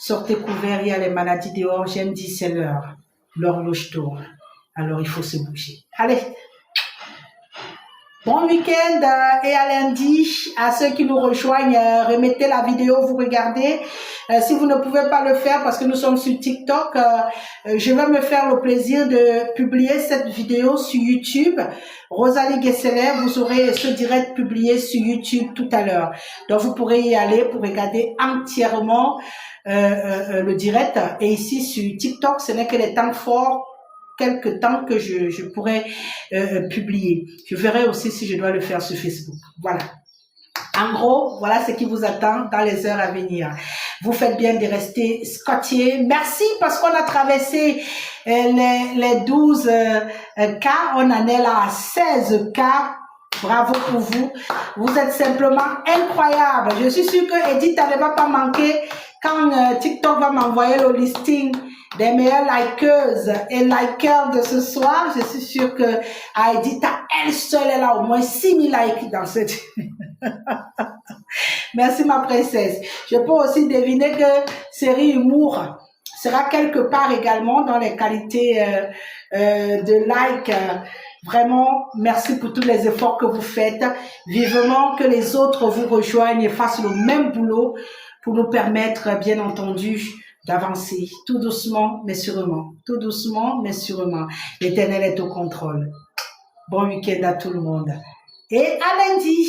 Sortez couverts, il y a les maladies dehors. J'aime dire, c'est l'heure. L'horloge tourne. Alors, il faut se bouger. Allez. Bon week-end et à lundi. À ceux qui nous rejoignent, remettez la vidéo, vous regardez. Si vous ne pouvez pas le faire parce que nous sommes sur TikTok, je vais me faire le plaisir de publier cette vidéo sur YouTube. Rosalie Guesselet, vous aurez ce direct publié sur YouTube tout à l'heure. Donc vous pourrez y aller pour regarder entièrement le direct. Et ici sur TikTok, ce n'est que les temps forts, quelques temps que je pourrais publier. Je verrai aussi si je dois le faire sur Facebook. Voilà. En gros, voilà ce qui vous attend dans les heures à venir. Vous faites bien de rester scotché. Merci parce qu'on a traversé les 12 cas. On en est là à 16 cas. Bravo pour vous. Vous êtes simplement incroyable. Je suis sûre que Edith ne va pas manquer quand TikTok va m'envoyer le listing des meilleures likeuses et likers de ce soir. Je suis sûre que Edith, elle seule, elle a au moins 6000 likes dans cette... Merci ma princesse. Je peux aussi deviner que série humour sera quelque part également dans les qualités de like. Vraiment, merci pour tous les efforts que vous faites. Vivement que les autres vous rejoignent et fassent le même boulot pour nous permettre, bien entendu, d'avancer tout doucement mais sûrement. Tout doucement mais sûrement. L'Éternel est au contrôle. Bon week-end à tout le monde. Et à lundi.